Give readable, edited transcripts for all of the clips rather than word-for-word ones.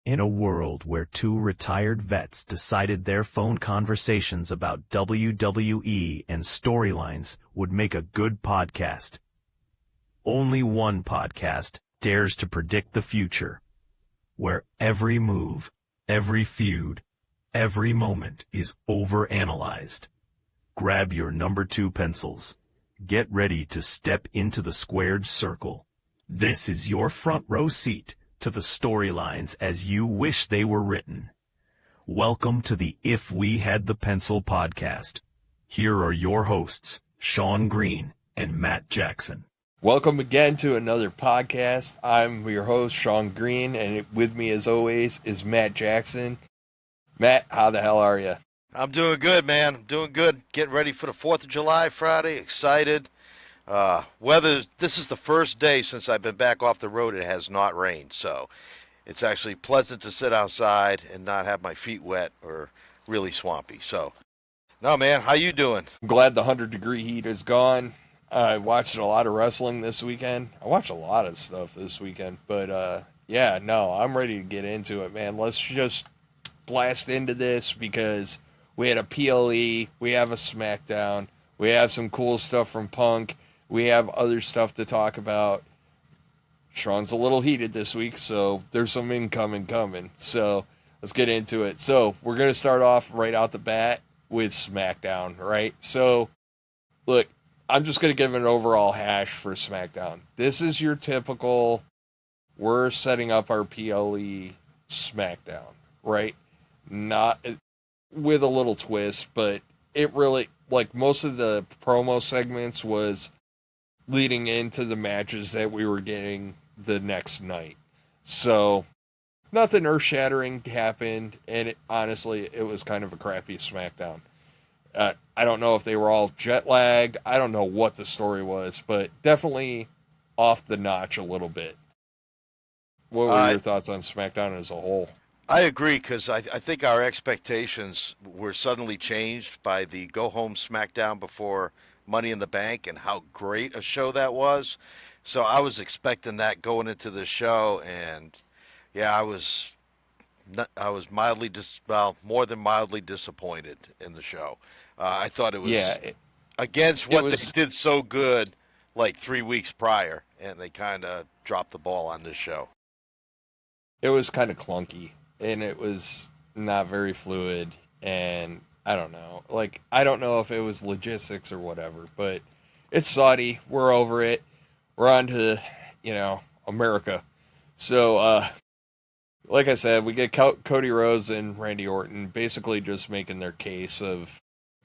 In a world where two retired vets decided their phone conversations about WWE and storylines would make a good podcast, only one podcast dares to predict the future, where every move, every feud, every moment is overanalyzed. Grab your number 2 pencils. Get ready to step into the squared circle. This is your front row seat to the storylines as you wish they were written. Welcome to the If We Had the Pencil podcast. Here are your hosts, Sean Green and Matt Jackson. Welcome again to another podcast. I'm your host, Sean Green, and with me as always is Matt Jackson. Matt, how the hell are you? I'm doing good, man. I'm doing good. Getting ready for the 4th of July Friday. Excited. This is the first day since I've been back off the road it has not rained, so it's actually pleasant to sit outside and not have my feet wet or really swampy. So, no, man, how you doing? I'm glad the 100-degree heat is gone. I watched a lot of wrestling this weekend. I watched a lot of stuff this weekend, but I'm ready to get into it, man. Let's just blast into this because we had a PLE, we have a Smackdown, we have some cool stuff from Punk. We have other stuff to talk about. Sean's a little heated this week, so there's some incoming coming. So let's get into it. So we're going to start off right out the bat with SmackDown, right? So, look, I'm just going to give an overall hash for SmackDown. This is your typical, we're setting up our PLE SmackDown, right? Not with a little twist, but it really, like most of the promo segments was leading into the matches that we were getting the next night. So nothing earth-shattering happened, and honestly, it was kind of a crappy SmackDown. I don't know if they were all jet-lagged. I don't know what the story was, but definitely off the notch a little bit. What were your thoughts on SmackDown as a whole? I agree, because I think our expectations were suddenly changed by the go-home SmackDown before Money in the Bank and how great a show that was. So I was expecting that going into the show, and yeah, I was more than mildly disappointed in the show. I thought it was against what they did so good like 3 weeks prior, and they kind of dropped the ball on this show. It was kind of clunky, and it was not very fluid, and I don't know. Like, I don't know if it was logistics or whatever, but it's Saudi. We're over it. We're on to, America. So, like I said, we get Cody Rhodes and Randy Orton basically just making their case of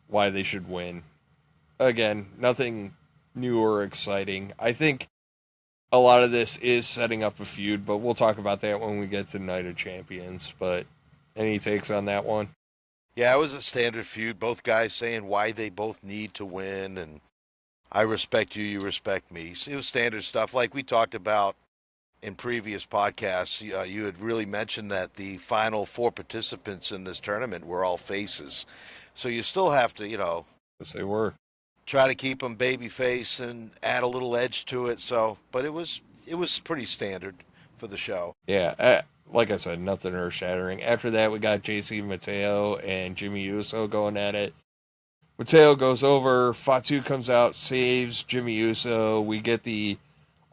why they should win. Again, nothing new or exciting. I think a lot of this is setting up a feud, but we'll talk about that when we get to Night of Champions. But any takes on that one? Yeah, it was a standard feud. Both guys saying why they both need to win, and I respect you, you respect me. It was standard stuff like we talked about in previous podcasts. You had really mentioned that the final 4 participants in this tournament were all faces. So you still have to, Yes, they were. Try to keep them babyface and add a little edge to it. So, but it was pretty standard for the show. Yeah, like I said, nothing earth-shattering. After that, we got JC Mateo and Jimmy Uso going at it. Mateo goes over, Fatu comes out, saves Jimmy Uso. We get the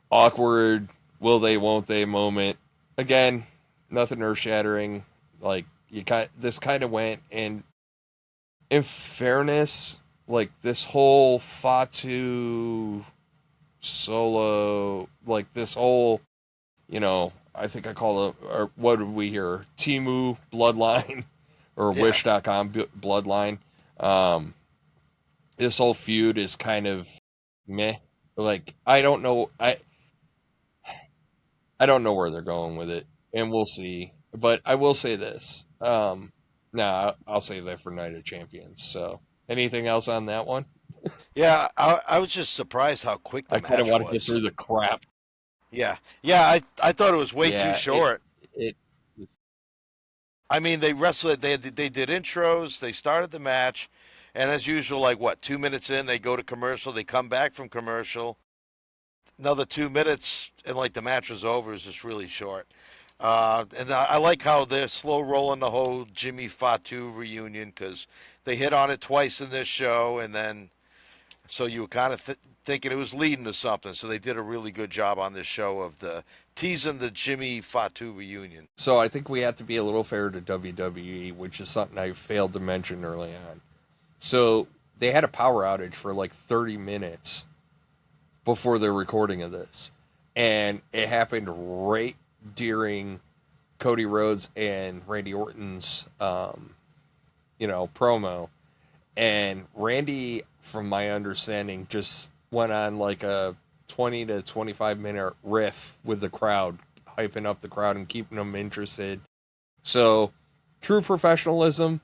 awkward will they, won't they moment. Again, nothing earth-shattering. Like, this kind of went, and in fairness, like, this whole Fatu solo, like, this whole, I think I call it, or what did we hear? Timu Bloodline, or Wish.com Bloodline. This whole feud is kind of meh. Like, I don't know. I don't know where they're going with it, and we'll see. But I will say this. I'll save that for Night of Champions. So, anything else on that one? Yeah, I was just surprised how quick the match was. I kind of want to get through the crap. Yeah, I thought it was way too short. I mean, they wrestled. They did intros. They started the match, and as usual, like 2 minutes in, they go to commercial. They come back from commercial. Another 2 minutes, and like the match was over. It was just really short. And I like how they're slow rolling the whole Jimmy Fatu reunion because they hit on it twice in this show, and then so you were kind of thinking it was leading to something. So they did a really good job on this show of the teasing the Jimmy Fatu reunion. So I think we have to be a little fair to WWE, which is something I failed to mention early on. So they had a power outage for like 30 minutes before the recording of this. And it happened right during Cody Rhodes and Randy Orton's, promo. And Randy, from my understanding, just went on like a 20 to 25 minute riff with the crowd, hyping up the crowd and keeping them interested. So, true professionalism,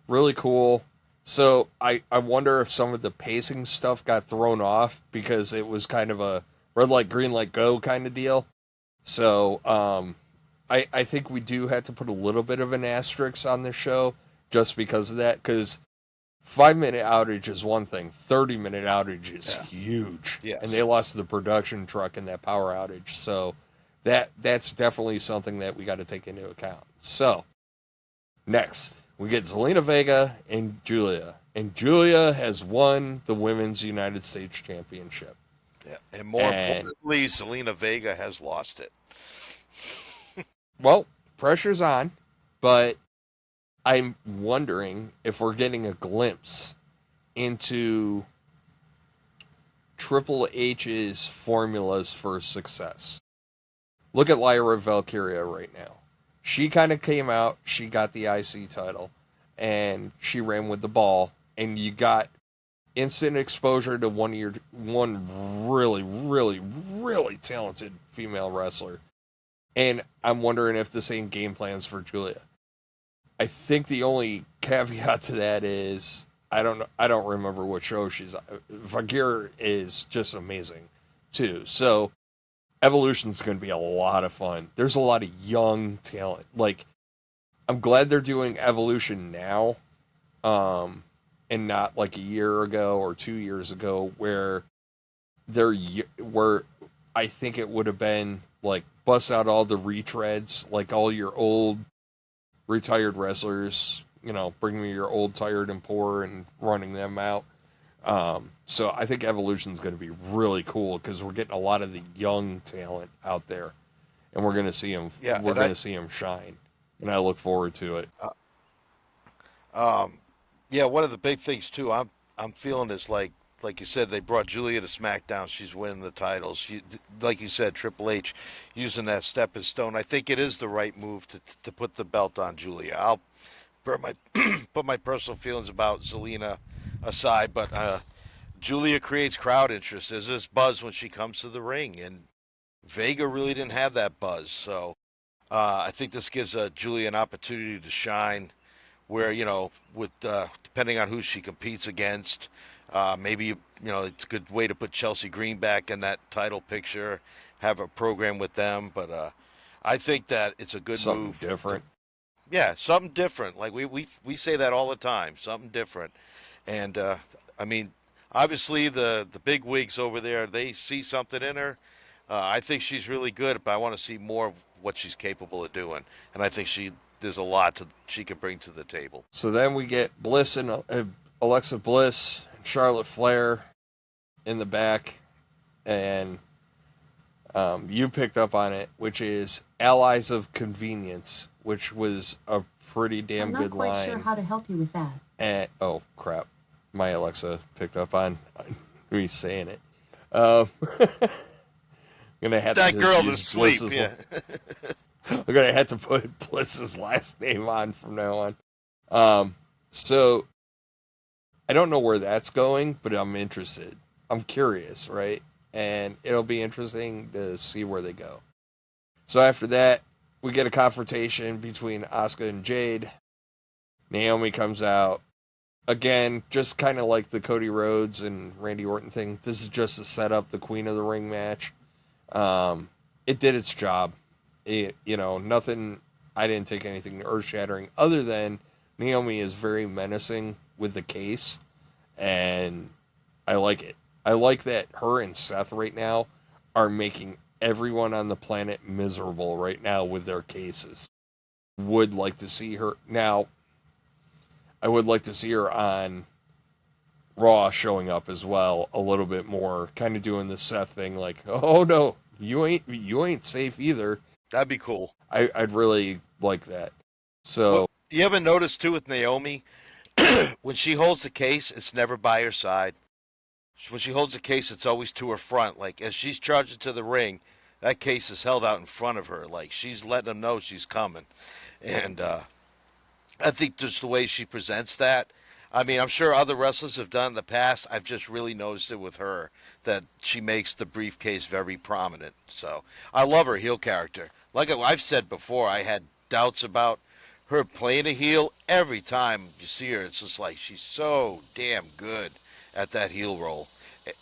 really cool. So, I wonder if some of the pacing stuff got thrown off because it was kind of a red light, green light, go kind of deal. So, I think we do have to put a little bit of an asterisk on this show just because of that. Because 5 minute outage is one thing, 30-minute outage is huge. Yes. And they lost the production truck in that power outage. So that's definitely something that we got to take into account. So next, we get Zelina Vega and Julia. And Julia has won the Women's United States Championship. Yeah, and more importantly, Zelina Vega has lost it. Well, pressure's on, but I'm wondering if we're getting a glimpse into Triple H's formulas for success. Look at Lyra Valkyria right now. She kind of came out, she got the IC title, and she ran with the ball, and you got instant exposure to one really, really, really talented female wrestler. And I'm wondering if the same game plans for Julia. I think the only caveat to that is I don't remember what show she's on. Vagir is just amazing too. So Evolution's going to be a lot of fun. There's a lot of young talent. Like, I'm glad they're doing Evolution now, and not like a year ago or 2 years ago where where I think it would have been like bust out all the retreads, like all your old retired wrestlers, bring me your old, tired, and poor and running them out. So I think Evolution's going to be really cool because we're getting a lot of the young talent out there, and we're going to see them. Yeah, we're going to see them shine, and I look forward to it. Yeah, one of the big things too, I'm feeling is like you said, they brought Julia to SmackDown. She's winning the titles. Like you said, Triple H using that stepping stone. I think it is the right move to put the belt on Julia. I'll put my personal feelings about Zelina aside, but Julia creates crowd interest. There's this buzz when she comes to the ring, and Vega really didn't have that buzz. So I think this gives Julia an opportunity to shine. Where with depending on who she competes against. Maybe it's a good way to put Chelsea Green back in that title picture, have a program with them. But I think that it's a good something move. Different. Yeah, something different. Like we say that all the time, something different. And I mean, obviously the big wigs over there, they see something in her. I think she's really good, but I want to see more of what she's capable of doing. And I think there's a lot she can bring to the table. So then we get Bliss and Alexa Bliss and Charlotte Flair in the back, and you picked up on it, which is Allies of Convenience, which was a pretty damn good line. I'm not quite sure how to help you with that. And, oh, crap. My Alexa picked up on me saying it. Gonna have that to girl to sleep. Yeah. I'm gonna have to put Bliss's last name on from now on. So I don't know where that's going, but I'm interested. I'm curious, right? And it'll be interesting to see where they go. So after that, we get a confrontation between Asuka and Jade. Naomi comes out. Again, just kind of like the Cody Rhodes and Randy Orton thing. This is just to set up the Queen of the Ring match. It did its job. Nothing, I didn't take anything earth-shattering other than Naomi is very menacing with the case, and I like it. I like that her and Seth right now are making everyone on the planet miserable right now with their cases. Would like to see her now. I would like to see her on Raw showing up as well a little bit more, kind of doing the Seth thing, like, oh no, you ain't safe either. That'd be cool. I'd really like that. What So you ever notice too with Naomi, when she holds the case, it's never by her side. When she holds the case, it's always to her front. Like as she's charging to the ring, that case is held out in front of her. Like she's letting them know she's coming. And I think just the way she presents that. I mean, I'm sure other wrestlers have done in the past. I've just really noticed it with her that she makes the briefcase very prominent. So I love her heel character. Like I've said before, I had doubts about her playing a heel. Every time you see her, it's just like she's so damn good at that heel role.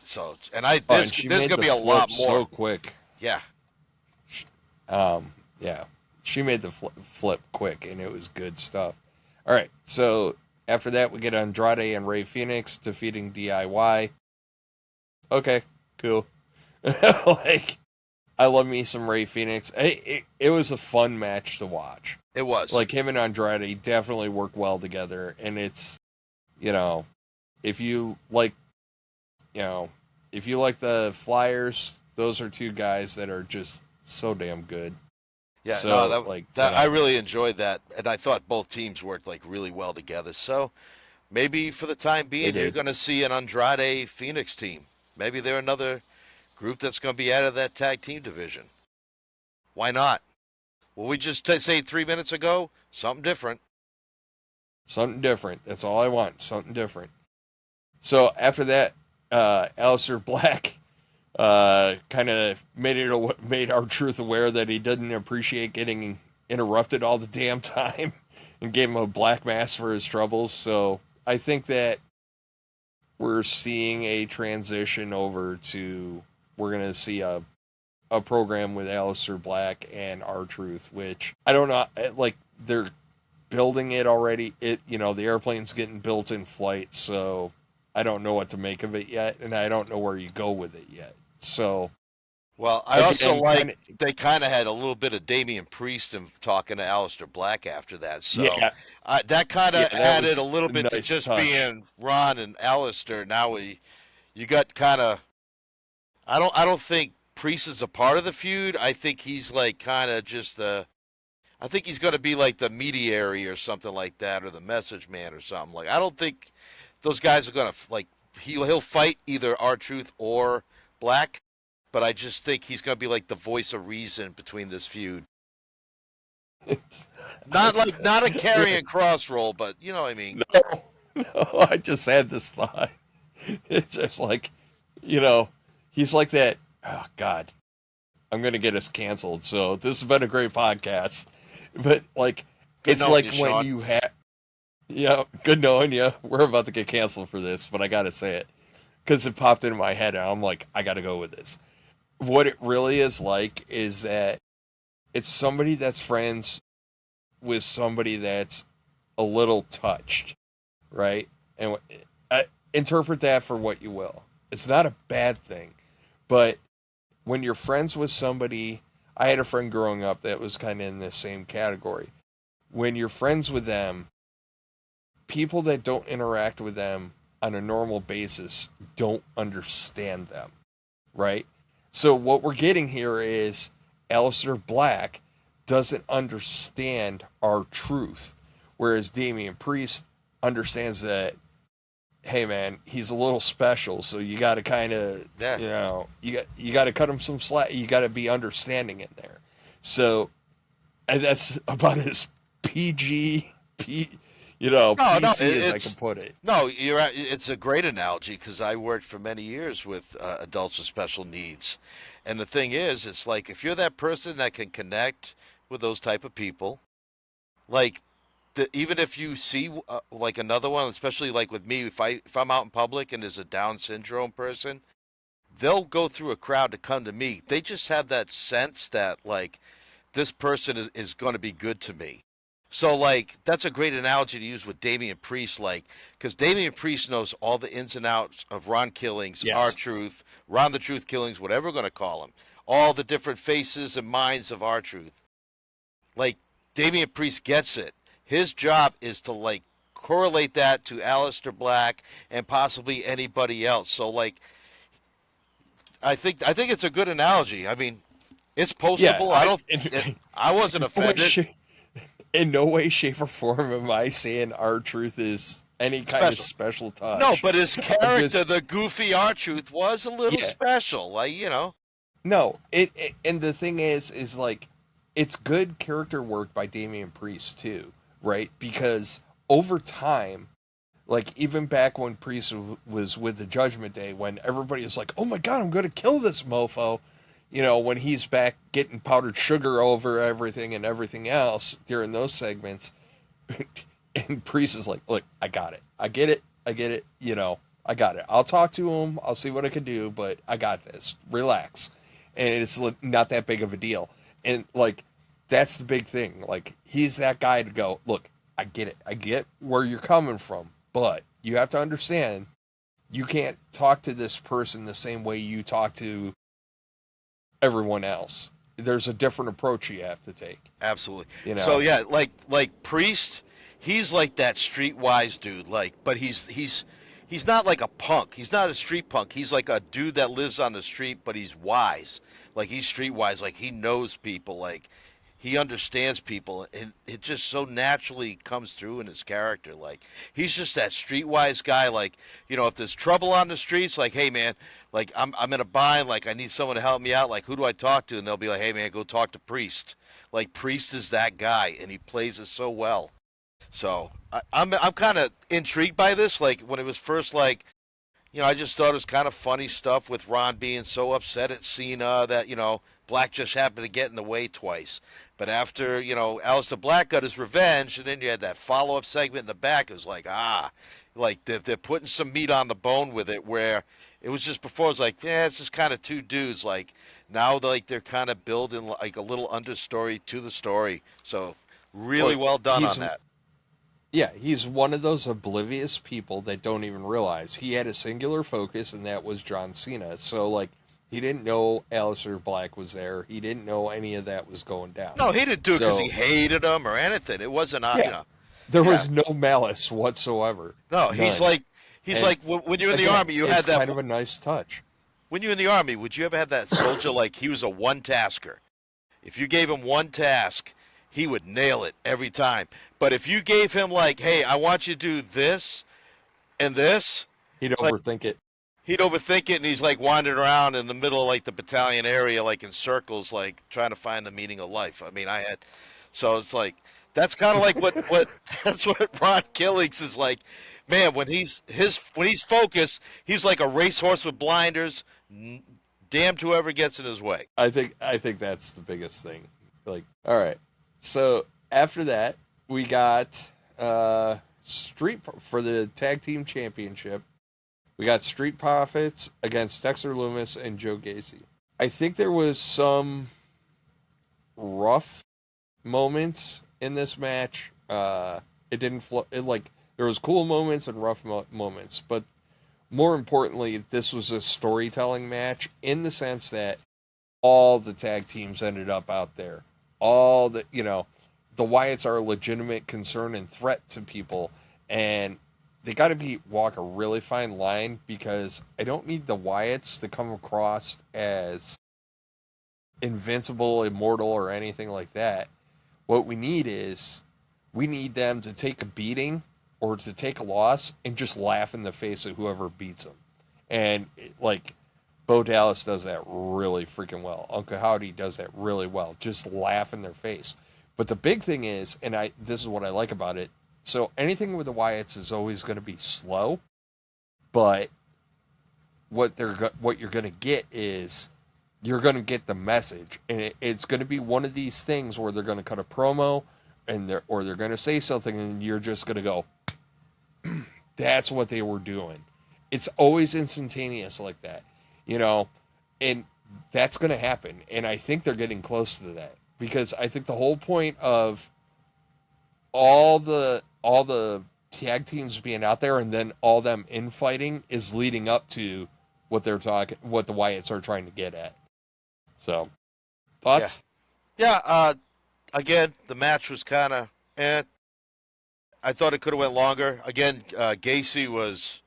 So, and there's going to be a lot more. So quick. Yeah. Yeah. She made the flip quick, and it was good stuff. All right, so after that, we get Andrade and Rey Fenix defeating DIY. Okay, cool. Like, I love me some Rey Fenix. It was a fun match to watch. It was. Like, him and Andrade definitely work well together, and it's, if you like the Flyers, those are two guys that are just so damn good. Yeah, so, no, I really enjoyed that, and I thought both teams worked like really well together. So maybe for the time being, you're going to see an Andrade Phoenix team. Maybe they're another group that's going to be out of that tag team division. Why not? Well, we just say 3 minutes ago, something different. Something different. That's all I want. Something different. So after that, Aleister Black kind of made R-Truth aware that he didn't appreciate getting interrupted all the damn time and gave him a black mass for his troubles. So I think that we're seeing a transition over to, we're going to see a program with Aleister Black and R-Truth, which I don't know, like they're building it already. The airplane's getting built in flight, so I don't know what to make of it yet, and I don't know where you go with it yet. So, well, I also like they kind of had a little bit of Damian Priest and talking to Aleister Black after that. So yeah, that kind of added a little bit to just touch. Being Ron and Aleister. Now you got kind of. I don't think Priest is a part of the feud. I think he's like kind of just I think he's going to be like the mediary or something like that, or the message man or something. Like I don't think those guys are going to like he'll fight either R-Truth or Black, but I just think he's going to be like the voice of reason between this feud. not a Karrion Kross role, but you know what I mean. No, I just had this thought. It's just like, he's like that. Oh God, I'm going to get us canceled. So this has been a great podcast, but like, it's like when Sean. you have. Yeah, good knowing you. We're about to get canceled for this, but I got to say it because it popped into my head, and I'm like, I got to go with this. What it really is like is that it's somebody that's friends with somebody that's a little touched, right? And interpret that for what you will. It's not a bad thing, but when you're friends with somebody, I had a friend growing up that was kind of in the same category. When you're friends with them, people that don't interact with them on a normal basis don't understand them, right? So what we're getting here is Aleister Black doesn't understand R-Truth, whereas Damian Priest understands that, hey man, he's a little special, so you got to kind of, you got to cut him some slack. You got to be understanding in there. So, and that's about as PC as I can put it. No, you're right. It's a great analogy because I worked for many years with adults with special needs. And the thing is, it's like if you're that person that can connect with those type of people, like even if you see like another one, especially like with me, if I'm out in public and there's a Down syndrome person, they'll go through a crowd to come to me. They just have that sense that like this person is going to be good to me. So, like, that's a great analogy to use with Damian Priest, like, because Damian Priest knows all the ins and outs of Ron Killings, yes. R-Truth, Ron the Truth Killings, whatever we're going to call him. all the different faces and minds of R-Truth. Like, Damian Priest gets it. His job is to, like, correlate that to Aleister Black and possibly anybody else. So, like, I think it's a good analogy. I mean, it's postable. I wasn't offended. In no way, shape, or form am I saying R-Truth is any kind of special touch. No, but his character, the goofy R-Truth, was a little special. Like, you know. No, and the thing is like, it's good character work by Damian Priest too, right? Because over time, like even back when Priest was with the Judgment Day, when everybody was like, "Oh my God, I'm going to kill this mofo," you know, when he's back getting powdered sugar over everything and everything else during those segments, and Priest is like, "Look, I got it. I get it. You know, I got it. I'll talk to him. I'll see what I can do, but I got this. Relax." And it's not that big of a deal. And like, that's the big thing. Like, he's that guy to go, "Look, I get it. I get where you're coming from, but you have to understand, you can't talk to this person the same way you talk to everyone else. There's a different approach you have to take." Absolutely. You know? So yeah, like Priest, he's like that streetwise dude. Like, but he's not like a punk. He's not a street punk. He's like a dude that lives on the street, but he's wise. Like, he's streetwise. Like, he knows people. Like, he understands people, and it just so naturally comes through in his character. Like, he's just that streetwise guy. Like, you know, if there's trouble on the streets, like, "Hey man, like I'm in a bind. Like, I need someone to help me out. Like, who do I talk to?" And they'll be like, "Hey man, go talk to Priest." Like, Priest is that guy, and he plays it so well. So I'm kind of intrigued by this. Like, when it was first, like, you know, I just thought it was kind of funny stuff with Ron being so upset at Cena that, you know, Black just happened to get in the way twice. But after, you know, Aleister Black got his revenge, and then you had that follow-up segment in the back, it was like, like they're putting some meat on the bone with it, where it was just before, it was like, yeah, it's just kind of two dudes. Like, now, like, they're kind of building, like, a little understory to the story. So, really well done on that. Yeah, he's one of those oblivious people that don't even realize he had a singular focus, and that was John Cena. So, like, he didn't know Aleister Black was there. He didn't know any of that was going down. No, he didn't do it because he hated him or anything. It wasn't, you know. There was no malice whatsoever. No, None. he's like when you're in the army, you had that kind of a nice touch. When you're in the army, would you ever have that soldier, like, he was a one-tasker? If you gave him one task, he would nail it every time. But if you gave him, like, "Hey, I want you to do this and this," he'd overthink it. He'd overthink it, and he's, like, wandering around in the middle of, like, the battalion area, like, in circles, like, trying to find the meaning of life. I mean, so it's like, that's kind of like what that's what Ron Killings is like. Man, when he's focused, he's like a racehorse with blinders. Damned whoever gets in his way. I think that's the biggest thing. Like, all right, so after that, we got Street for the Tag Team Championship. We got Street Profits against Dexter Lumis and Joe Gacy. I think there was some rough moments in this match. It didn't flow. There was cool moments and rough moments, but more importantly, this was a storytelling match in the sense that all the tag teams ended up out there. All the, you know, the Wyatts are a legitimate concern and threat to people, and they got to walk a really fine line, because I don't need the Wyatts to come across as invincible, immortal, or anything like that. What we need them to take a beating or to take a loss and just laugh in the face of whoever beats them. And, like, Bo Dallas does that really freaking well. Uncle Howdy does that really well. Just laugh in their face. But the big thing is, and this is what I like about it, so anything with the Wyatts is always going to be slow, but what you're going to get is, you're going to get the message, and it's going to be one of these things where they're going to cut a promo, or they're going to say something, and you're just going to go, that's what they were doing. It's always instantaneous like that, you know, and that's going to happen. And I think they're getting close to that, because I think the whole point of all the tag teams being out there and then all them infighting is leading up to what the Wyatts are trying to get at. So, thoughts? Yeah. Again, the match was kind of I thought it could have went longer. Again, Gacy was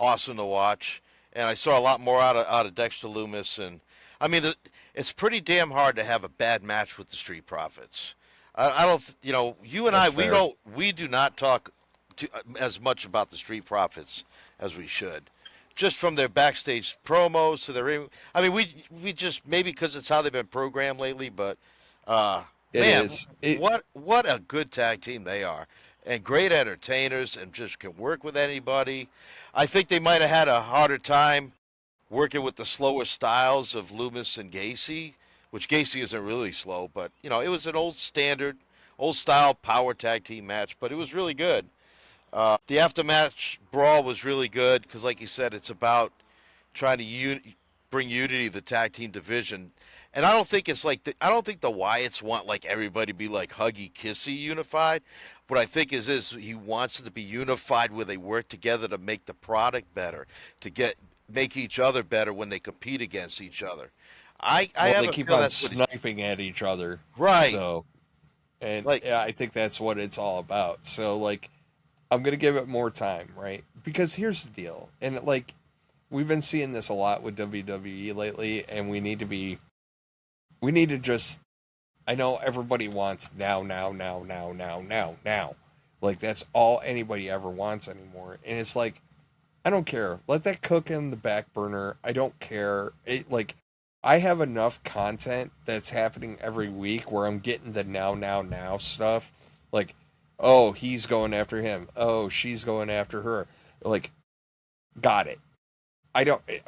awesome to watch, and I saw a lot more out of Dexter Loomis. And I mean, it's pretty damn hard to have a bad match with the Street Profits. I don't, you and That's I, fair. we do not talk as much about the Street Profits as we should. Just from their backstage promos to their, I mean, we just maybe because it's how they've been programmed lately, but It man, is. what a good tag team they are, and great entertainers, and just can work with anybody. I think they might have had a harder time working with the slower styles of Loomis and Gacy, which Gacy isn't really slow, but it was an old standard, old style power tag team match, but it was really good. The aftermatch brawl was really good because, like you said, it's about trying to bring unity to the tag team division. And I don't think it's like I don't think the Wyatts want like everybody to be like huggy kissy unified. What I think is he wants it to be unified where they work together to make the product better, to make each other better when they compete against each other. I Well, have they a keep feeling on that's what sniping at each other. right. So, and Like yeah, I think that's what it's all about. So, like, I'm going to give it more time, right? Because here's the deal. And, like, we've been seeing this a lot with WWE lately, and we need to just, I know everybody wants now, now, now, now, now, now, now. Like, that's all anybody ever wants anymore. And it's like, I don't care. Let that cook in the back burner. I don't care. Like, I have enough content that's happening every week where I'm getting the now, now, now stuff. Like, oh, he's going after him. Oh, she's going after her. Like, got it.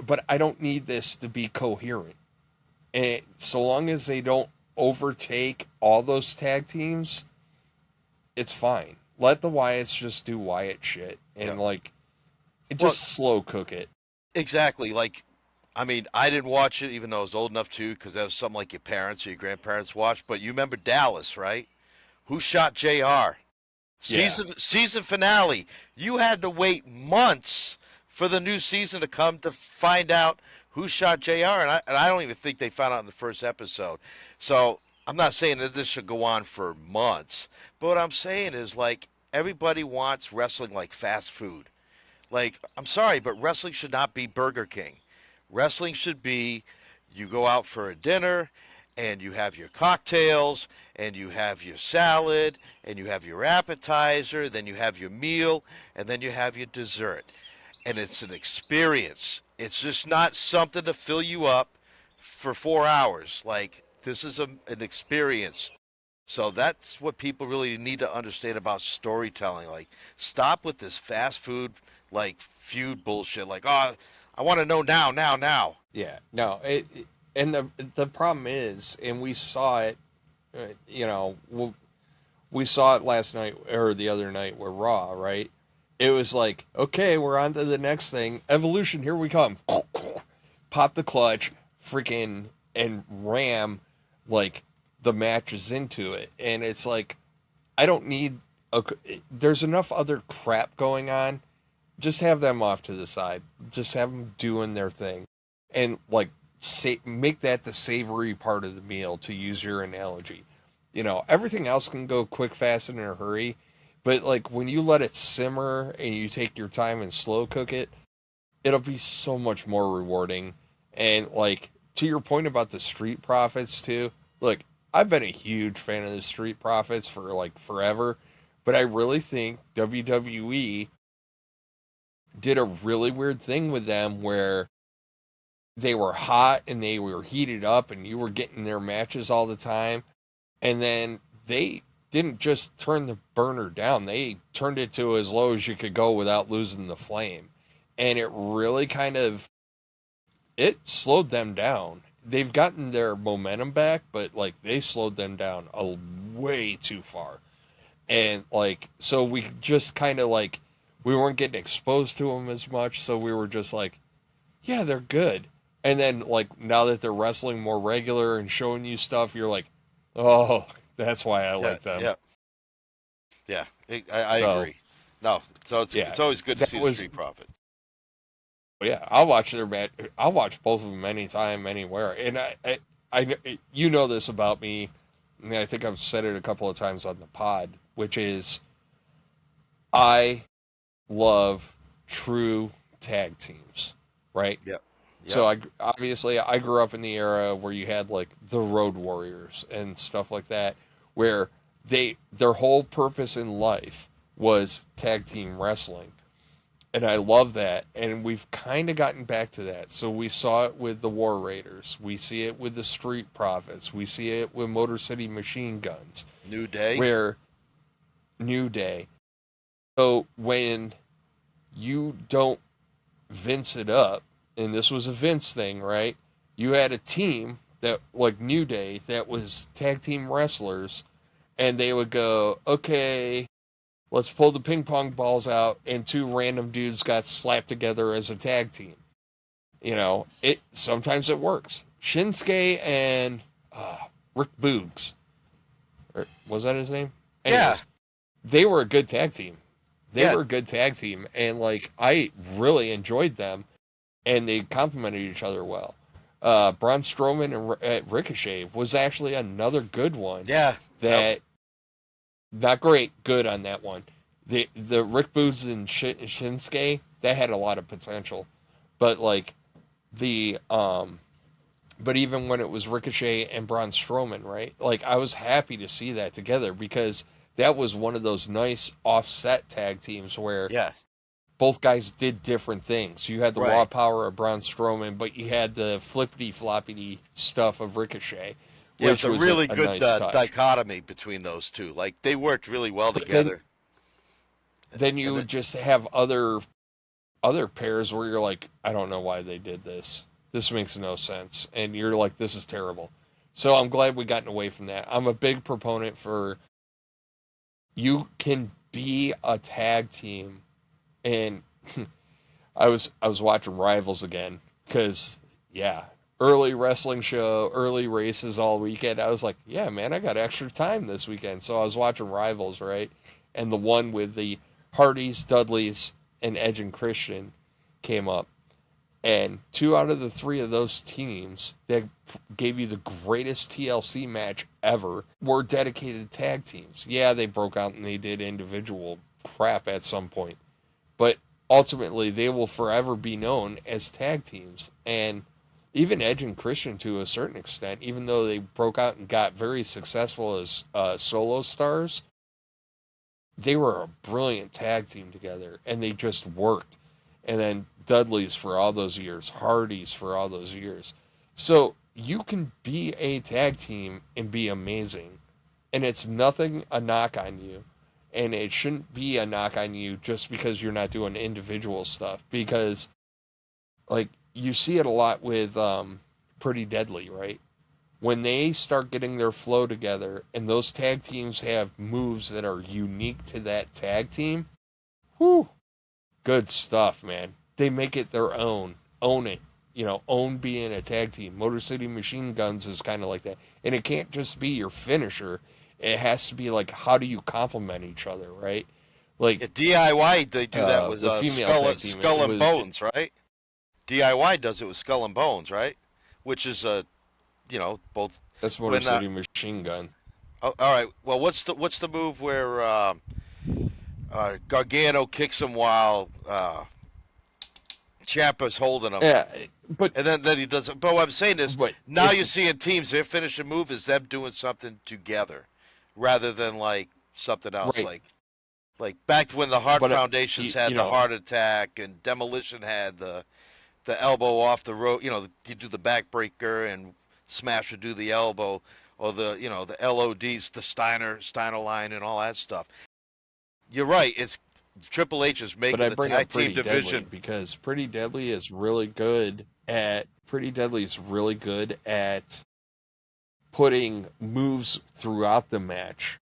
But I don't need this to be coherent. And so long as they don't overtake all those tag teams, it's fine. Let the Wyatts just do Wyatt shit yeah. and like Well, just slow cook it. exactly. Like, I mean, I didn't watch it even though I was old enough to, because that was something like your parents or your grandparents watched. But you remember Dallas, right? Who shot Jr. Yeah. Season finale. You had to wait months for the new season to come to find out who shot Jr. And I don't even think they found out in the first episode. So I'm not saying that this should go on for months, but what I'm saying is like everybody wants wrestling like fast food. Like, I'm sorry, but wrestling should not be Burger King. Wrestling should be you go out for a dinner and you have your cocktails and you have your salad and you have your appetizer, then you have your meal, and then you have your dessert. And it's an experience. It's just not something to fill you up for 4 hours. Like, this is an experience. So that's what people really need to understand about storytelling. Like, stop with this fast food, like feud bullshit. Like, oh, I want to know now, now, now. Yeah. No. And the problem is, and we saw it. You know, we saw it last night or the other night with Raw, right? It was like, okay, we're on to the next thing. Evolution, here we come. Pop the clutch, freaking, and ram like the matches into it. And it's like, I don't need there's enough other crap going on. Just have them off to the side. Just have them doing their thing. And like, make that the savory part of the meal, to use your analogy. You know, everything else can go quick, fast, and in a hurry. But like when you let it simmer and you take your time and slow cook it, it'll be so much more rewarding. And like to your point about the Street Profits too, look, I've been a huge fan of the Street Profits for like forever, but I really think WWE did a really weird thing with them where they were hot and they were heated up and you were getting their matches all the time. And then they didn't just turn the burner down, they turned it to as low as you could go without losing the flame. And it really kind of it slowed them down. They've gotten their momentum back, but like they slowed them down a way too far. And like so we just kind of like we weren't getting exposed to them as much, so we were just like, yeah, they're good. And then like now that they're wrestling more regular and showing you stuff, you're like, oh, that's why I Yeah, like them. yeah, yeah. I So agree. No, so yeah, it's always good to that see the was Street Profit. yeah. I'll watch their match. I'll watch both of them anytime, anywhere. And you know this about me. I mean, I think I've said it a couple of times on the pod, which is I love true tag teams, right? Yep. So Yep. I grew up in the era where you had like the Road Warriors and stuff like that, where their whole purpose in life was tag team wrestling. And I love that. And we've kind of gotten back to that. So we saw it with the War Raiders. We see it with the Street Profits. We see it with Motor City Machine Guns, New Day. where New Day. So when you don't Vince it up, and this was a Vince thing, right? You had a team that, like New Day, that was tag team wrestlers, and they would go, okay, let's pull the ping pong balls out, and two random dudes got slapped together as a tag team. You know, it sometimes it works. Shinsuke and Rick Boogs, or was that his name? Yeah. Anyways, they were a good tag team. They Yeah. were a good tag team, and like I really enjoyed them, and they complemented each other well. Braun Strowman and Ricochet was actually another good one. Yeah. That not great, good on that one. The Rick Boogs and Shinsuke, that had a lot of potential, but like the but even when it was Ricochet and Braun Strowman, right? Like I was happy to see that together because that was one of those nice offset tag teams where Yeah. both guys did different things. You had the raw Right. power of Braun Strowman, but you had the flippity floppity stuff of Ricochet, Yeah, it's which a was really a good nice touch. dichotomy between those two. Like they worked really well But together. then you And would just have other pairs where you're like, I don't know why they did this. This makes no sense. And you're like, this is terrible. So I'm glad we gotten away from that. I'm a big proponent for you can be a tag team. And I was watching Rivals again because yeah, early wrestling show, early races all weekend. I was like, yeah, man, I got extra time this weekend. So I was watching Rivals, right? And the one with the Hardys, Dudleys, and Edge and Christian came up. And two out of the three of those teams that gave you the greatest TLC match ever were dedicated tag teams. Yeah, they broke out and they did individual crap at some point. But ultimately, they will forever be known as tag teams. And even Edge and Christian, to a certain extent, even though they broke out and got very successful as solo stars, they were a brilliant tag team together, and they just worked. And then Dudley's for all those years, Hardy's for all those years. So you can be a tag team and be amazing, and it's nothing a knock on you. And it shouldn't be a knock on you just because you're not doing individual stuff. Because, like, you see it a lot with Pretty Deadly, right? When they start getting their flow together and those tag teams have moves that are unique to that tag team, whew, good stuff, man. They make it their own. Own it. You know, own being a tag team. Motor City Machine Guns is kind of like that. And it can't just be your finisher. It has to be like, how do you complement each other, right? Like, at DIY, they do that with the female tag team, Skull and Bones, right? DIY does it with Skull and Bones, right? Which is both. that's Motor When City Machine Gun. all right, well, what's the move where Gargano kicks him while Ciampa's holding him, Yeah, but and then he does it. But what I'm saying is, but now you see in teams their finishing move is them doing something together, rather than like something else, right. like back when the Hart But Foundations had you the know, heart attack and Demolition had the elbow off the rope. You know, you do the backbreaker and Smash would do the elbow, or the LODs, the Steiner line, and all that stuff. You're right. It's Triple H is but making I the bring up tag team Pretty Deadly division. because Pretty Deadly is really good at putting moves throughout the match,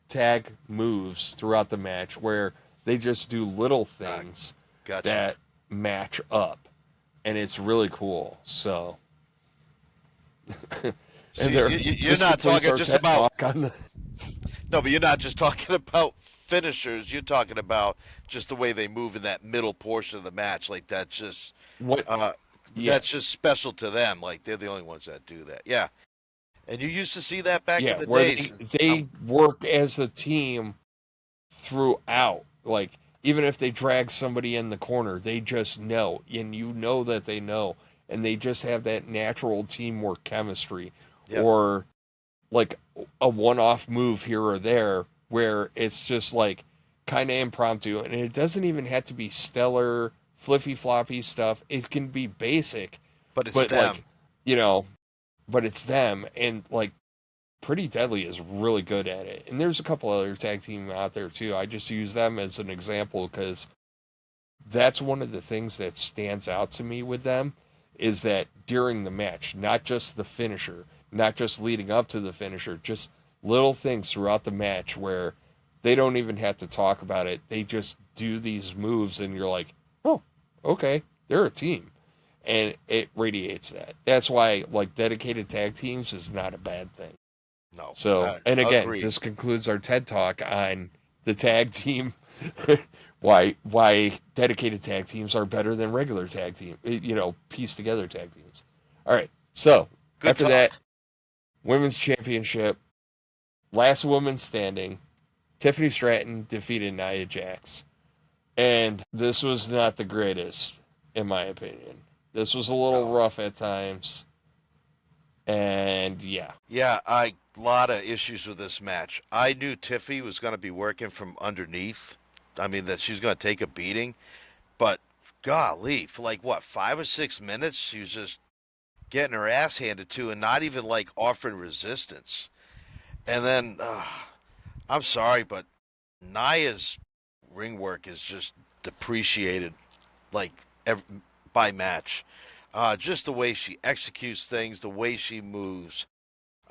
tag moves throughout the match where they just do little things Gotcha. that match up, and it's really cool. So, and See, there, you're this not completes talking our just TED about talk on the. no, but you're not just talking about finishers. You're talking about just the way they move in that middle portion of the match. Like What? uh, Yeah, that's just special to them. Like they're the only ones that do that. Yeah. And you used to see that back in Yeah, the where days. they work as a team throughout. Like, even if they drag somebody in the corner, they just know. And you know that they know. And they just have that natural teamwork chemistry. Yep. Or, like, a one-off move here or there where it's just, like, kind of impromptu. And it doesn't even have to be stellar, flippy-floppy stuff. It can be basic. But it's But, them. like, you know, but it's them. And, like, Pretty Deadly is really good at it. And there's a couple other tag team out there too. I just use them as an example because that's one of the things that stands out to me with them is that during the match, not just the finisher, not just leading up to the finisher, just little things throughout the match where they don't even have to talk about it. They just do these moves and you're like, "Oh, okay, they're a team." And it radiates that. That's why like dedicated tag teams is not a bad thing. No. So, and again, Agreed. this concludes our TED Talk on the tag team. why dedicated tag teams are better than regular tag team, pieced together tag teams. All right. So, Good after talk. that, women's championship, last woman standing, Tiffany Stratton defeated Nia Jax. And this was not the greatest, in my opinion. This was a little rough at times. And yeah. Yeah, a lot of issues with this match. I knew Tiffy was going to be working from underneath. I mean, that she was going to take a beating. But golly, for like what, 5 or 6 minutes, she was just getting her ass handed to and not even like offering resistance. And then, I'm sorry, but Naya's ring work is just depreciated like every, by match. Just the way she executes things, the way she moves,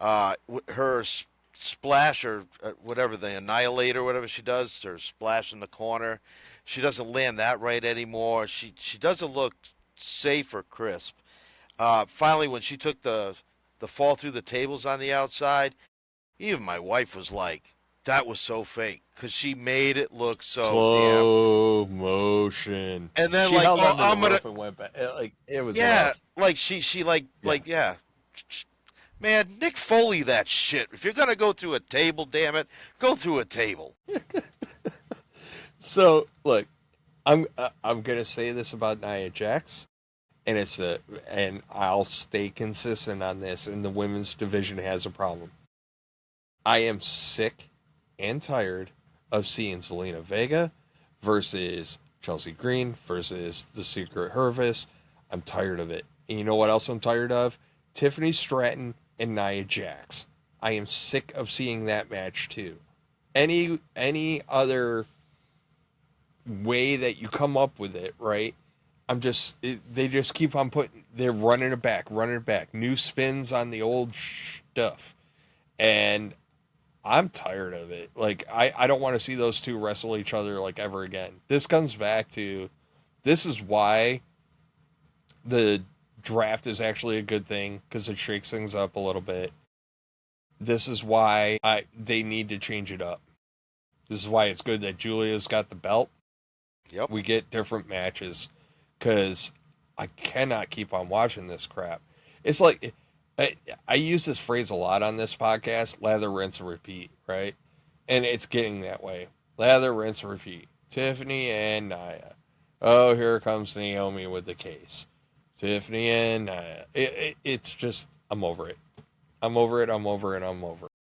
her splash or whatever the annihilator, whatever she does, her splash in the corner, she doesn't land that right anymore. She doesn't look safe or crisp. Finally, when she took the fall through the tables on the outside, even my wife was like, "That was so fake," because she made it look so damn. Slow motion. And then She like, held oh, onto the I'm gonna, rope and went back. Like it was yeah, rough. like she like Yeah. yeah. Man, Nick Foley that shit. If you're gonna go through a table, damn it, go through a table. So look, I'm gonna say this about Nia Jax, and and I'll stay consistent on this. And the women's division has a problem. I am sick and tired of seeing Zelina Vega versus Chelsea Green versus the Secret Hervis. I'm tired of it. And you know what else I'm tired of? Tiffany Stratton and Nia Jax. I am sick of seeing that match too. Any other way that you come up with it, right? They just keep on they're running it back, new spins on the old stuff. And I'm tired of it. Like I don't want to see those two wrestle each other like ever again. This comes back to this is why the draft is actually a good thing because it shakes things up a little bit. This is why they need to change it up. This is why it's good that Julia's got the belt. Yep. We get different matches because I cannot keep on watching this crap. It's like I use this phrase a lot on this podcast: lather, rinse, and repeat. Right, and it's getting that way. Lather, rinse, and repeat. Tiffany and Nia. Oh, here comes Naomi with the case. Tiffany and Nia. It's just I'm over it. I'm over it. I'm over it. I'm over it.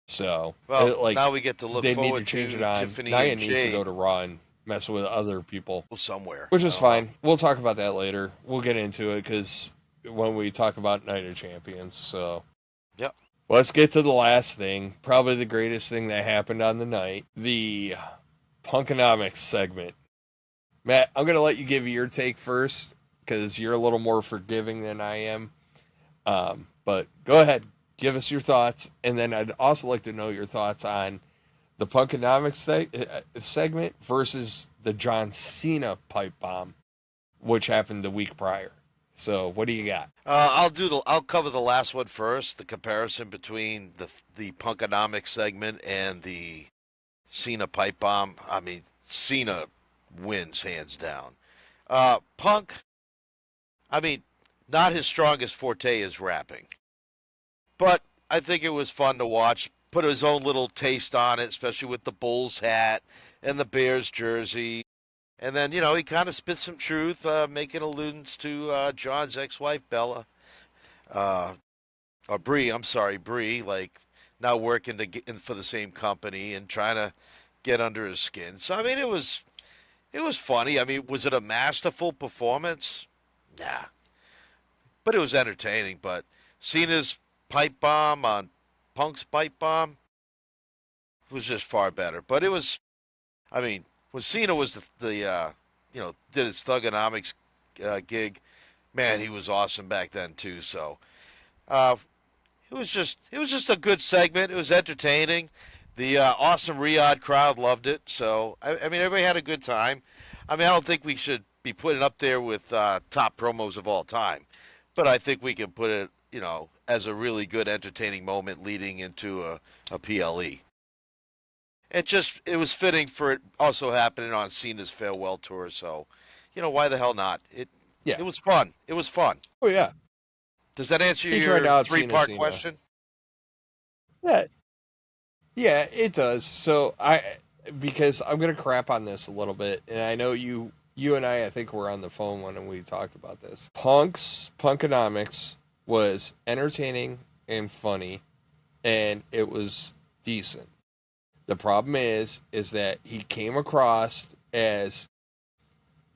So, Well, like, now we get to look they need to forward change it to on. Tiffany Nia and needs to go Jade to Raw and mess with other people, somewhere. which I is don't know. fine. We'll talk about that later. We'll get into it because when we talk about Night of Champions. So, Yep. let's get to the last thing. Probably the greatest thing that happened on the night: the Punkonomics segment. Matt, I'm gonna let you give your take first because you're a little more forgiving than I am. But go ahead, give us your thoughts, and then I'd also like to know your thoughts on the Punkonomics segment versus the John Cena pipe bomb, which happened the week prior. So, what do you got? I'll cover the last one first. The comparison between the Punkonomics segment and the Cena pipe bomb. I mean, Cena wins hands down. Punk. I mean, not his strongest forte is rapping, but I think it was fun to watch. Put his own little taste on it, especially with the Bulls hat and the Bears jersey. And then, he kind of spit some truth, making allusions to John's ex-wife, Bella. Uh, or Bree, I'm sorry, Bree, like now working to get in for the same company and trying to get under his skin. So, I mean, it was funny. I mean, was it a masterful performance? Nah. But it was entertaining. But Cena's pipe bomb on Punk's pipe bomb was just far better. But it was, I mean, when Cena was did his Thugonomics gig, man, he was awesome back then too. So uh, it was just a good segment. It was entertaining. The awesome Riyadh crowd loved it. So I mean, everybody had a good time. I mean, I don't think we should be putting up there with top promos of all time, but I think we can put it, as a really good entertaining moment leading into a PLE. It was fitting for it also happening on Cena's farewell tour. So, why the hell not? Yeah. It was fun. It was fun. Oh yeah. Does that answer He tried your out three-part Cena. question? Yeah. Yeah, it does. So because I'm gonna crap on this a little bit, and I know you and I think were on the phone when we talked about this. Punkonomics was entertaining and funny, and it was decent. The problem is that he came across as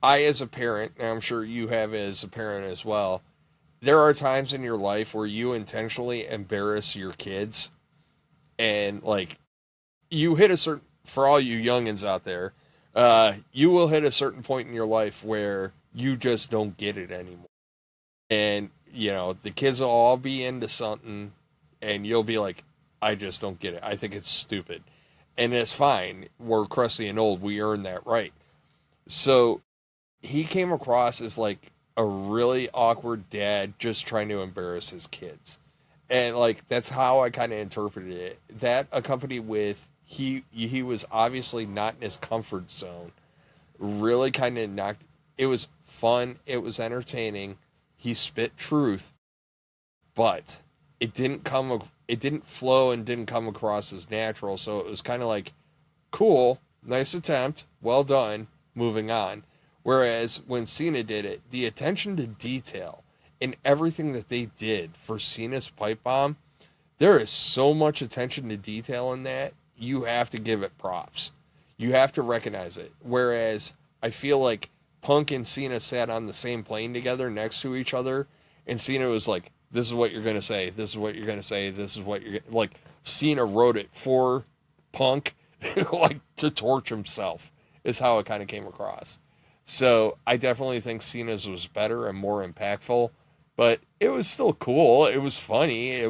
as a parent, and I'm sure you have as a parent as well. There are times in your life where you intentionally embarrass your kids, and like you hit a certain, for all you youngins out there, you will hit a certain point in your life where you just don't get it anymore. And, the kids will all be into something and you'll be like, I just don't get it. I think it's stupid. And it's fine. We're crusty and old. We earned that right. So he came across as like a really awkward dad just trying to embarrass his kids. And like that's how I kind of interpreted it. That accompanied with he was obviously not in his comfort zone. Really kind of knocked. It was fun. It was entertaining. He spit truth, but it didn't come. It didn't flow and didn't come across as natural. So it was kind of like, cool, nice attempt, well done, moving on. Whereas when Cena did it, the attention to detail in everything that they did for Cena's pipe bomb, there is so much attention to detail in that. You have to give it props. You have to recognize it. Whereas I feel like Punk and Cena sat on the same plane together next to each other, and Cena was like, this is what you're going to say. This is what you're going to say. This is what you're like. Cena wrote it for Punk, like to torch himself, is how it kind of came across. So I definitely think Cena's was better and more impactful, but it was still cool. It was funny.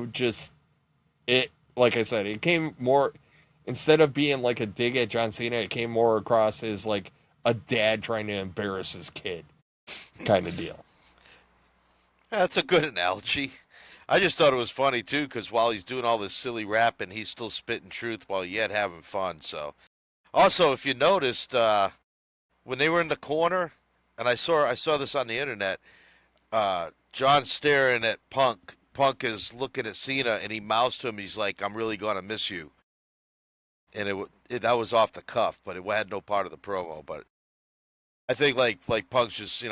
Like I said, it came more, instead of being like a dig at John Cena, it came more across as like a dad trying to embarrass his kid kind of deal. That's a good analogy. I just thought it was funny too, because while he's doing all this silly rapping, he's still spitting truth while yet having fun. So, also, if you noticed, when they were in the corner, and I saw this on the internet, John's staring at Punk. Punk is looking at Cena, and he mouths to him. He's like, "I'm really gonna miss you." And that was off the cuff, but it had no part of the promo. But I think like Punk's just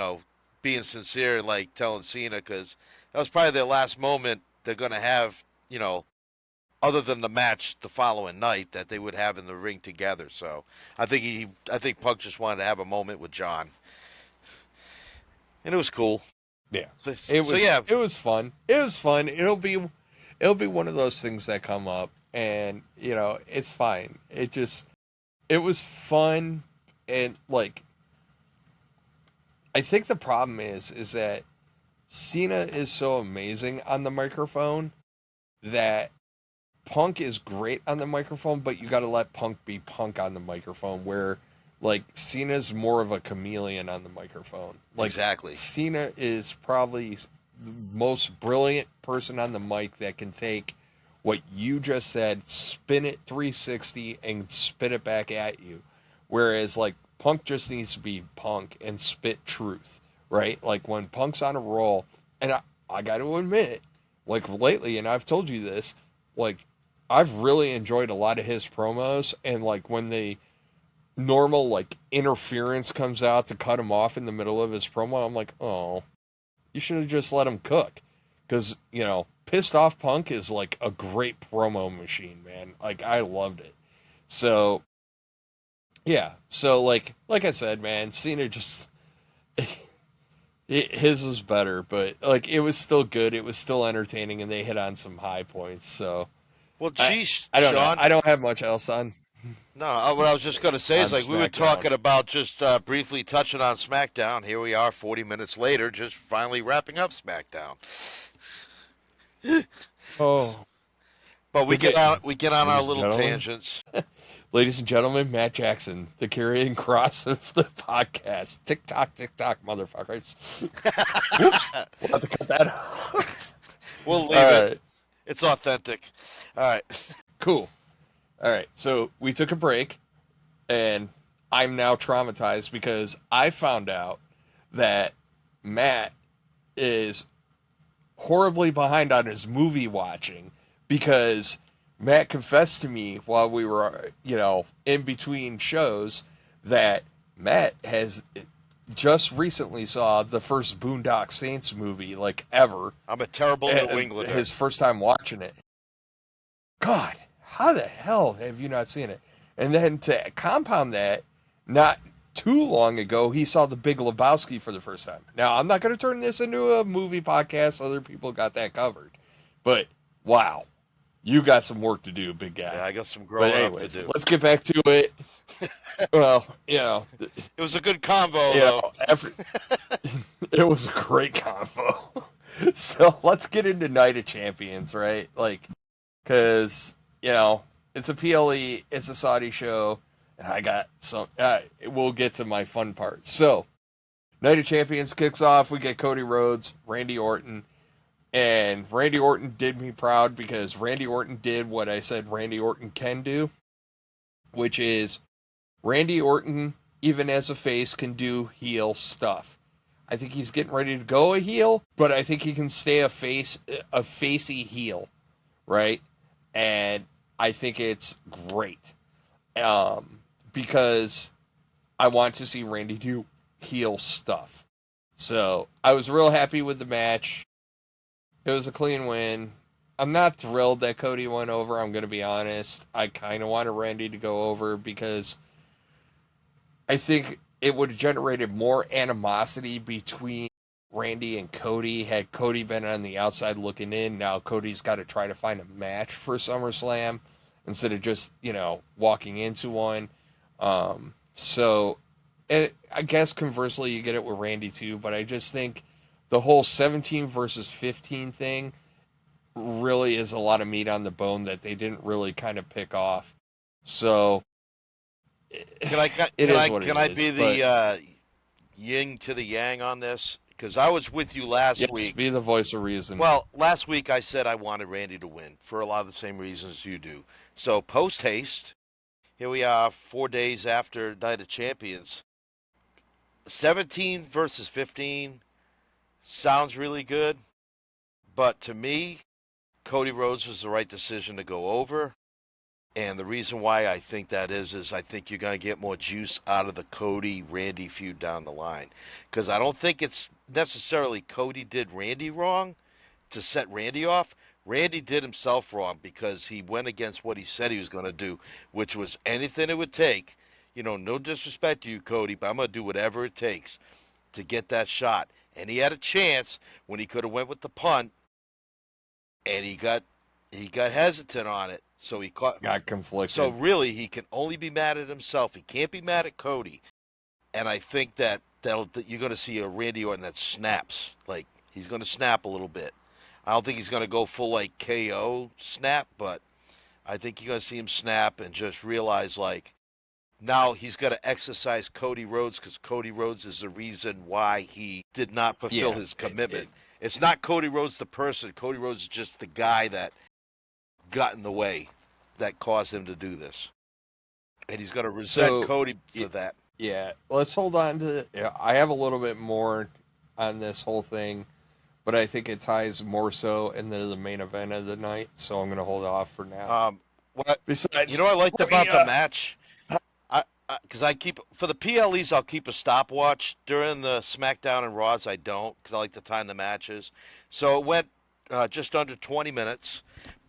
being sincere and like telling Cena, because that was probably their last moment they're gonna have, other than the match the following night that they would have in the ring together. So I think Punk just wanted to have a moment with John, and it was cool. Yeah, Yeah, it was fun. It was fun. It'll be one of those things that come up, and it's fine. It was fun, and like I think the problem is that Cena is so amazing on the microphone that Punk is great on the microphone, but you got to let Punk be Punk on the microphone, where like Cena's more of a chameleon on the microphone. Like, exactly. Cena is probably the most brilliant person on the mic that can take what you just said, spin it 360 and spit it back at you. Whereas like Punk just needs to be Punk and spit truth, right? Like when Punk's on a roll, and I got to admit, like lately, and I've told you this, like, I've really enjoyed a lot of his promos, and like when the normal like interference comes out to cut him off in the middle of his promo, I'm like, oh, you should have just let him cook, because pissed off Punk is like a great promo machine, man. Like I loved it. So yeah, so like I said, man, Cena just his was better, but like it was still good. It was still entertaining, and they hit on some high points. So Well, I geez, I don't know. Sean. I don't have much else on No, what I was just going to say is like we were SmackDown. talking about just briefly touching on SmackDown. Here we are 40 minutes later, just finally wrapping up SmackDown. Oh, But we the get bit, on our ladies and little gentlemen, tangents. ladies and gentlemen, Matt Jackson, the Karrion Kross of the podcast. Tick tock, motherfuckers. Whoops, we'll have to cut that out. We'll All leave it. right, It's authentic. All right. cool. All right, so we took a break, and I'm now traumatized because I found out that Matt is horribly behind on his movie watching, because Matt confessed to me while we were, in between shows, that Matt has just recently saw the first Boondock Saints movie like ever. I'm a terrible New Englander. His first time watching it. God, how the hell have you not seen it? And then to compound that, not too long ago, he saw The Big Lebowski for the first time. Now, I'm not going to turn this into a movie podcast. Other people got that covered. But, wow, you got some work to do, big guy. Yeah, I got some But growing up to anyways, do. let's get back to it. Well, It was a good convo, though. It was a great combo. So let's get into Night of Champions, right? Like, because, it's a PLE, it's a Saudi show, and I got some. We'll get to my fun part. So, Night of Champions kicks off. We get Cody Rhodes, Randy Orton, and Randy Orton did me proud because Randy Orton did what I said Randy Orton can do, which is Randy Orton, even as a face, can do heel stuff. I think he's getting ready to go a heel, but I think he can stay a facey heel, right? And I think it's great, because I want to see Randy do heel stuff. So I was real happy with the match. It was a clean win. I'm not thrilled that Cody went over, I'm going to be honest. I kind of wanted Randy to go over because I think it would have generated more animosity between Randy and Cody had Cody been on the outside looking in. Now Cody's got to try to find a match for SummerSlam instead of just, walking into one. So, and I guess conversely, you get it with Randy too, but I just think the whole 17 versus 15 thing really is a lot of meat on the bone that they didn't really kind of pick off. So, Can I it is what can it I is. be the yin to the yang on this? Because I was with you last Yes, week. be the voice of reason. Well, last week I said I wanted Randy to win for a lot of the same reasons you do. So post haste, here we are 4 days after Night of Champions. 17 versus 15 sounds really good, but to me, Cody Rhodes was the right decision to go over. And the reason why I think that is I think you're going to get more juice out of the Cody Randy feud down the line. Because I don't think it's necessarily Cody did Randy wrong to set Randy off. Randy did himself wrong because he went against what he said he was going to do, which was anything it would take. No disrespect to you, Cody, but I'm going to do whatever it takes to get that shot. And he had a chance when he could have went with the punt, and he got hesitant on it. So he got conflicted. So really, he can only be mad at himself. He can't be mad at Cody. And I think that you're going to see a Randy Orton that snaps. Like, he's going to snap a little bit. I don't think he's going to go full, like, KO snap, but I think you're going to see him snap and just realize, like, now he's got to exercise Cody Rhodes because Cody Rhodes is the reason why he did not fulfill his commitment. It's not Cody Rhodes the person. Cody Rhodes is just the guy that got in the way that caused him to do this. And he's going to resent Cody for that. Yeah, let's hold on to I have a little bit more on this whole thing, but I think it ties more so into the main event of the night, so I'm going to hold off for now. What Besides, I liked let me, about the match, because I keep for the PLEs, I'll keep a stopwatch during the SmackDown and Raws. I don't because I like to time the matches. So it went just under 20 minutes,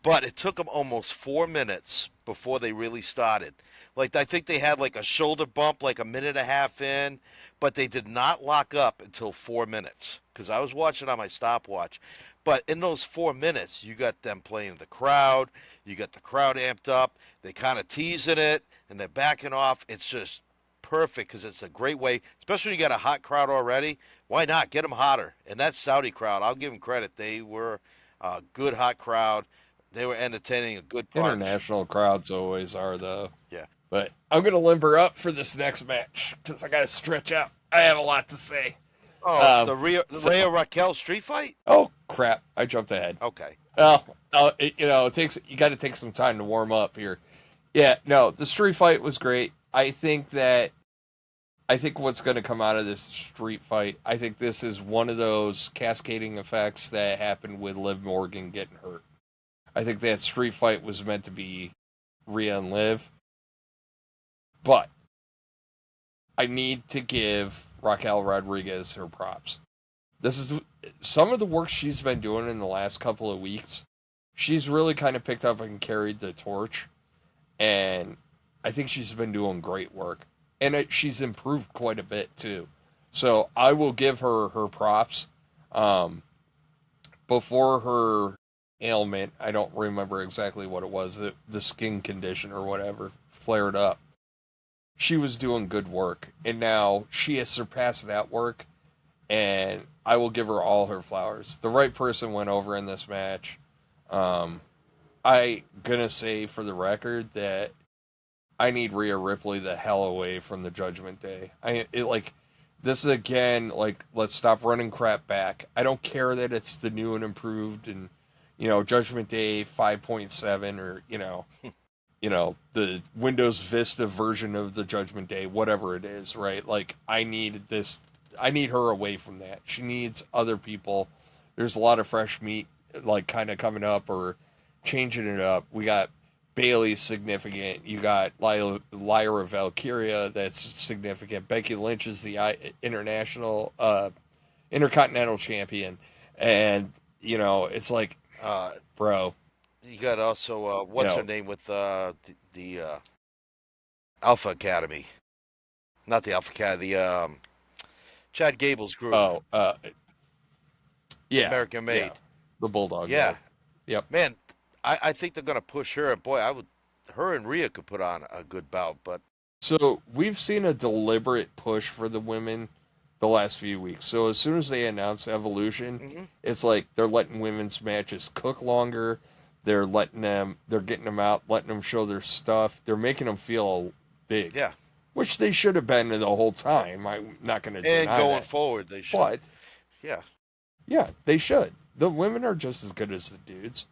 but it took them almost 4 minutes before they really started. Like I think they had like a shoulder bump, like a minute and a half in, but they did not lock up until 4 minutes because I was watching on my stopwatch. But in those 4 minutes, you got them playing the crowd. You got the crowd amped up. They kind of teasing it, and they're backing off. It's just perfect because it's a great way, especially when you got a hot crowd already. Why not get them hotter? And that Saudi crowd, I'll give them credit. They were a good hot crowd. They were entertaining a good punch. international crowds always are, though. Yeah. But I'm going to limber up for this next match because I got to stretch out. I have a lot to say. Oh, the Rhea Raquel street fight? Oh, crap. I jumped ahead. Okay. Well, it takes, you got to take some time to warm up here. Yeah, no, the street fight was great. I think what's going to come out of this street fight, I think this is one of those cascading effects that happened with Liv Morgan getting hurt. I think that street fight was meant to be Rhea and Liv. But I need to give Raquel Rodriguez her props. This is some of the work she's been doing in the last couple of weeks. She's really kind of picked up and carried the torch. And I think she's been doing great work. And she's improved quite a bit, too. So I will give her her props. Before her ailment, I don't remember exactly what it was, the skin condition or whatever flared up. She was doing good work. And now she has surpassed that work. And I will give her all her flowers. The right person went over in this match. I gonna say for the record that I need Rhea Ripley the hell away from the Judgment Day. This is again, let's stop running crap back. I don't care that it's the new and improved and, Judgment Day 5.7 or, the Windows Vista version of the Judgment Day, whatever it is, right? I need her away from that. She needs other people. There's a lot of fresh meat, kind of coming up or changing it up. We got Bailey's significant. You got Lyra Valkyria that's significant. Becky Lynch is the Intercontinental Champion. And, it's bro. You got also, what's her name with the Alpha Academy? Not the Alpha Academy, the Chad Gable's group. Oh, yeah. American Made. Yeah. The Bulldog. Yeah. Mode. Yep. Man, I think they're going to push her. And boy, her and Rhea could put on a good bout. But so we've seen a deliberate push for the women the last few weeks. So as soon as they announce Evolution, it's like they're letting women's matches cook longer. They're getting them out, letting them show their stuff. They're making them feel big. Yeah. Which they should have been the whole time. I'm not going to deny that. And going forward, they should. But, yeah, they should. The women are just as good as the dudes.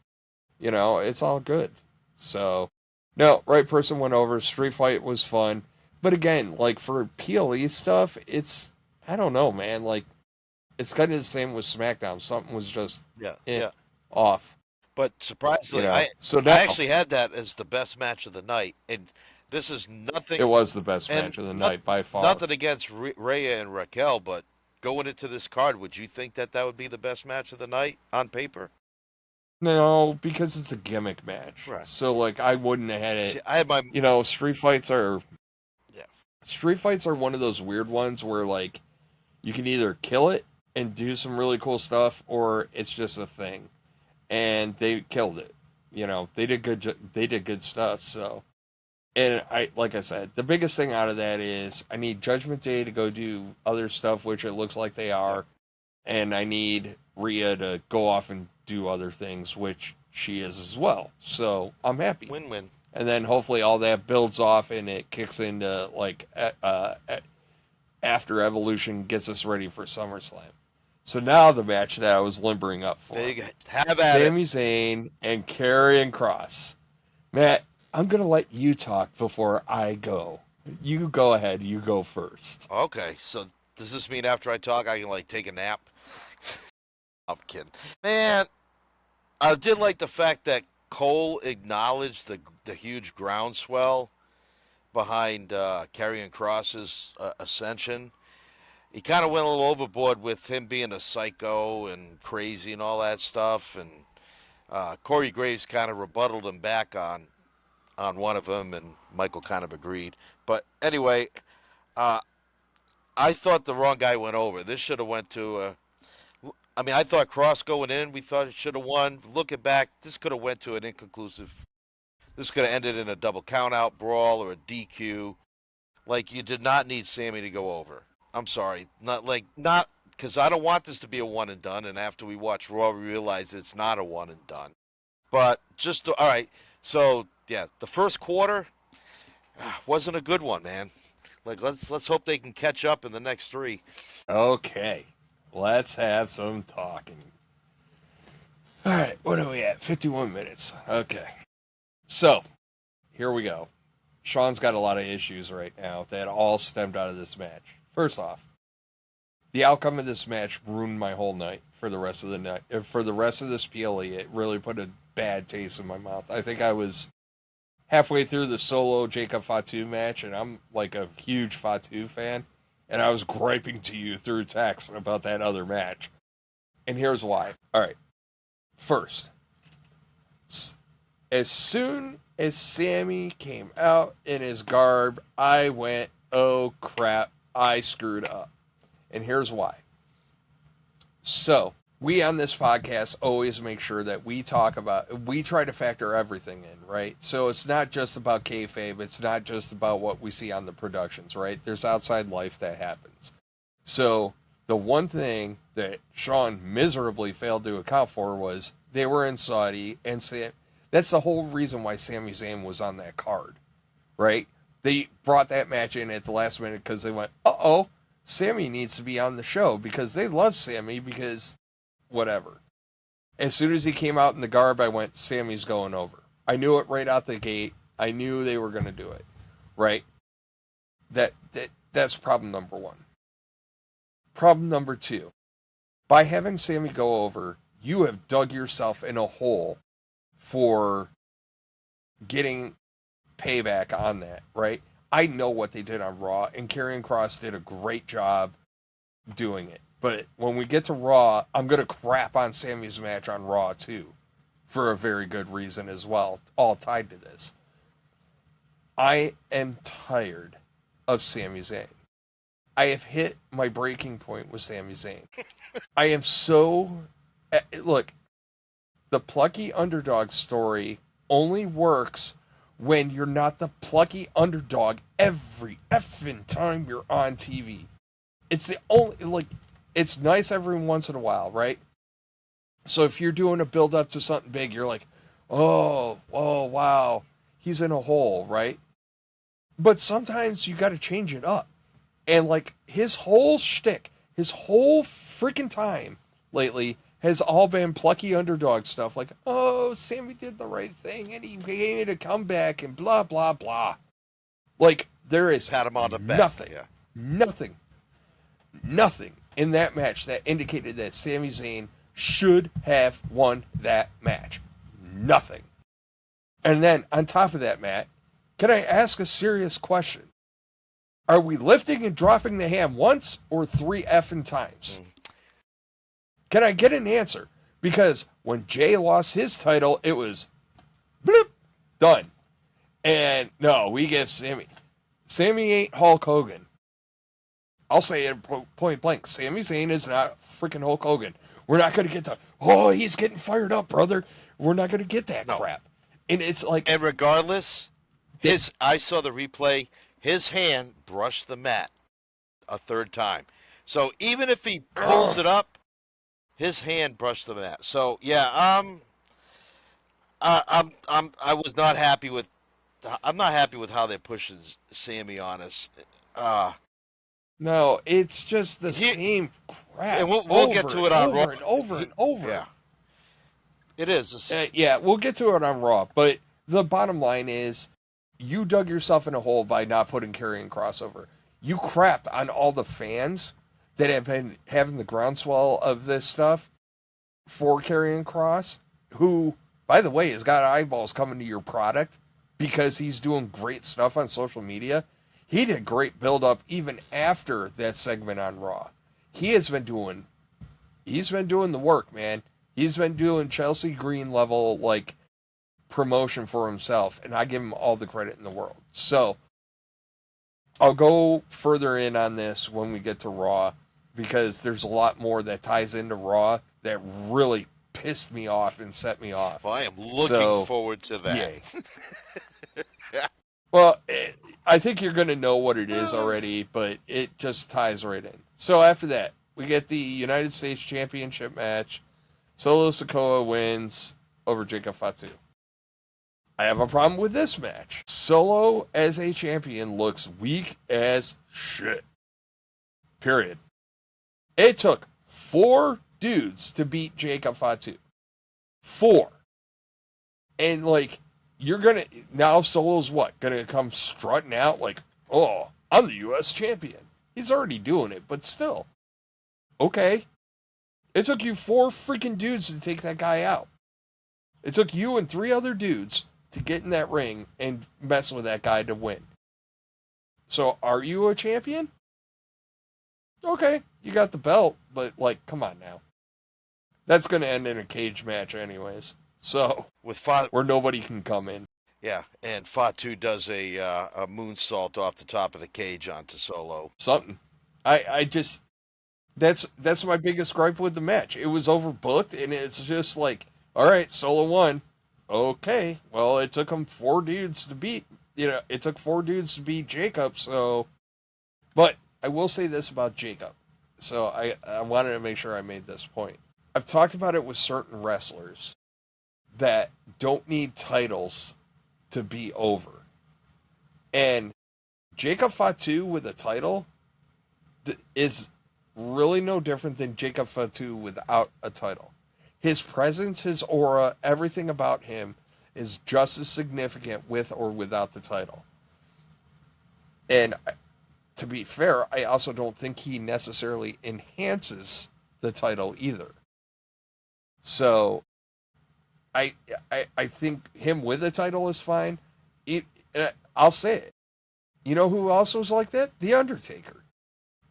It's all good. So, no, right person went over. Street fight was fun. But again, for PLE stuff, I don't know, man. It's kind of the same with SmackDown. Something was just off. But surprisingly, I actually had that as the best match of the night. And this is nothing. It was the best match of the night by far. Nothing against Rhea and Raquel, but going into this card, would you think that would be the best match of the night on paper? No, because it's a gimmick match. Right. So I wouldn't have had it. See, I had my. Street fights are. Yeah. Street fights are one of those weird ones where you can either kill it and do some really cool stuff, or it's just a thing. And they killed it. They did good. They did good stuff. So. And like I said, the biggest thing out of that is I need Judgment Day to go do other stuff, which it looks like they are. And I need Rhea to go off and do other things, which she is as well. So I'm happy. Win-win. And then hopefully all that builds off and it kicks into after Evolution gets us ready for SummerSlam. So now the match that I was limbering up for. There you go. Have at Sami Zayn and Karrion Kross. Matt, I'm going to let you talk before I go. You go ahead. You go first. Okay. So does this mean after I talk, I can take a nap? I'm kidding. Man, I did like the fact that Cole acknowledged the huge groundswell behind Karrion Kross's ascension. He kind of went a little overboard with him being a psycho and crazy and all that stuff. And Corey Graves kind of rebutted him back on one of them, and Michael kind of agreed. But anyway, uh, I thought the wrong guy went over. This should have went to. I mean, I thought Kross going in. We thought it should have won. Looking back, this could have went to an inconclusive. This could have ended in a double countout brawl or a DQ. Like, you did not need Sami to go over. I'm sorry, not because I don't want this to be a one and done. And after we watch Raw, we realize it's not a one and done. But all right. So yeah, the first quarter wasn't a good one, man. Like, let's hope they can catch up in the next three. Okay, let's have some talking. All right, what are we at? 51 minutes. Okay. So, here we go. Sean's got a lot of issues right now that all stemmed out of this match. First off, the outcome of this match ruined my whole night for the rest of the night. For the rest of this PLE, it really put a bad taste in my mouth. I think I was halfway through the solo Jacob Fatu match, and I'm like a huge Fatu fan, and I was griping to you through text about that other match. And here's why. All right. First, as soon as Sami came out in his garb, I went, oh crap, I screwed up. And here's why. So, we on this podcast always make sure that we try to factor everything in, right? So it's not just about kayfabe, it's not just about what we see on the productions, right? There's outside life that happens. So, the one thing that Sean miserably failed to account for was they were in Saudi, and that's the whole reason why Sami Zayn was on that card, right? They brought that match in at the last minute because they went, uh-oh, Sami needs to be on the show because they love Sami because whatever. As soon as he came out in the garb, I went, Sami's going over. I knew it right out the gate. I knew they were going to do it, right? That's problem number one. Problem number two, by having Sami go over, you have dug yourself in a hole for getting payback on that, right? I know what they did on Raw, and Karrion Kross did a great job doing it. But when we get to Raw, I'm going to crap on Sami's match on Raw, too, for a very good reason as well, all tied to this. I am tired of Sami Zayn. I have hit my breaking point with Sami Zayn. I am so... Look, the plucky underdog story only works when you're not the plucky underdog every effing time you're on TV. It's the only... Like, it's nice every once in a while, right? So if you're doing a build-up to something big, you're like, oh, wow, he's in a hole, right? But sometimes you got to change it up. And, like, his whole shtick, his whole freaking time lately has all been plucky underdog stuff. Like, oh, Sami did the right thing, and he made a comeback, and blah, blah, blah. Like, there is Pat him on the back. Nothing in that match that indicated that Sami Zayn should have won that match. Nothing. And then, on top of that, Matt, can I ask a serious question? Are we lifting and dropping the ham once or 3 effing times? Can I get an answer? Because when Jay lost his title, it was bloop, done. And no, we give Sami. Sami ain't Hulk Hogan. I'll say it point blank. Sami Zayn is not freaking Hulk Hogan. We're not going to get he's getting fired up, brother. We're not going to get that crap. And it's like... And regardless, I saw the replay, his hand brushed the mat a third time. So even if he pulls it up, his hand brushed the mat. So yeah, I was not happy with. I'm not happy with how they're pushing Sami on us. No, it's just the same crap. And we'll get to it on Raw. Over and over. Yeah, it is. Yeah, we'll get to it on Raw. But the bottom line is, you dug yourself in a hole by not putting Karrion Kross over. You crapped on all the fans that have been having the groundswell of this stuff. for Karrion Kross, who, by the way, has got eyeballs coming to your product because he's doing great stuff on social media. He did great build up even after that segment on Raw. He's been doing the work, man. He's been doing Chelsea Green level like promotion for himself, and I give him all the credit in the world. So I'll go further in on this when we get to Raw, because there's a lot more that ties into Raw that really pissed me off and set me off. Well, I am looking forward to that. Yay. Well, I think you're going to know what it is already, but it just ties right in. So after that, we get the United States Championship match. Solo Sikoa wins over Jacob Fatu. I have a problem with this match. Solo as a champion looks weak as shit. Period. It took 4 dudes to beat Jacob Fatu. 4. And like, you're gonna, now Solo's what? Gonna come strutting out like, oh, I'm the US champion. He's already doing it, but still. Okay. It took you 4 freaking dudes to take that guy out. It took you and 3 other dudes to get in that ring and mess with that guy to win. So, are you a champion? Okay, you got the belt, but like, come on now. That's going to end in a cage match anyways. So, where nobody can come in. Yeah, and Fatu does a moonsault off the top of the cage onto Solo. Something. I just, that's my biggest gripe with the match. It was overbooked, and it's just like, all right, Solo won. Okay, well, it took him 4 dudes to beat, it took 4 dudes to beat Jacob, so, but I will say this about Jacob. So I wanted to make sure I made this point. I've talked about it with certain wrestlers that don't need titles to be over. And Jacob Fatu with a title is really no different than Jacob Fatu without a title. His presence, his aura, everything about him is just as significant with or without the title. And to be fair, I also don't think he necessarily enhances the title either. So I think him with a title is fine. I'll say it. You know who else was like that? The Undertaker.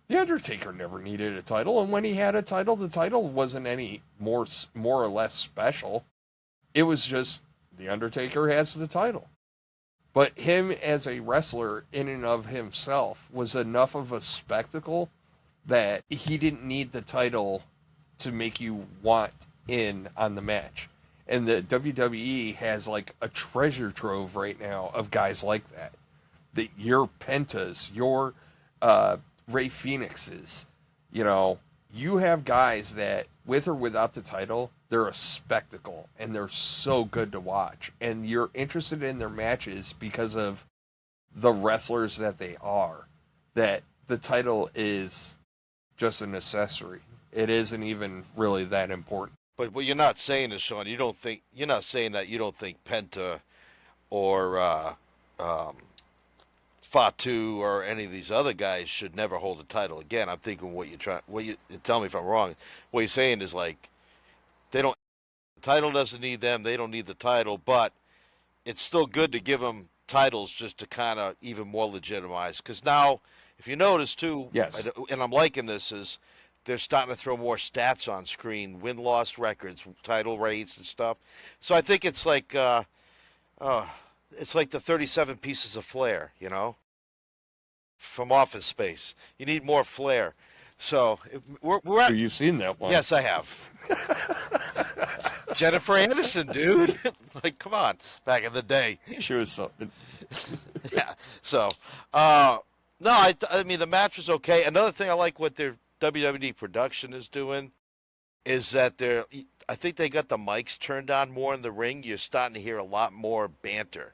The Undertaker never needed a title, and when he had a title, the title wasn't any more or less special. It was just The Undertaker has the title. But him as a wrestler in and of himself was enough of a spectacle that he didn't need the title to make you want in on the match. And the WWE has like a treasure trove right now of guys like that. Your Pentas, your Ray Phoenixes, you have guys that, with or without the title, they're a spectacle and they're so good to watch. And you're interested in their matches because of the wrestlers that they are. That the title is just an accessory. It isn't even really that important. But what you're not saying is, Sean, you're not saying that you don't think Penta or Fatu or any of these other guys should never hold a title again. I'm thinking tell me if I'm wrong. What you're saying is like, the title doesn't need them. They don't need the title, but it's still good to give them titles just to kind of even more legitimize. Because now, if you notice too, yes, and I'm liking this, is they're starting to throw more stats on screen, win-loss records, title rates and stuff. So I think it's like the 37 pieces of flair, from Office Space. You need more flair. So we're at, you've seen that one. Yes, I have. Jennifer Aniston, dude. Like, come on. Back in the day. She was something. Yeah. So, no, I mean, the match was okay. Another thing I like what their WWE production is doing is that I think they got the mics turned on more in the ring. You're starting to hear a lot more banter.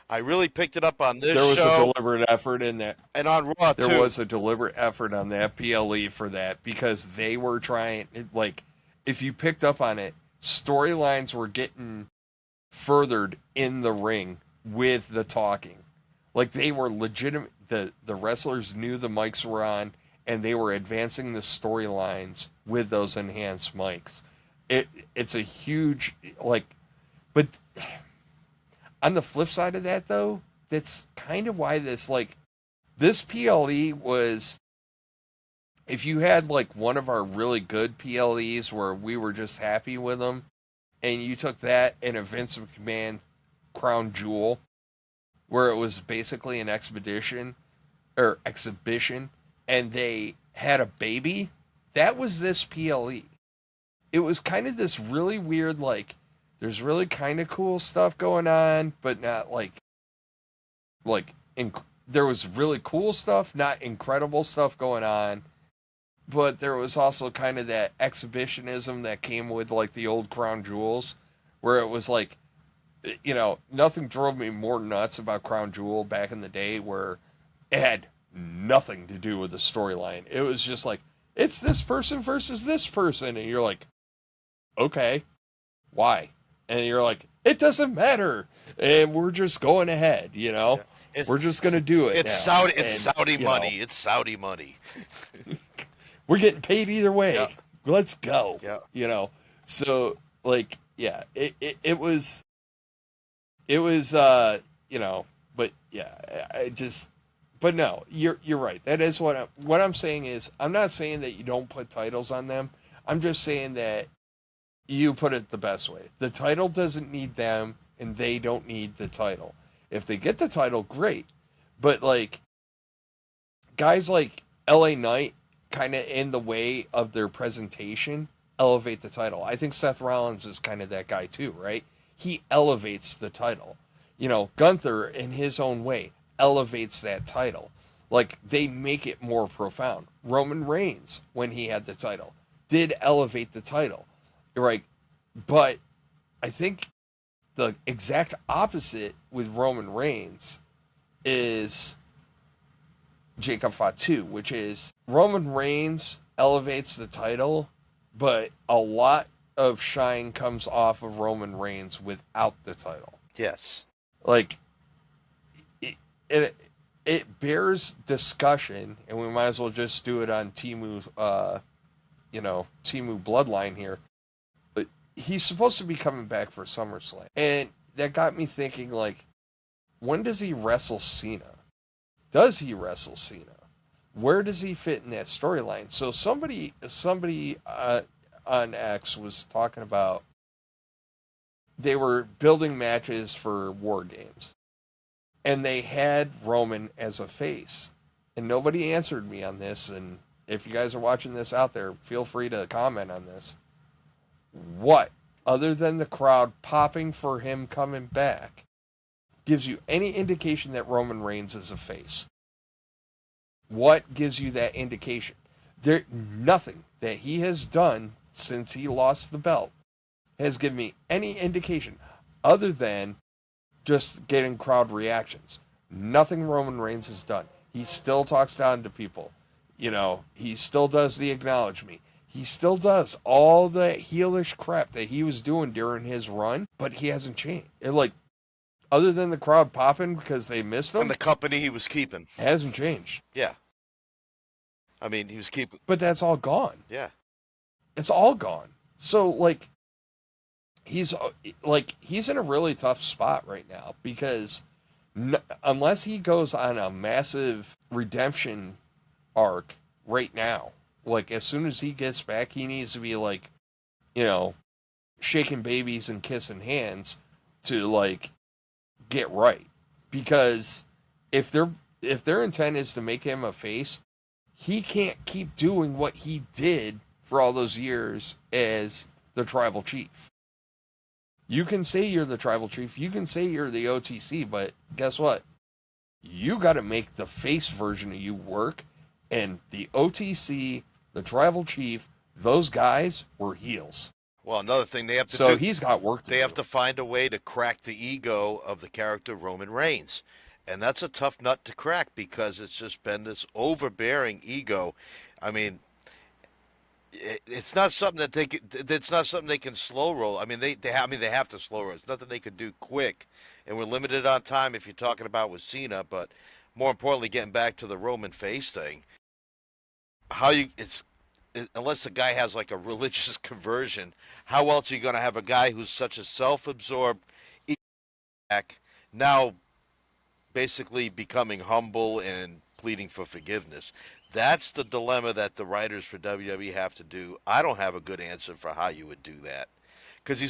I really picked it up on this show. There was a deliberate effort in that. And on Raw, too. There was a deliberate effort on that PLE for that because they were trying, like, if you picked up on it, storylines were getting furthered in the ring with the talking. Like, they were legitimate. The wrestlers knew the mics were on, and they were advancing the storylines with those enhanced mics. it's a huge, like, but on the flip side of that though, that's kind of why this PLE was, if you had like one of our really good PLEs where we were just happy with them, and you took that and a Vince McMahon crown jewel, where it was basically an exhibition, and they had a baby, that was this PLE. It was kind of this really weird, like, there's really kind of cool stuff going on, but not like, there was really cool stuff, not incredible stuff going on, but there was also kind of that exhibitionism that came with like the old crown jewels, where it was like, nothing drove me more nuts about crown jewel back in the day, where it had nothing to do with the storyline. It was just like, it's this person versus this person, and you're like, okay, why? And you're like, it doesn't matter, and we're just going ahead, Yeah. we're just gonna do it. It's now. Saudi. It's And, Saudi money. It's Saudi money. We're getting paid either way. Yeah. Let's go. Yeah. So like, yeah, it was, but yeah, I just, but no, you're right. That is what I'm saying is, I'm not saying that you don't put titles on them. I'm just saying that you put it the best way. The title doesn't need them, and they don't need the title. If they get the title, great. But like, guys like LA Knight, kind of in the way of their presentation, elevate the title. I think Seth Rollins is kind of that guy too, right? He elevates the title. Gunther, in his own way, elevates that title. Like, they make it more profound. Roman Reigns, when he had the title, did elevate the title, right? But I think the exact opposite with Roman Reigns is Jacob Fatu, which is Roman Reigns elevates the title, but a lot of shine comes off of Roman Reigns without the title. Yes. Like, it bears discussion, and we might as well just do it on Timu Bloodline here. But he's supposed to be coming back for SummerSlam, and that got me thinking, like, when does he wrestle Cena? Does he wrestle Cena? Where does he fit in that storyline? So somebody on X was talking about, they were building matches for War Games, and they had Roman as a face, and nobody answered me on this. And if you guys are watching this out there, feel free to comment on this. What, other than the crowd popping for him coming back, gives you any indication that Roman Reigns is a face? What gives you that indication? Nothing that he has done since he lost the belt has given me any indication other than just getting crowd reactions. Nothing Roman Reigns has done. He still talks down to people. He still does the acknowledge me. He still does all the heelish crap that he was doing during his run, but he hasn't changed. Other than the crowd popping because they missed him, And the company he was keeping. hasn't changed. Yeah. I mean, he was keeping. But that's all gone. Yeah. It's all gone. So, like, he's in a really tough spot right now, because unless he goes on a massive redemption arc right now, like, as soon as he gets back, he needs to be like, shaking babies and kissing hands to, like, get right. Because if their intent is to make him a face, he can't keep doing what he did for all those years as the tribal chief. You can say you're the tribal chief, you can say you're the OTC, but guess what? You got to make the face version of you work, and the OTC, the tribal chief, those guys were heels. Well, another thing they have to do. So he's got work to do. They have to find a way to crack the ego of the character Roman Reigns. And that's a tough nut to crack, because it's just been this overbearing ego. I mean, it's not something that they can. It's not something they can slow roll. I mean, they have to slow roll. It's nothing they can do quick, and we're limited on time if you're talking about with Cena. But more importantly, getting back to the Roman face thing, unless the guy has like a religious conversion, how else are you going to have a guy who's such a self-absorbed back now basically becoming humble and pleading for forgiveness? That's the dilemma that the writers for WWE have to do. I don't have a good answer for how you would do that because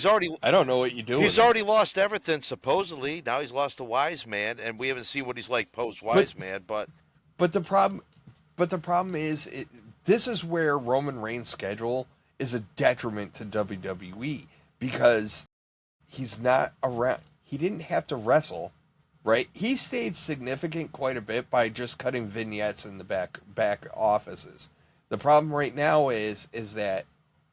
I don't know what you do with he's him. already lost everything supposedly. Now he's lost a wise man, and we haven't seen what he's like post wise man. But the problem is, this is where Roman Reigns' schedule is a detriment to WWE because he's not around. He didn't have to wrestle, right? He stayed significant quite a bit by just cutting vignettes in the back offices. The problem right now is that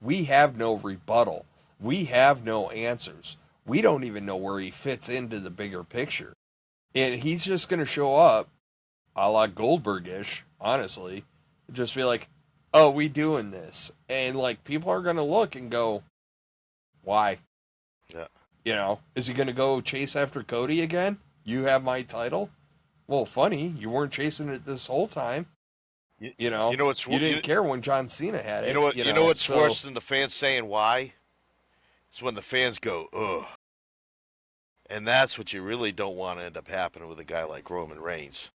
we have no rebuttal. We have no answers. We don't even know where he fits into the bigger picture. And he's just going to show up a la Goldberg-ish, honestly, just be like, oh, we doing this. And, like, people are going to look and go, why? Yeah. You know, is he going to go chase after Cody again? You have my title? Well, funny, you weren't chasing it this whole time. You know, you didn't care when John Cena had it. You know what's worse than the fans saying why? It's when the fans go, ugh. And that's what you really don't want to end up happening with a guy like Roman Reigns.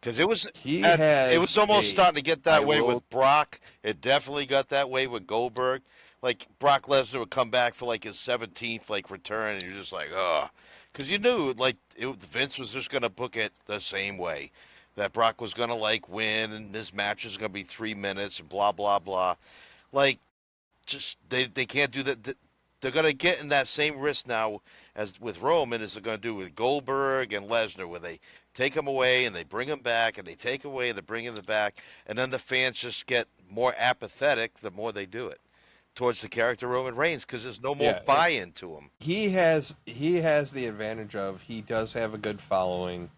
Because it was almost starting to get that way with Brock. It definitely got that way with Goldberg. Like, Brock Lesnar would come back for, like, his 17th, like, return, and you're just like, ugh. Because you knew, like, Vince was just going to book it the same way. That Brock was going to, like, win, and this match is going to be 3 minutes, and blah, blah, blah. Like, just, they can't do that. They're going to get in that same risk now as with Roman as they're going to do with Goldberg and Lesnar, where they take him away and they bring him back, and they take away and they bring him back, and then the fans just get more apathetic the more they do it towards the character Roman Reigns because there's no more buy-in to him. He has the advantage of he does have a good following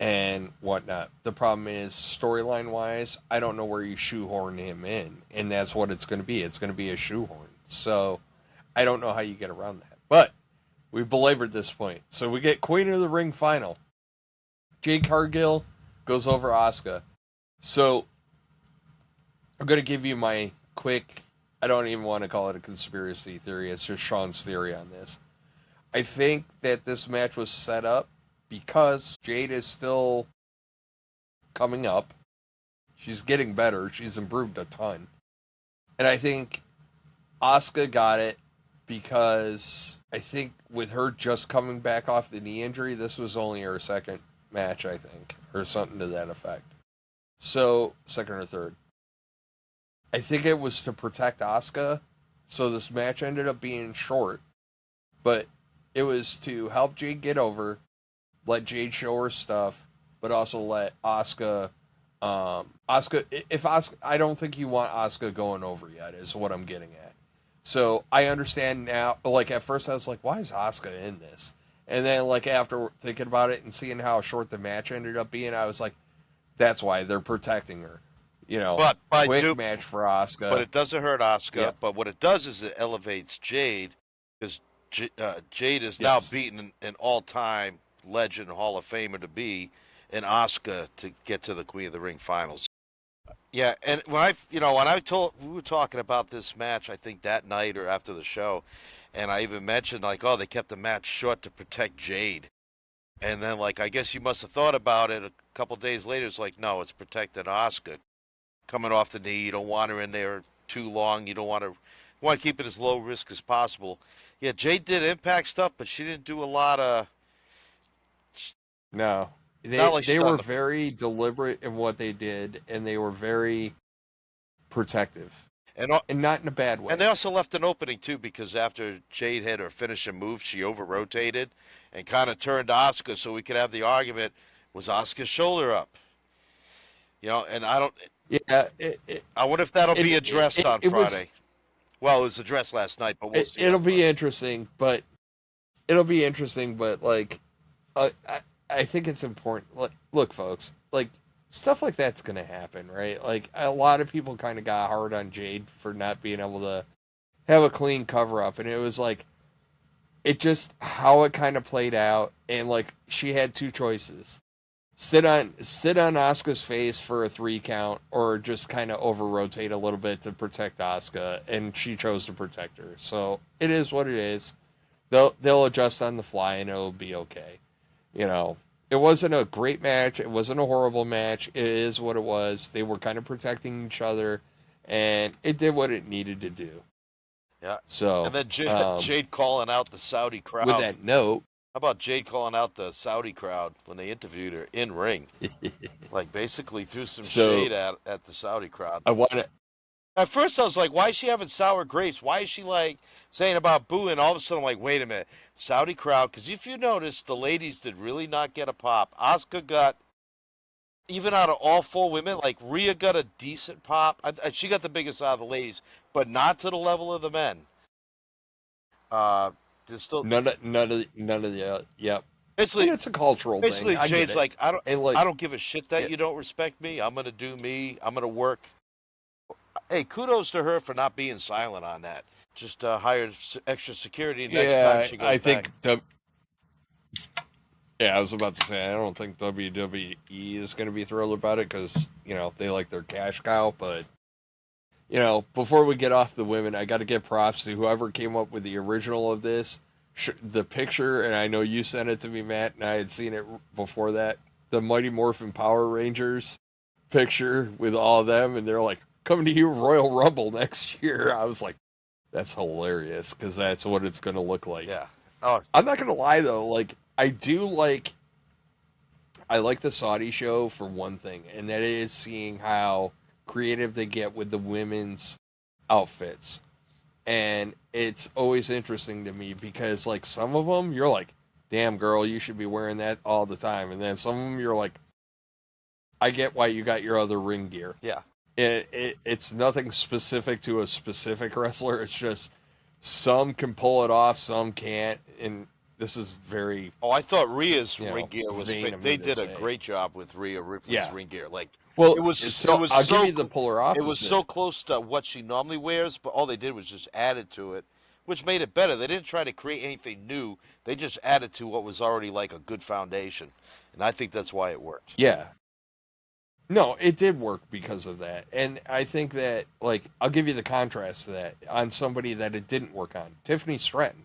and whatnot. The problem is storyline wise, I don't know where you shoehorn him in, and that's what it's going to be. It's going to be a shoehorn. So I don't know how you get around that. But we belabored this point, so we get Queen of the Ring final. Jade Cargill goes over Asuka. So I'm going to give you my quick, I don't even want to call it a conspiracy theory. It's just Sean's theory on this. I think that this match was set up because Jade is still coming up. She's getting better. She's improved a ton. And I think Asuka got it because I think with her just coming back off the knee injury, this was only her second match, I think, or something to that effect. So, second or third. I think it was to protect Asuka, so this match ended up being short, but it was to help Jade get over, let Jade show her stuff, but also let Asuka, I don't think you want Asuka going over yet, is what I'm getting at. So I understand now, like at first I was like, why is Asuka in this? And then like after thinking about it and seeing how short the match ended up being, I was like, that's why they're protecting her. You know, quick match for Asuka. But it doesn't hurt Asuka. Yeah. But what it does is it elevates Jade, because Jade is now beaten an all-time legend Hall of Famer to be, and Asuka to get to the Queen of the Ring finals. Yeah, and we were talking about this match, I think that night or after the show, and I even mentioned like, oh, they kept the match short to protect Jade. And then like, I guess you must have thought about it a couple days later. It's like, no, it's protecting Asuka. Coming off the knee, you don't want her in there too long. You want to keep it as low risk as possible. Yeah, Jade did Impact stuff, but she didn't do a lot of. No, they were very deliberate in what they did, and they were very protective, and not in a bad way. And they also left an opening too, because after Jade had her finishing move, she over-rotated and kind of turned to Asuka, so we could have the argument: was Asuka's shoulder up? You know, and I don't. Yeah, I wonder if that'll be addressed on Friday. Well, it was addressed last night, but we'll see. It'll be interesting, but like, I think it's important. Look, folks, like stuff like that's gonna happen, right? Like a lot of people kind of got hard on Jade for not being able to have a clean cover up, and it was like, it just how it kind of played out, and like she had two choices: sit on Asuka's face for a 3 count, or just kind of over rotate a little bit to protect Asuka, and she chose to protect her. So it is what it is. They'll adjust on the fly and it'll be okay. You know, it wasn't a great match. It wasn't a horrible match. It is what it was. They were kind of protecting each other, and it did what it needed to do. Yeah. So, And then Jade calling out the Saudi crowd. with that note, how about Jade calling out the Saudi crowd when they interviewed her in ring? Like basically threw some shade at the Saudi crowd. I want to. At first I was like, why is she having sour grapes? Why is she like saying about booing? All of a sudden I'm like, wait a minute. Saudi crowd, because if you notice, the ladies did really not get a pop. Asuka got, even out of all 4 women, like Rhea got a decent pop. She got the biggest out of the ladies, but not to the level of the men. There's still None of the. Yep. basically And it's a cultural basically thing. Jade's like, I don't give a shit that Yeah. you don't respect me. I'm gonna do me. I'm gonna work. Hey, kudos to her for not being silent on that. Just hired extra security next time she goes I back. think. Yeah, I was about to say, I don't think WWE is going to be thrilled about it because, they like their cash cow. But, before we get off the women, I got to give props to whoever came up with the original of this. The picture, and I know you sent it to me, Matt, and I had seen it before that. The Mighty Morphin Power Rangers picture with all of them, and they're like, coming to you Royal Rumble next year. I was like, that's hilarious because that's what it's going to look like. Yeah. Oh, I'm not going to lie, though. Like, I like the Saudi show for one thing, and that is seeing how creative they get with the women's outfits. And it's always interesting to me because, like, some of them, you're like, damn, girl, you should be wearing that all the time. And then some of them, you're like, I get why you got your other ring gear. yeah. It's nothing specific to a specific wrestler. It's just some can pull it off, some can't. And this is very. Oh, I thought Rhea's ring gear was. They did a say. great job with Rhea Ripley's ring gear. Like, well, it was. So I'll give you the polar opposite. It was so close to what she normally wears, but all they did was just added to it, which made it better. They didn't try to create anything new. They just added to what was already like a good foundation, and I think that's why it worked. Yeah. No, it did work because of that. And I think that, like, I'll give you the contrast to that on somebody that it didn't work on. Tiffany Stratton.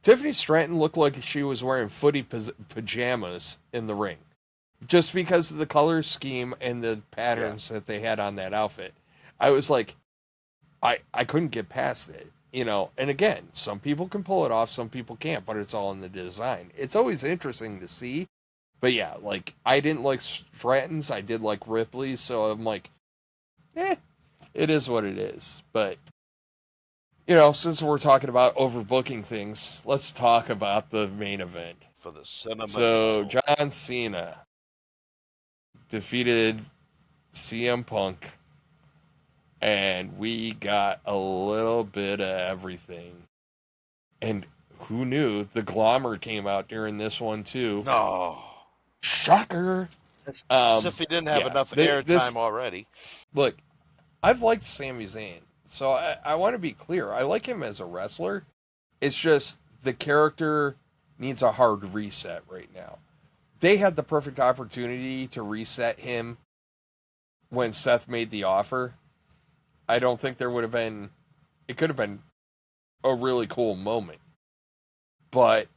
Tiffany Stratton looked like she was wearing footy pajamas in the ring. Just because of the color scheme and the patterns that they had on that outfit. I was like, I couldn't get past it. And again, some people can pull it off, some people can't, but it's all in the design. It's always interesting to see. But yeah, like, I didn't like Stratton's, I did like Ripley's, so I'm like, it is what it is. But, since we're talking about overbooking things, let's talk about the main event. For the cinema. So, John Cena defeated CM Punk, and we got a little bit of everything. And who knew the Glommer came out during this one, too. No. Shocker. As if he didn't have enough airtime already. Look, I've liked Sami Zayn, so I want to be clear. I like him as a wrestler. It's just the character needs a hard reset right now. They had the perfect opportunity to reset him when Seth made the offer. I don't think there would have been... It could have been a really cool moment. But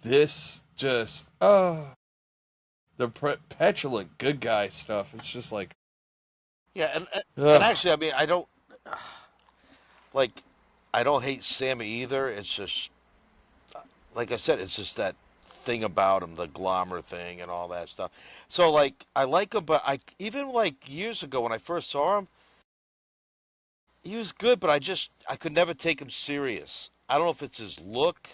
this just... the petulant good guy stuff, it's just like... Yeah, and actually, I mean, I don't hate Sammy either. It's just, like I said, it's just that thing about him, the glamour thing and all that stuff. So, like, I like him, but even like years ago when I first saw him, he was good, but I could never take him serious. I don't know if it's his look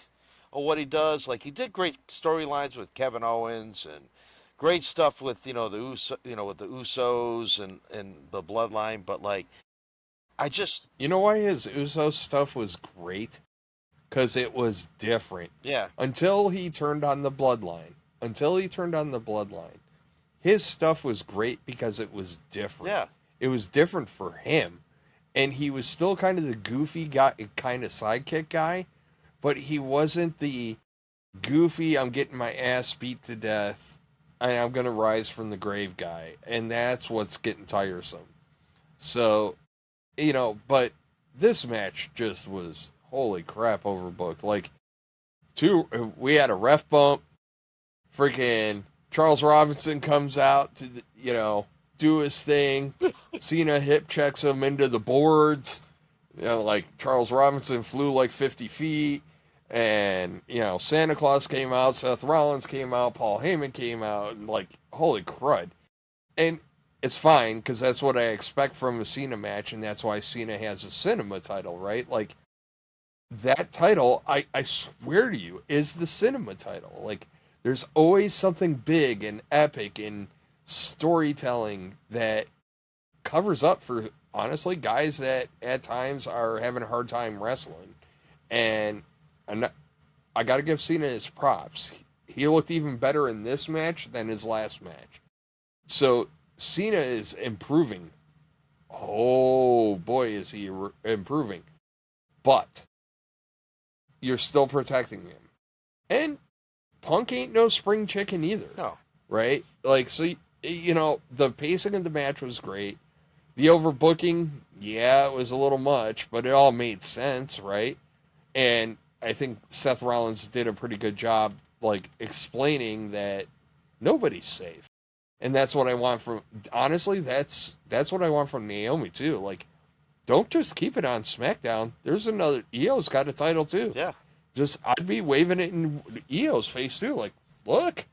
or what he does. Like, he did great storylines with Kevin Owens and great stuff with the Usos and the Bloodline, but like, I just why his Usos stuff was great? Because it was different. Yeah. Until he turned on the Bloodline. His stuff was great because it was different. Yeah. It was different for him. And he was still kind of the goofy guy, kind of sidekick guy, but he wasn't the goofy, I'm getting my ass beat to death, I'm going to rise from the grave guy. And that's what's getting tiresome. So, but this match just was, holy crap, overbooked. Like, we had a ref bump. Freaking Charles Robinson comes out to, do his thing. Cena hip checks him into the boards. Like Charles Robinson flew like 50 feet. And, Santa Claus came out, Seth Rollins came out, Paul Heyman came out, and like, holy crud. And it's fine, because that's what I expect from a Cena match, and that's why Cena has a cinema title, right? Like, that title, I swear to you, is the cinema title. Like, there's always something big and epic and storytelling that covers up for, honestly, guys that at times are having a hard time wrestling. And I got to give Cena his props. He looked even better in this match than his last match. So Cena is improving. Oh boy, is he improving. But you're still protecting him. And Punk ain't no spring chicken either. No. Right? Like, so, the pacing of the match was great. The overbooking, yeah, it was a little much, but it all made sense, right? And I think Seth Rollins did a pretty good job, like, explaining that nobody's safe. And that's what I want from, honestly, that's what I want from Naomi, too. Like, don't just keep it on SmackDown. There's another, Io's got a title, too. Yeah. Just, I'd be waving it in Io's face, too. Like, look,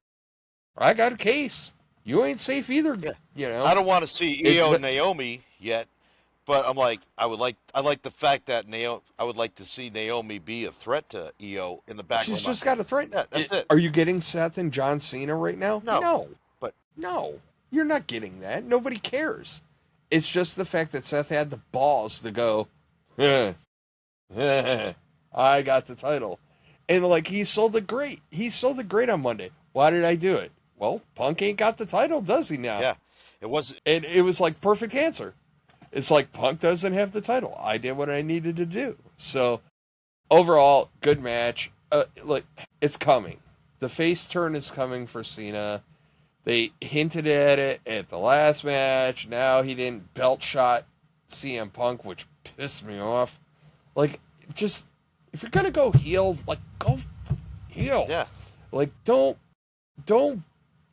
I got a case. You ain't safe either, Yeah. I don't want to see Io and Naomi yet, but I'm like, I like the fact that I would like to see Naomi be a threat to Io in the back. She's just got a threat. Yeah, that's it. Are you getting Seth and John Cena right now? No. No, you're not getting that. Nobody cares. It's just the fact that Seth had the balls to go, I got the title. And like, he sold it great. He sold it great on Monday. Why did I do it? Well, Punk ain't got the title, does he now? Yeah. It was like perfect answer. It's like, Punk doesn't have the title. I did what I needed to do. So overall, good match. Like, it's coming. The face turn is coming for Cena. They hinted at it at the last match. Now he didn't belt shot CM Punk, which pissed me off. Like, just, if you're gonna go heel, like, go heel. Yeah. Like, don't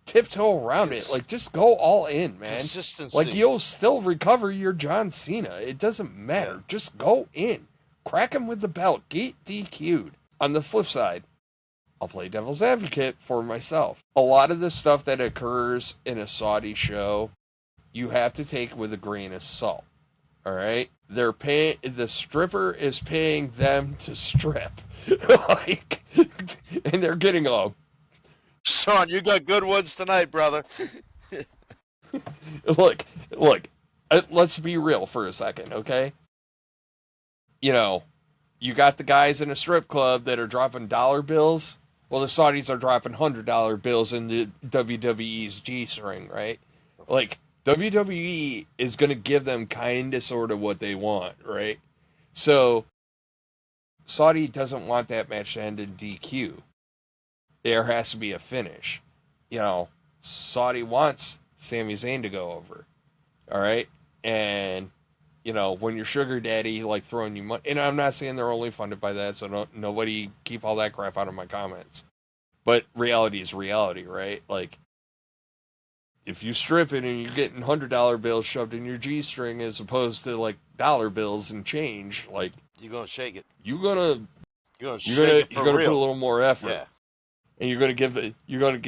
tiptoe around it. Like, just go all in, man. Consistency. Like, you'll still recover your John Cena. It doesn't matter. Yeah. Just go in. Crack him with the belt. Get DQ'd. On the flip side, I'll play devil's advocate for myself. A lot of the stuff that occurs in a Saudi show, you have to take with a grain of salt. All right? The stripper is paying them to strip. Like, and they're getting a... Sean, you got good ones tonight, brother. Look, let's be real for a second, okay? You got the guys in a strip club that are dropping dollar bills. Well, the Saudis are dropping $100 bills in the WWE's G-string, right? Like, WWE is going to give them kind of sort of what they want, right? So, Saudi doesn't want that match to end in DQ. There has to be a finish. Saudi wants Sami Zayn to go over. All right? And, when your sugar daddy, like, throwing you money... And I'm not saying they're only funded by that, so nobody keep all that crap out of my comments. But reality is reality, right? Like, if you strip it and you're getting $100 bills shoved in your G-string as opposed to, like, dollar bills and change, like... You're going to shake it. You're gonna put a real. little more effort. Yeah. And you're gonna give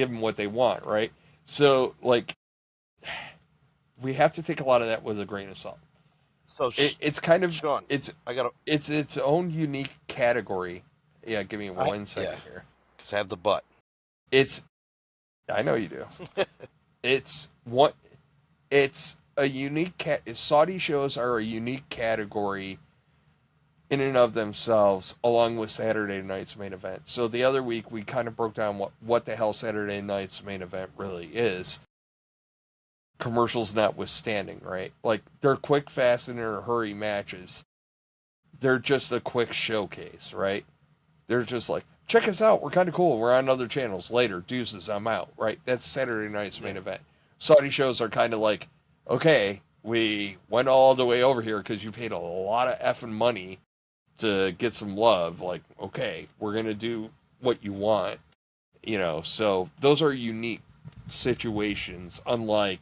them what they want, right? So, like, we have to take a lot of that with a grain of salt. So it's kind of Sean, it's its own unique category. Yeah, give me 1 second here. Just have the butt. I know you do. It's a unique Saudi shows are a unique category in and of themselves, along with Saturday night's main event. So the other week, we kind of broke down what the hell Saturday night's main event really is. Commercials notwithstanding, right? Like, they're quick, fast, and in a hurry matches. They're just a quick showcase, right? They're just like, check us out. We're kind of cool. We're on other channels. Later, deuces, I'm out, right? That's Saturday night's main event. Saudi shows are kind of like, okay, we went all the way over here because you paid a lot of effing money to get some love. Like, okay, we're going to do what you want, so those are unique situations, unlike,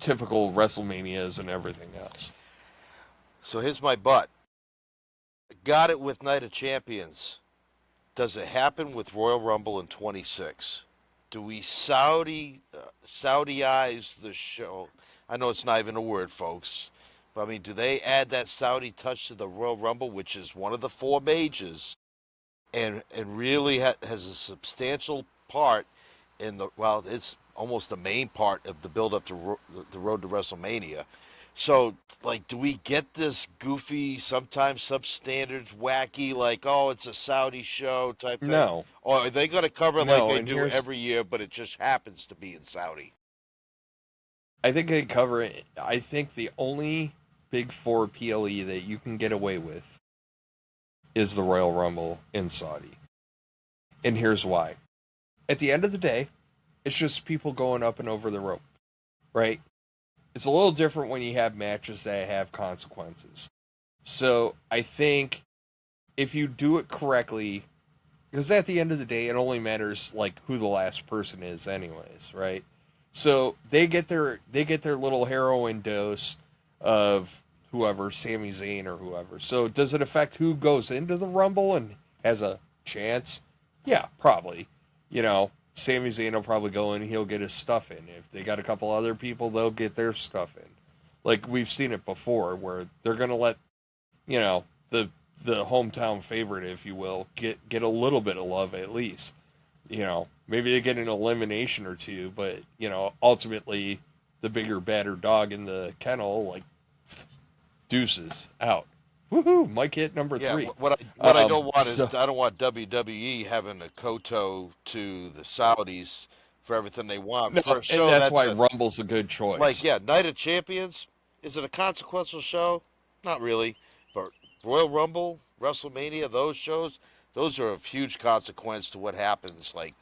typical WrestleManias and everything else. So here's my butt. Got it with Night of Champions. Does it happen with Royal Rumble in 26? Do we Saudaize the show? I know it's not even a word, folks. But, I mean, do they add that Saudi touch to the Royal Rumble, which is one of the 4 majors, and really has a substantial part in it's almost the main part of the build-up to the road to WrestleMania. So, like, do we get this goofy, sometimes substandard, wacky, like, oh, it's a Saudi show type thing? No. Or are they going to cover it No, like they and do every year, but it just happens to be in Saudi? I think they cover it. I think the only Big 4 PLE that you can get away with is the Royal Rumble in Saudi. And here's why. At the end of the day, it's just people going up and over the rope, right? It's a little different when you have matches that have consequences. So I think if you do it correctly, because at the end of the day, it only matters like who the last person is anyways, right? So they get their little heroin dose of whoever, Sami Zayn or whoever. So does it affect who goes into the Rumble and has a chance? Yeah, probably. Sami Zayn will probably go in, he'll get his stuff in. If they got a couple other people, they'll get their stuff in. Like we've seen it before, where they're gonna let, the hometown favorite, if you will, get a little bit of love at least. Maybe they get an elimination or two, but ultimately the bigger, badder dog in the kennel, like, deuces out. Woohoo! Mike hit number 3. What I don't want is I don't want WWE having a koto to the Saudis for everything they want. No, For a show, and that's why Rumble's a good choice. Like, Night of Champions, is it a consequential show? Not really. But Royal Rumble, WrestleMania, those shows, those are of huge consequence to what happens, like,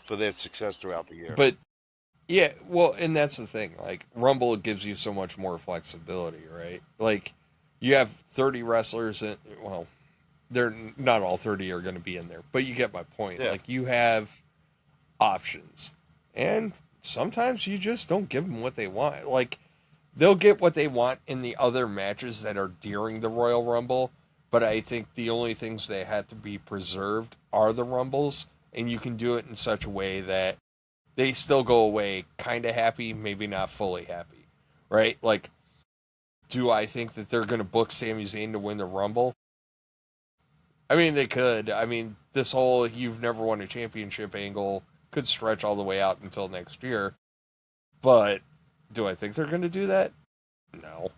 for their success throughout the year. But yeah, well, and that's the thing. Like Rumble gives you so much more flexibility, right? Like you have 30 wrestlers, and well, they're not all 30 are going to be in there, but you get my point. Yeah. Like you have options, and sometimes you just don't give them what they want. Like they'll get what they want in the other matches that are during the Royal Rumble, but I think the only things that have to be preserved are the Rumbles, and you can do it in such a way that they still go away kind of happy, maybe not fully happy, right? Like, do I think that they're going to book Sami Zayn to win the Rumble? I mean, they could. I mean, this whole you've never won a championship angle could stretch all the way out until next year. But do I think they're going to do that? No.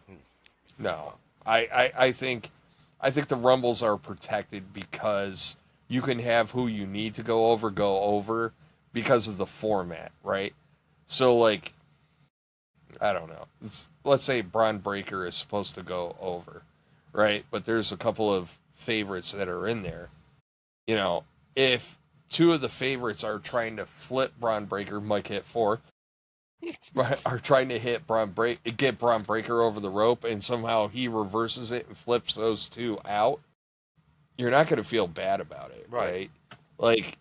No. I think the Rumbles are protected because you can have who you need to go over because of the format, right? So, like, I don't know. Let's say Braun Breaker is supposed to go over, right? But there's a couple of favorites that are in there. If 2 of the favorites are trying to flip Braun Breaker, Mike hit 4, are trying to get Braun Breaker over the rope, and somehow he reverses it and flips those 2 out, you're not going to feel bad about it, right? Like,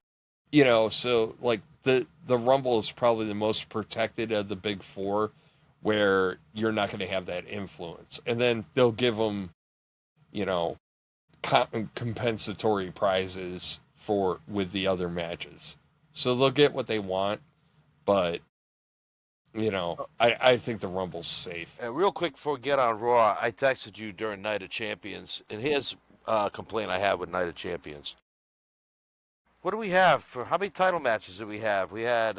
so like the Rumble is probably the most protected of the Big 4, where you're not going to have that influence, and then they'll give them, compensatory prizes with the other matches, so they'll get what they want, but I think the Rumble's safe. Real quick before we get on Raw, I texted you during Night of Champions, and here's a complaint I have with Night of Champions. What do we have for how many title matches do we have? We had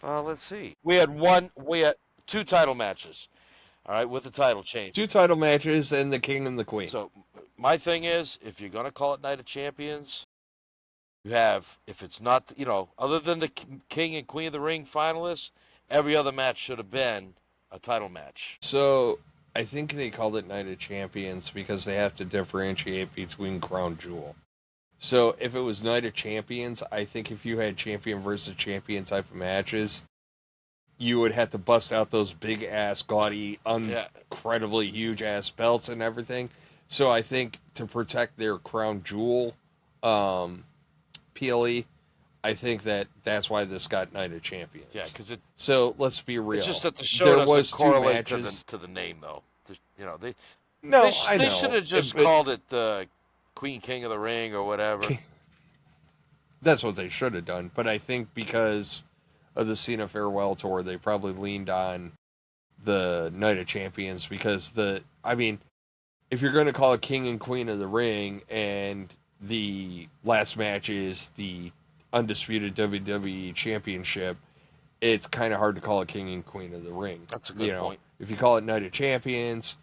let's see. We had 2 title matches. All right, with the title change. 2 title matches and the King and the Queen. So my thing is, if you're going to call it Night of Champions, you have, if it's not, other than the King and Queen of the Ring finalists, every other match should have been a title match. So I think they called it Night of Champions because they have to differentiate between Crown Jewel. So if it was Night of Champions, I think if you had champion versus champion type of matches, you would have to bust out those big ass, gaudy, Yeah. incredibly huge ass belts and everything. So I think to protect their Crown Jewel PLE, I think that's why this got Night of Champions. Yeah, because so let's be real. it's just that the show there doesn't was correlate two matches. to the name, though. You know, No, I they know. should have just called it the Queen King of the Ring or whatever. That's what they should have done. But I think because of the Cena farewell tour, they probably leaned on the Night of Champions because if you're going to call it King and Queen of the Ring and the last match is the undisputed WWE Championship, it's kind of hard to call it King and Queen of the Ring. That's a good point. If you call it Night of Champions,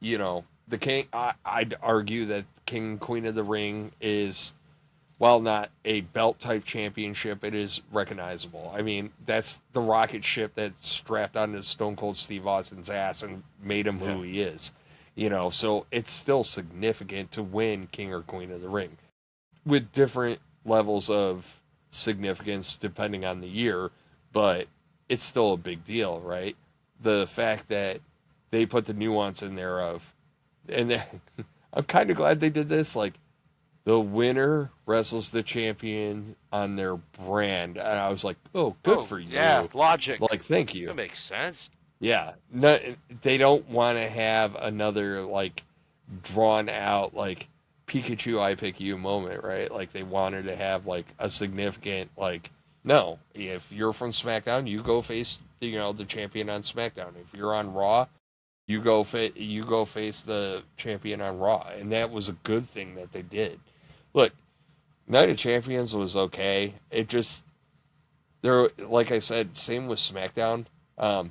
the King. I'd argue that King and Queen of the Ring is, while not a belt type championship, it is recognizable. I mean, that's the rocket ship that strapped onto Stone Cold Steve Austin's ass and made him who he is. So it's still significant to win King or Queen of the Ring with different levels of significance depending on the year, but it's still a big deal, right? The fact that they put the nuance in there and I'm kind of glad they did this, like, the winner wrestles the champion on their brand. And I was like, oh, good for you. Yeah, logic. Like, thank you. That makes sense. Yeah. No, they don't want to have another, like, drawn out, like, Pikachu, I pick you moment, right? Like, they wanted to have, like, a significant, like, no, if you're from SmackDown, you go face, the champion on SmackDown. If you're on Raw, you go face the champion on Raw. And that was a good thing that they did. Look, Night of Champions was okay. It just, like I said, same with SmackDown.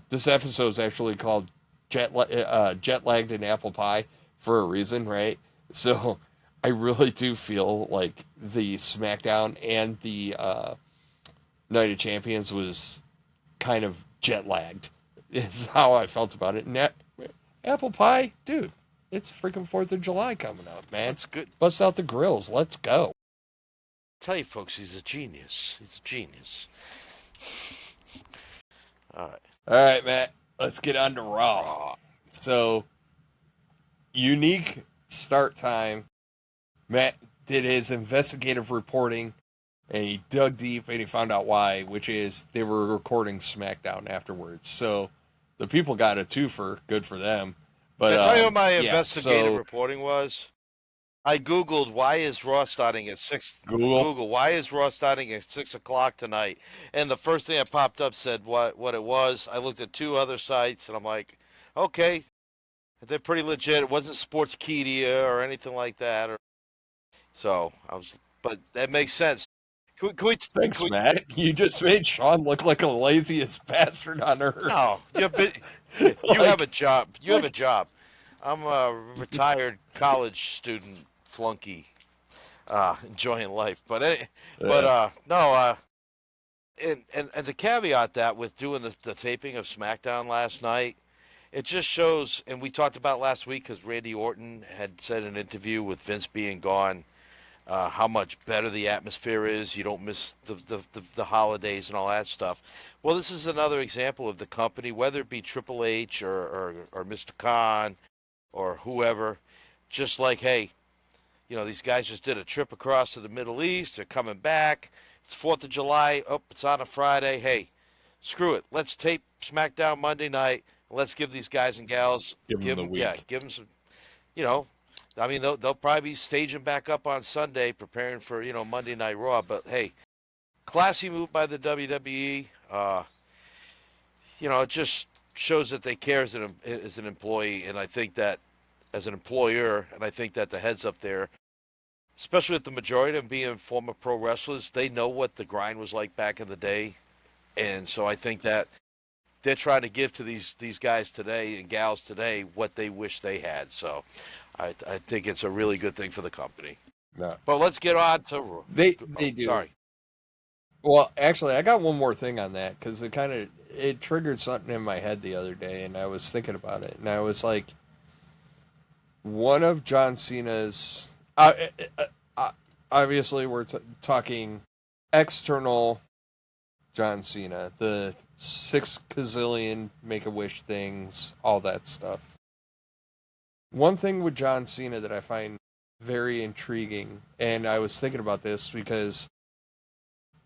This episode is actually called Jet Lagged and Apple Pie for a reason, right? So I really do feel like the SmackDown and the Night of Champions was kind of jet lagged. Is how I felt about it. And apple pie, dude, it's freaking 4th of July coming up, man. That's good. Bust out the grills. Let's go. Tell you folks, he's a genius. He's a genius. All right, Matt. Let's get on to Raw. So, unique start time. Matt did his investigative reporting, and he dug deep, and he found out why, which is they were recording SmackDown afterwards. So, the people got a twofer. Good for them. But can I tell you what my investigative reporting was? I Googled why is Raw starting at 6. Google why is Raw starting at 6:00 tonight, and the first thing that popped up said what it was. I looked at 2 other sites, and I'm like, okay, they're pretty legit. It wasn't Sportskeeda or anything like that, but that makes sense. Thanks, Matt. You just made Sean look like the laziest bastard on earth. No, you have a job. You have a job. I'm a retired college student flunky, enjoying life. And the caveat that with doing the taping of SmackDown last night, it just shows, and we talked about last week because Randy Orton had said in an interview with Vince being gone, how much better the atmosphere is. You don't miss the holidays and all that stuff. Well, this is another example of the company, whether it be Triple H or Mr. Khan or whoever, just like, hey, these guys just did a trip across to the Middle East. They're coming back. It's 4th of July. Oh, it's on a Friday. Hey, screw it. Let's tape SmackDown Monday night. And let's give these guys and gals, give them some, I mean, they'll probably be staging back up on Sunday, preparing for, Monday Night Raw. But, hey, classy move by the WWE. It just shows that they care as an employee, and I think that as an employer, and I think that the heads up there, especially with the majority of them being former pro wrestlers, they know what the grind was like back in the day. And so I think that they're trying to give to these guys today and gals today what they wish they had. So I think it's a really good thing for the company. No. But let's get on to... They do. Sorry. Well, actually, I got one more thing on that because it triggered something in my head the other day, and I was thinking about it, and I was like, one of John Cena's. Uh, obviously, we're talking external John Cena, the 6 gazillion Make a Wish things, all that stuff. One thing with John Cena that I find very intriguing, and I was thinking about this because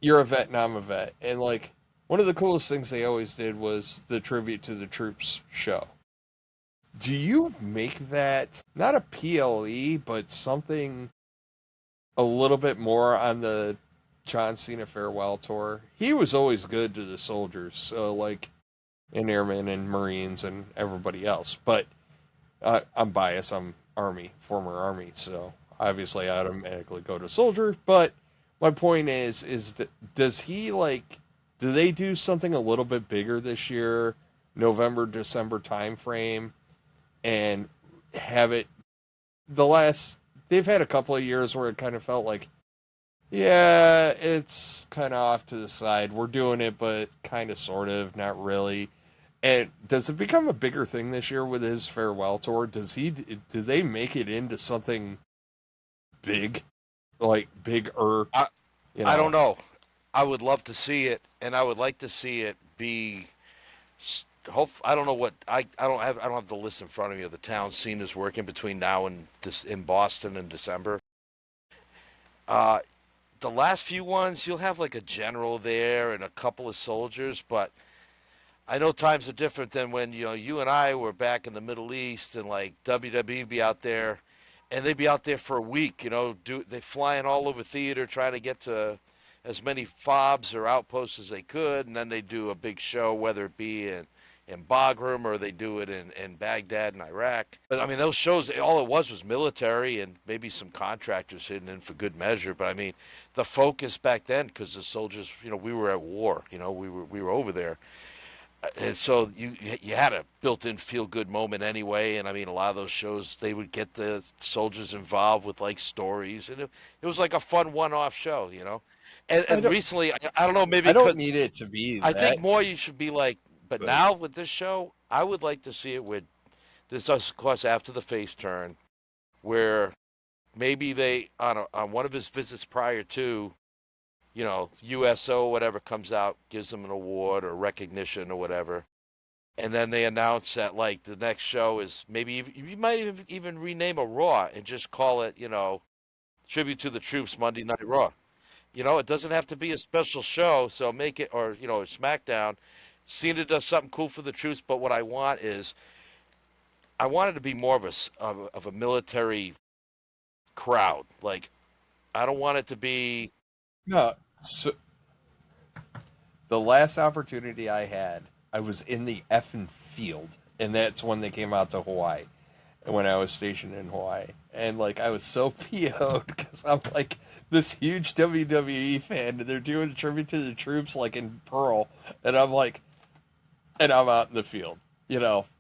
you're a vet and I'm a vet, and like one of the coolest things they always did was the tribute to the troops show. Do you make that not a PLE, but something a little bit more on the John Cena farewell tour? He was always good to the soldiers, so like and airmen and Marines and everybody else. But I'm biased. I'm Army, former Army, so obviously I automatically go to soldier. But my point is that does he like? Do they do something a little bit bigger this year, November December time frame, and have it? The last they've had a couple of years where it kind of felt like, yeah, it's kind of off to the side. We're doing it, but kind of, sort of, not really. And does it become a bigger thing this year with his farewell tour? Do they make it into something big, like bigger? I You I don't know, know. I would love to see it, and I would like to see it be. I don't know what I don't have the list in front of me of the towns Cena's working between now and this in Boston in December. Uh, the last few ones you'll have like a general there and a couple of soldiers, but I know times are different than when you and I were back in the Middle East and like WWE be out there, and they'd be out there for a week. They flying all over theater trying to get to as many fobs or outposts as they could, and then they do a big show, whether it be in Bagram or they do it in Baghdad in Iraq. But I mean, those shows, all it was military and maybe some contractors hidden in for good measure. But I mean, the focus back then, because the soldiers, we were at war. We were over there, and so you had a built-in feel-good moment anyway. And I mean, a lot of those shows they would get the soldiers involved with like stories, and it was like a fun one-off show. And, I and don't, recently, I don't know, maybe I don't because need it to be I think that, more you should be like, but but now with this show, I would like to see it with this, of course, after the face turn, where maybe they on one of his visits prior to, USO whatever comes out, gives him an award or recognition or whatever, and then they announce that like the next show is maybe you might even rename a Raw and just call it, Tribute to the Troops Monday Night Raw. It doesn't have to be a special show, so make it, or a SmackDown. Cena does something cool for the troops, but what I want is I want it to be more of a military crowd. Like I don't want it to be. no. So the last opportunity I had, I was in the effing field, and that's when they came out to Hawaii. When I was stationed in Hawaii. And like I was so PO'd because I'm like this huge WWE fan and they're doing a tribute to the troops like in Pearl. And I'm like, and I'm out in the field.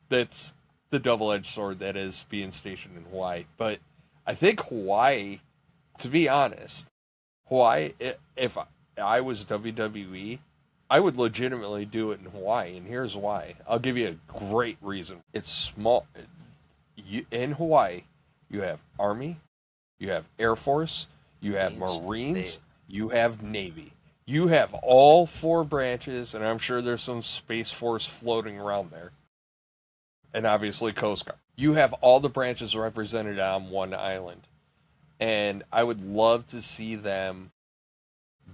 That's the double edged sword that is being stationed in Hawaii. But I think Hawaii, to be honest, Hawaii, if I was WWE, I would legitimately do it in Hawaii. And here's why. I'll give you a great reason. It's small. In Hawaii, you have Army, you have Air Force, you have Marines, you have Navy. You have all 4 branches, and I'm sure there's some Space Force floating around there. And obviously Coast Guard. You have all the branches represented on one island. And I would love to see them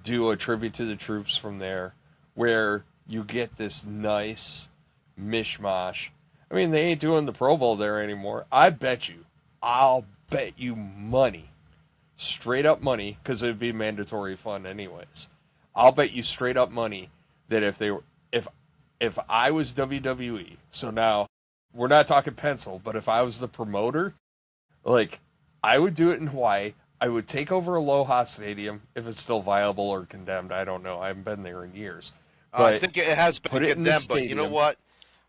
do a tribute to the troops from there where you get this nice mishmash. I mean, they ain't doing the Pro Bowl there anymore. I'll bet you money, straight up money, because it'd be mandatory fun anyways. I'll bet you straight up money that if I was WWE, so now we're not talking pencil, but if I was the promoter, like I would do it in Hawaii. I would take over Aloha Stadium if it's still viable or condemned. I don't know. I haven't been there in years. I But think it has been put it in the condemned, but you know stadium. what?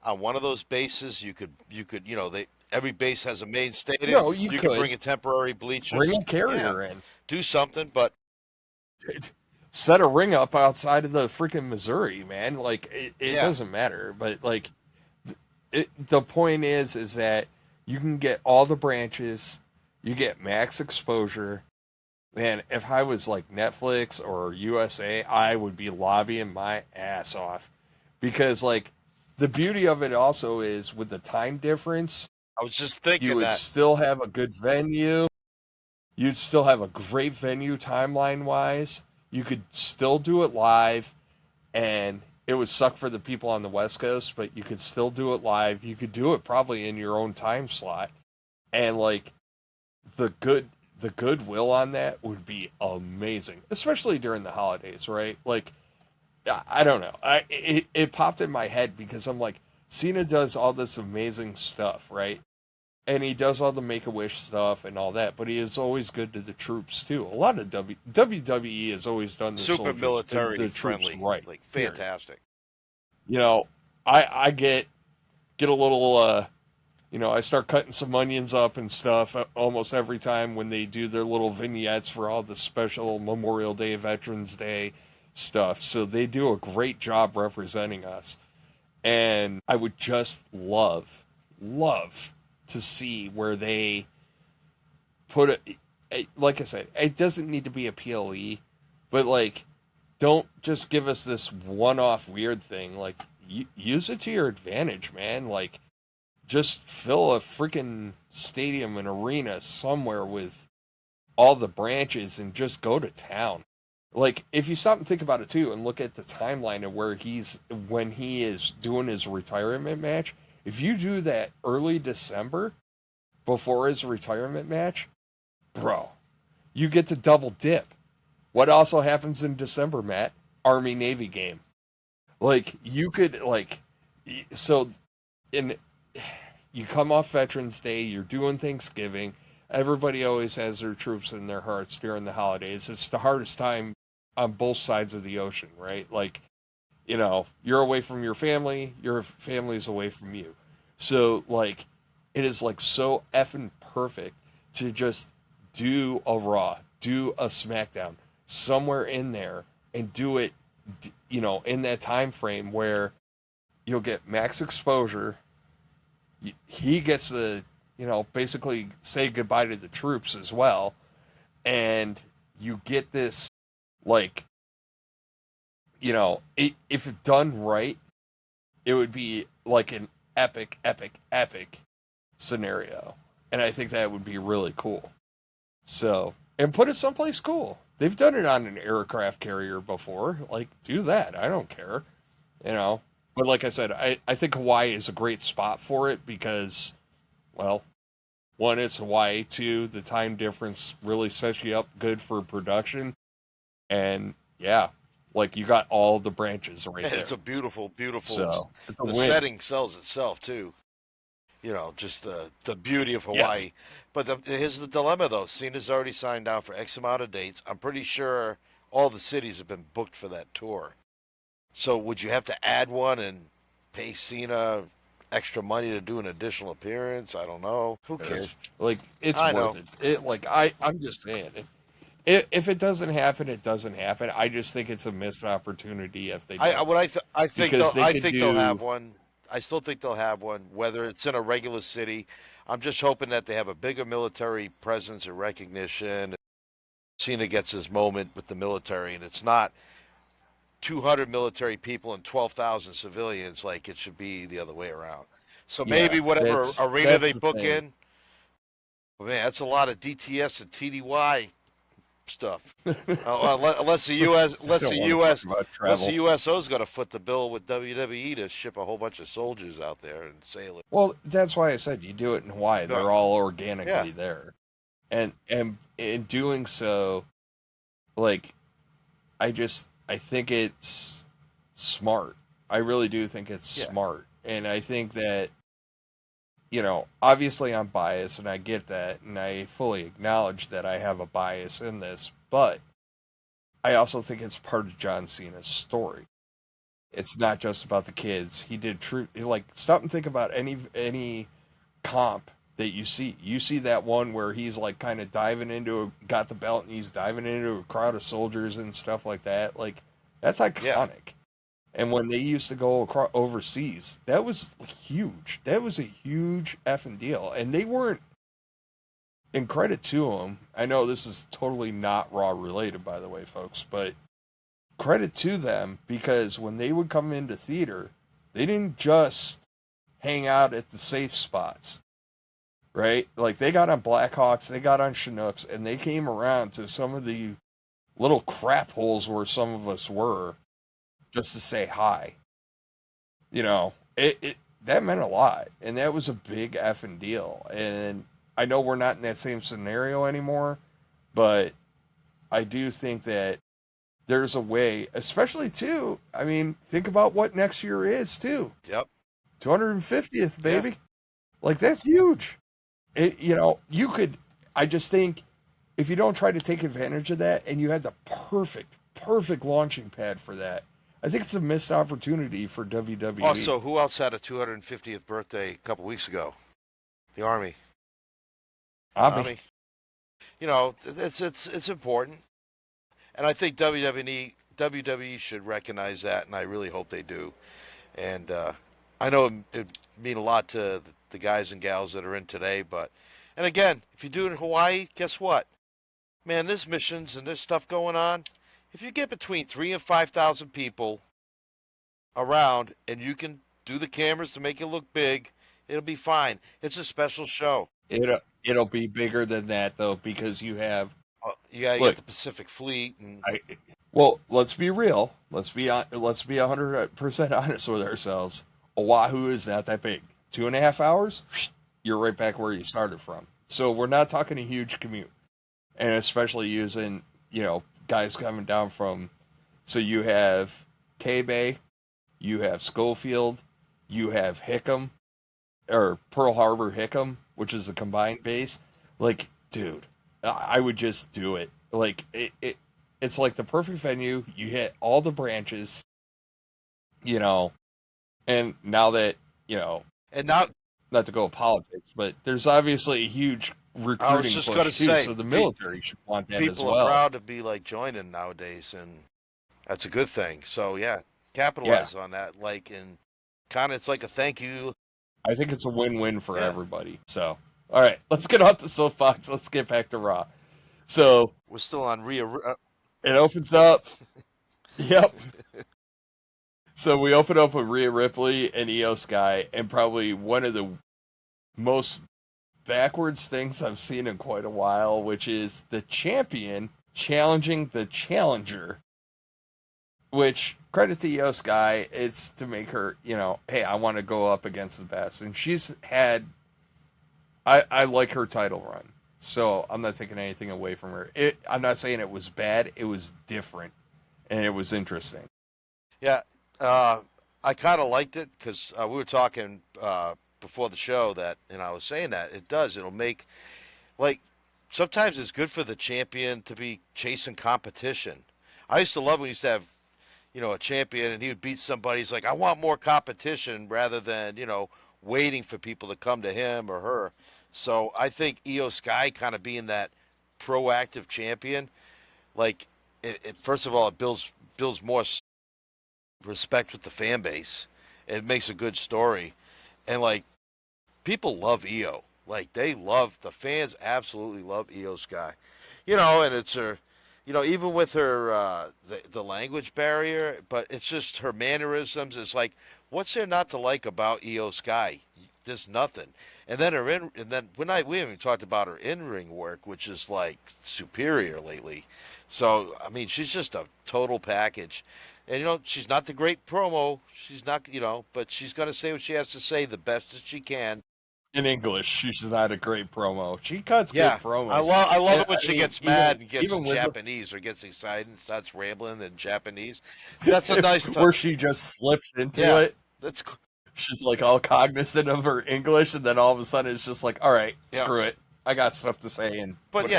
On one of those bases, you could, they every base has a main stadium. No, you You could bring could in temporary bring bleachers. a Yeah, carrier in. do something, but set a ring up outside of the freaking Missouri, man. Like it Yeah. doesn't matter, but like the point is that you can get all the branches, you get max exposure. Man, if I was like Netflix or USA, I would be lobbying my ass off because like the beauty of it also is with the time difference, I was just you thinking would that. still have a good venue. You'd still have a great venue timeline wise. You could still do it live, and it would suck for the people on the West Coast, but you could still do it live. You could do it probably in your own time slot, and like the goodwill on that would be amazing, especially during the holidays, right? Like I don't know, it popped in my head because I'm like Cena does all this amazing stuff, right? And he does all the Make a Wish stuff and all that, but he is always good to the troops too. A lot of WWE has always done the Super soldiers, military the troops friendly, right. like Period. fantastic. You know, I get a little I start cutting some onions up and stuff almost every time when they do their little vignettes for all the special Memorial Day, Veterans Day stuff. So they do a great job representing us. And I would just love to see where they put it. Like I said, it doesn't need to be a PLE, but like, don't just give us this one-off weird thing. Like, use it to your advantage, man. Like, just fill a freaking stadium and arena somewhere with all the branches and just go to town. Like, if you stop and think about it too, and look at the timeline of where when he is doing his retirement match, if you do that early December before his retirement match, bro, you get to double dip. What also happens in December, Matt? Army Navy game. Like, you could, like, so in you come off Veterans Day, you're doing Thanksgiving. Everybody always has their troops in their hearts during the holidays. It's the hardest time on both sides of the ocean, right? Like, you're away from your family, your family's away from you. So, like, it is like so effing perfect to just do a Raw, do a SmackDown somewhere in there and do it, in that time frame where you'll get max exposure. He gets to, basically say goodbye to the troops as well. And you get this, like, if done right, it would be like an epic, epic, epic scenario. And I think that would be really cool. So, and put it someplace cool. They've done it on an aircraft carrier before. Like, do that. I don't care. You know. But like I said, I think Hawaii is a great spot for it because, well, one, it's Hawaii. Two, the time difference really sets you up good for production. And yeah, like you got all the branches right And there. it's a beautiful, beautiful. So it's a the win. setting sells itself too. Just the beauty of Hawaii. Yes. But here's the dilemma though. Cena's already signed down for X amount of dates. I'm pretty sure all the cities have been booked for that tour. So would you have to add one and pay Cena extra money to do an additional appearance? I don't know. Who cares? Like it's I worth know. it. I'm just saying it. If it doesn't happen, it doesn't happen. I just think it's a missed opportunity if they don't. I think Because they could they'll do. have one. I still think they'll have one, whether it's in a regular city. I'm just hoping that they have a bigger military presence and recognition. Cena gets his moment with the military, and it's not 200 military people and 12,000 civilians like it should be the other way around. So Yeah, maybe whatever arena that's they the book thing. in, man, that's a lot of DTS and TDY stuff. Unless the U.S. I don't want to talk about unless the travel. USO's got to foot the bill with WWE to ship a whole bunch of soldiers out there and sailors. Well, that's why I said you do it in Hawaii. Yeah, They're all yeah, organically there, and in doing so, like I think it's smart. I really do think it's yeah. smart, and I think that obviously I'm biased, and I get that, and I fully acknowledge that I have a bias in this, but I also think it's part of John Cena's story. It's not just about the kids. He did true like stop and think about any comp that you see. You see that one where he's like kind of got the belt and he's diving into a crowd of soldiers and stuff like that. Like, that's iconic. Yeah. And when they used to go overseas, that was huge. That was a huge effing deal. And they weren't, and credit to them, I know this is totally not Raw related, by the way, folks, but credit to them, because when they would come into theater, they didn't just hang out at the safe spots, right? Like, they got on Blackhawks, they got on Chinooks, and they came around to some of the little crap holes where some of us were just to say hi. You know, it that meant a lot, and that was a big effing deal. And I know we're not in that same scenario anymore, but I do think that there's a way, especially too. I mean, think about what next year is too. Yep. 250th, baby. Yeah. Like, that's huge. You could, I just think if you don't try to take advantage of that and you had the perfect launching pad for that, I think it's a missed opportunity for WWE. Also, who else had a 250th birthday a couple weeks ago? The Army. Army. You know, it's important. And I think WWE should recognize that, and I really hope they do. And I know it mean a lot to the guys and gals that are in today, and again, if you do it in Hawaii, guess what? Man, there's missions and there's stuff going on. If you get between 3,000 and 5,000 people around and you can do the cameras to make it look big, it'll be fine. It's a special show. It'll be bigger than that, though, because you have... you gotta get the Pacific Fleet. Well, let's be real. Let's be 100% honest with ourselves. Oahu is not that big. 2.5 hours, you're right back where you started from. So we're not talking a huge commute. And especially using, guys coming down from... So you have K-Bay, you have Schofield, you have Hickam, or Pearl Harbor Hickam, which is a combined base. Like, dude, I would just do it. Like, it's like the perfect venue. You hit all the branches, and now that, and now, not to go politics, but there's obviously a huge recruiting push too, so the military should want that as well. People are proud to be joining nowadays, and that's a good thing. So yeah, capitalize on that. And kind of, it's like a thank you. I think it's a win-win for everybody. So, all right, let's get off the soapbox. Let's get back to Raw. So we're still on Rhea. It opens up. Yep. So we open up with Rhea Ripley and Io Sky, and probably one of the most backwards things I've seen in quite a while, which is the champion challenging the challenger. Which, credit to Io Sky, is to make her, hey, I want to go up against the best. And she's had, I like her title run. So I'm not taking anything away from her. I'm not saying it was bad. It was different, and it was interesting. Yeah, I kind of liked it because we were talking before the show that, and I was saying that it'll make, sometimes it's good for the champion to be chasing competition. I used to love when we used to have, a champion and he would beat somebody. He's like, I want more competition rather than, waiting for people to come to him or her. So I think Io Sky kind of being that proactive champion, first of all, it builds more respect with the fan base. It makes a good story, and people love Io. The fans absolutely love Io Sky, and it's her, even with her the language barrier, but it's just her mannerisms. It's like, what's there not to like about Io Sky? There's nothing. And then we haven't even talked about her in-ring work, which is superior lately. So I mean, she's just a total package. And she's not the great promo. She's not, but she's gonna say what she has to say the best that she can. In English, she's not a great promo. She cuts good promos. I love it when she gets mad and gets in Japanese or gets excited and starts rambling in Japanese. That's a nice where she just slips into it. That's. She's all cognizant of her English, and then all of a sudden it's just all right, screw it. I got stuff to say. But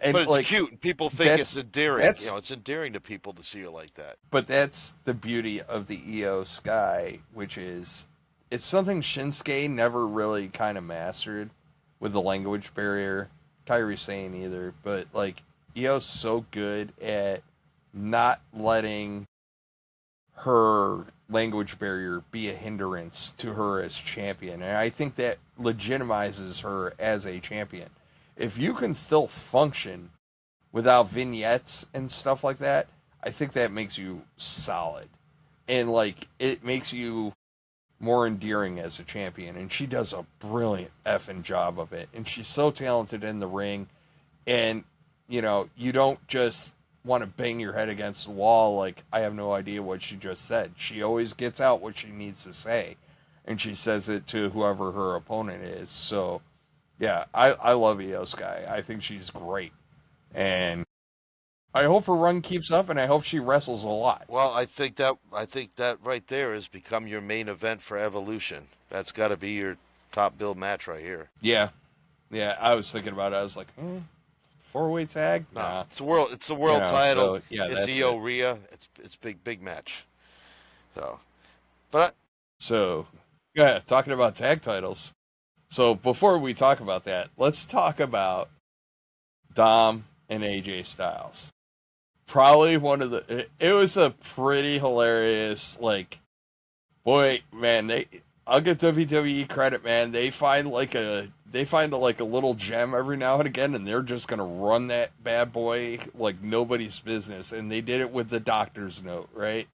it's cute, and people think it's endearing. It's endearing to people to see her like that. But that's the beauty of the Io Sky, which is it's something Shinsuke never really kind of mastered, with the language barrier. Kairi's saying either, but like Io's so good at not letting her language barrier be a hindrance to her as champion. And I think that legitimizes her as a champion. If you can still function without vignettes and stuff like that, I think that makes you solid. And like it makes you more endearing as a champion. And she does a brilliant effing job of it. And she's so talented in the ring. And, you know, you don't just want to bang your head against the wall like, I have no idea what she just said. She always gets out what she needs to say. And she says it to whoever her opponent is. So, yeah, I love Io Sky. I think she's great. And I hope her run keeps up, and I hope she wrestles a lot. Well, I think that right there has become your main event for Evolution. That's got to be your top bill match right here. Yeah. Yeah, I was thinking about it. I was like, 4-way tag? No, Nah. it's the world title. So, yeah, it's that's Io it. Rhea. It's big match. So, yeah, talking about tag titles. So before we talk about that, let's talk about Dom and AJ Styles. Probably one of the. It was a pretty hilarious. Like, boy, man, I'll give WWE credit, man. They find a little gem every now and again, and they're just gonna run that bad boy like nobody's business. And they did it with the doctor's note, right?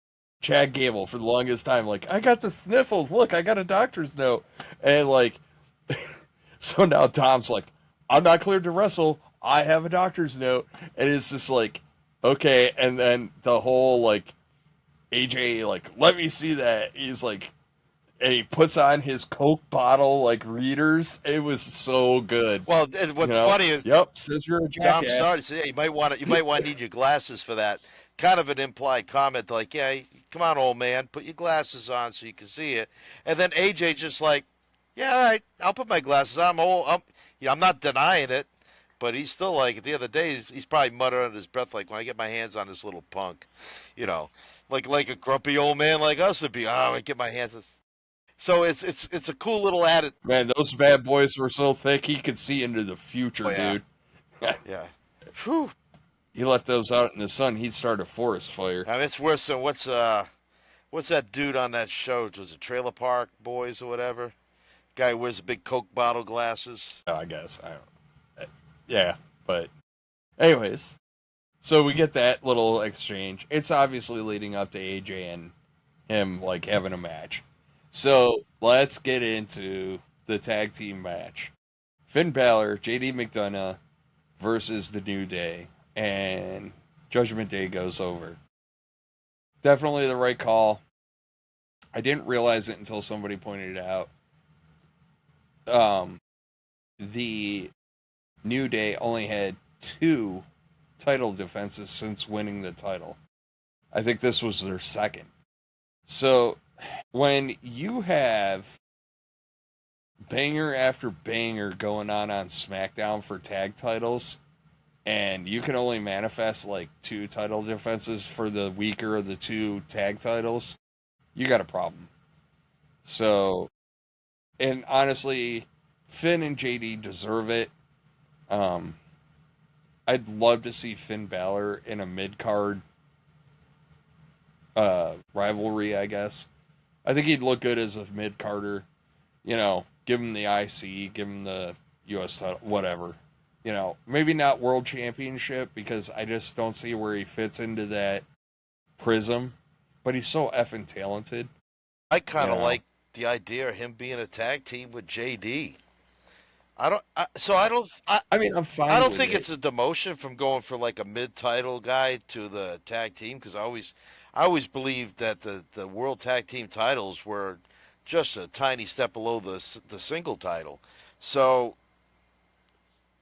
Chad Gable for the longest time, like, I got the sniffles. Look, I got a doctor's note, and like, so now Dom's like, I'm not cleared to wrestle. I have a doctor's note, and it's just like, okay. And then the whole like AJ like, let me see that. He's like, and he puts on his Coke bottle like readers. It was so good. Well, and what's funny is, says you're a Dom jackass. started to say, hey, you might want to need your glasses for that. Kind of an implied comment, like, yeah, come on, old man, put your glasses on so you can see it. And then AJ just like, yeah, all right, I'll put my glasses on. I'm old. I'm not denying it, but he's still like, at the end of the day, he's probably muttering under his breath, like, when I get my hands on this little punk, like a grumpy old man like us would be. I get my hands on. So it's a cool little added. Man, those bad boys were so thick he could see into the future, yeah. dude. Yeah. Whew. He left those out in the sun, he'd start a forest fire. I mean, it's worse than what's that dude on that show? Was it Trailer Park Boys or whatever? Guy who wears the big Coke bottle glasses. I guess. I don't. Yeah, but anyways, so we get that little exchange. It's obviously leading up to AJ and him like having a match. So let's get into the tag team match. Finn Balor, JD McDonough versus the New Day, and Judgment Day goes over. Definitely the right call. I didn't realize it until somebody pointed it out. The New Day only had 2 title defenses since winning the title. I think this was their second. So when you have banger after banger going on SmackDown for tag titles, and you can only manifest like 2 title defenses for the weaker of the 2 tag titles, you got a problem. So, and honestly, Finn and JD deserve it. I'd love to see Finn Balor in a mid-card rivalry, I guess. I think he'd look good as a mid-carder. Give him the IC, give him the US title, whatever. Maybe not world championship, because I just don't see where he fits into that prism. But he's so effing talented. I kind of like the idea of him being a tag team with JD. I'm fine. I don't think it's a demotion from going for like a mid-title guy to the tag team, because I always believed that the world tag team titles were just a tiny step below the single title. So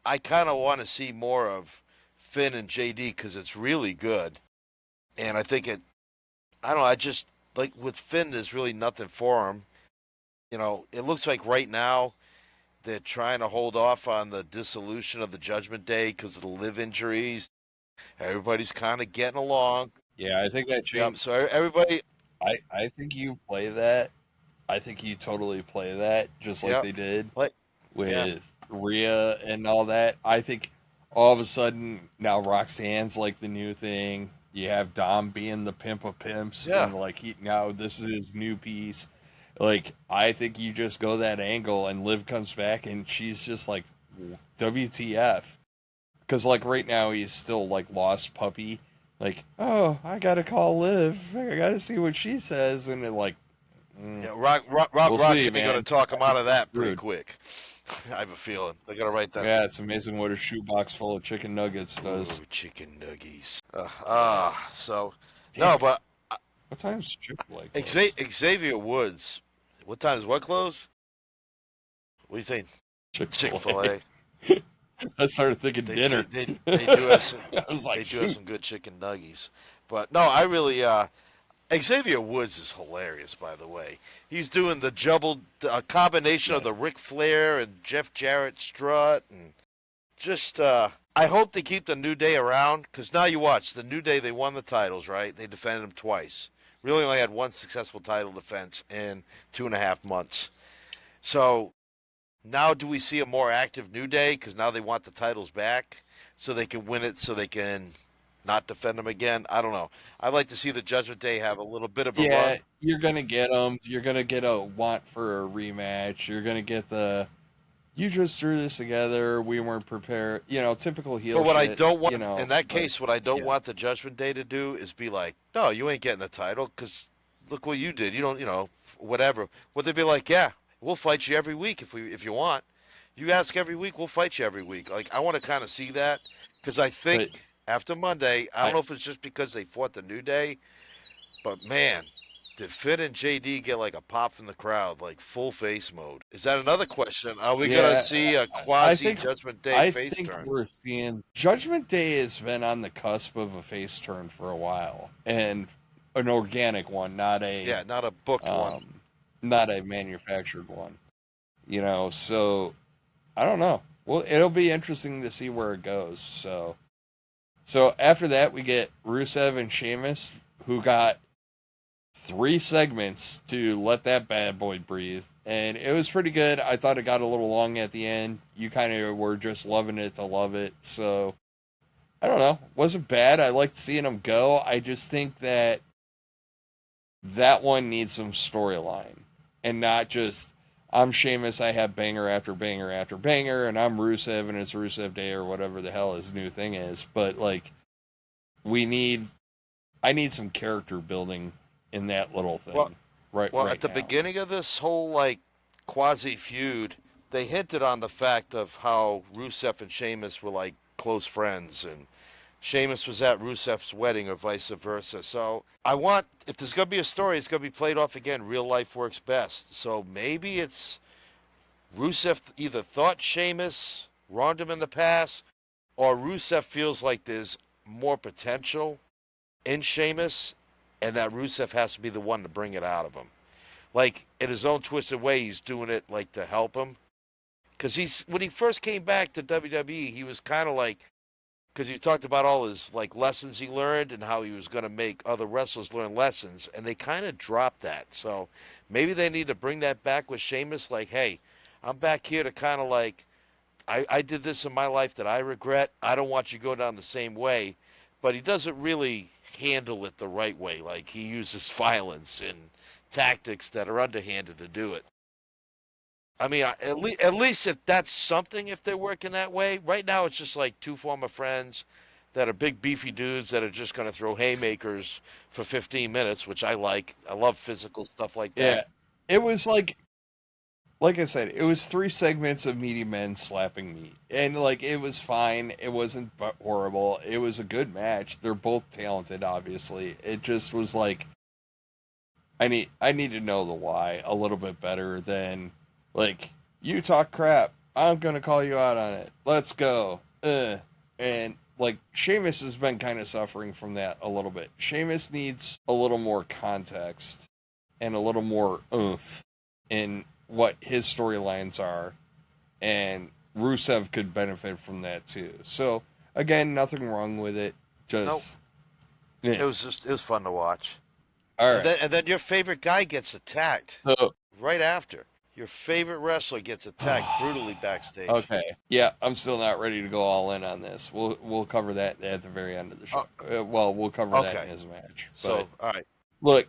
I kind of want to see more of Finn and JD, because it's really good. And I think I don't know, I just, like with Finn, there's really nothing for him. It looks like right now they're trying to hold off on the dissolution of the Judgment Day because of the live injuries. Everybody's kind of getting along. Yeah, I think that changed. So everybody... I think you play that. I think you totally play that just like they did with Rhea and all that. I think all of a sudden now Roxanne's like the new thing. You have Dom being the pimp of pimps, Yeah. and like now this is his new piece. Like I think you just go that angle, and Liv comes back, and she's just like, WTF? Because like right now he's still like lost puppy. Like, oh, I gotta call Liv. I gotta see what she says, and it like, Yeah, we'll see, Roxanne going to man. talk him out of that pretty Rude. quick. I have a feeling they're going to write that. Yeah, it's amazing what a shoebox full of chicken nuggets Ooh, does. chicken nuggies. Damn No, it. but What time's Chick-fil-A close? Xavier Woods. What time is what close? What do you think? Chick-fil-A. Chick-fil-A. I started thinking They dinner. do have some, I was like, they do have shoot. some good chicken nuggies. But no, I really Xavier Woods is hilarious, by the way. He's doing the combination of Yes. the Ric Flair and Jeff Jarrett strut, and just I hope they keep the New Day around, because now you watch the New Day. They won the titles, right? They defended them twice. Really only had one successful title defense in 2.5 months. So now do we see a more active New Day? Because now they want the titles back so they can win it, so they can not defend them again. I don't know. I'd like to see the Judgment Day have a little bit of a Yeah, run. you're gonna get them. You're gonna get a want for a rematch. You're gonna get the you just threw this together. We weren't prepared. Typical heel But what I shit. don't want, in that But case, what I don't yeah, want the Judgment Day to do is be like, no, you ain't getting the title because look what you did. You don't, whatever. Would they be like, yeah, we'll fight you every week if you want. You ask every week, we'll fight you every week. Like I want to kind of see that because I think but after Monday, I don't I know if it's just because they fought the New Day, but man, did Finn and JD get like a pop from the crowd, like full face mode? Is that another question? Are we gonna yeah, see a I quasi think Judgment Day I face think turn? we're seeing Judgment Day has been on the cusp of a face turn for a while, and an organic one, Yeah, not a booked one. um, not a manufactured one. So I don't know. Well, it'll be interesting to see where it goes. So after that, we get Rusev and Sheamus, who got 3 segments to let that bad boy breathe. And it was pretty good. I thought it got a little long at the end. You kind of were just loving it to love it. So I don't know. Wasn't bad. I liked seeing them go. I just think that one needs some storyline and not just I'm Sheamus, I have banger after banger after banger, and I'm Rusev and it's Rusev Day or whatever the hell his new thing is. But like we need I need some character building in that little Well, thing right well, at right the now. beginning of this whole like quasi feud, they hinted on the fact of how Rusev and Sheamus were like close friends, and Sheamus was at Rusev's wedding or vice versa. So I want, if there's gonna be a story, it's gonna be played off again. Real life works best. So maybe it's Rusev either thought Sheamus wronged him in the past, or Rusev feels like there's more potential in Sheamus, and that Rusev has to be the one to bring it out of him. Like in his own twisted way, he's doing it like to help him. Because when he first came back to WWE, he was kind of like, because he talked about all his like lessons he learned and how he was going to make other wrestlers learn lessons, and they kind of dropped that. So maybe they need to bring that back with Sheamus. Like, hey, I'm back here to kind of like, I did this in my life that I regret. I don't want you to go down the same way, but he doesn't really handle it the right way. Like he uses violence and tactics that are underhanded to do it. I mean, at least if that's something, if they're working that way. Right now, it's just like two former friends that are big beefy dudes that are just going to throw haymakers for 15 minutes, which I like. I love physical stuff like that. Yeah. It was like I said, it was 3 segments of meaty men slapping meat. And like it was fine. It wasn't horrible. It was a good match. They're both talented, obviously. It just was like I need to know the why a little bit better than like you talk crap. I'm gonna call you out on it. Let's go. And like Sheamus has been kind of suffering from that a little bit. Sheamus needs a little more context and a little more oomph in what his storylines are, and Rusev could benefit from that too. So again, nothing wrong with it. Nope. Just It yeah. was fun to watch. All And right. then your favorite guy gets attacked So right after. Your favorite wrestler gets attacked brutally backstage. Okay. Yeah, I'm still not ready to go all in on this. We'll cover that at the very end of the show. We'll cover that in his match. So, all right. Look,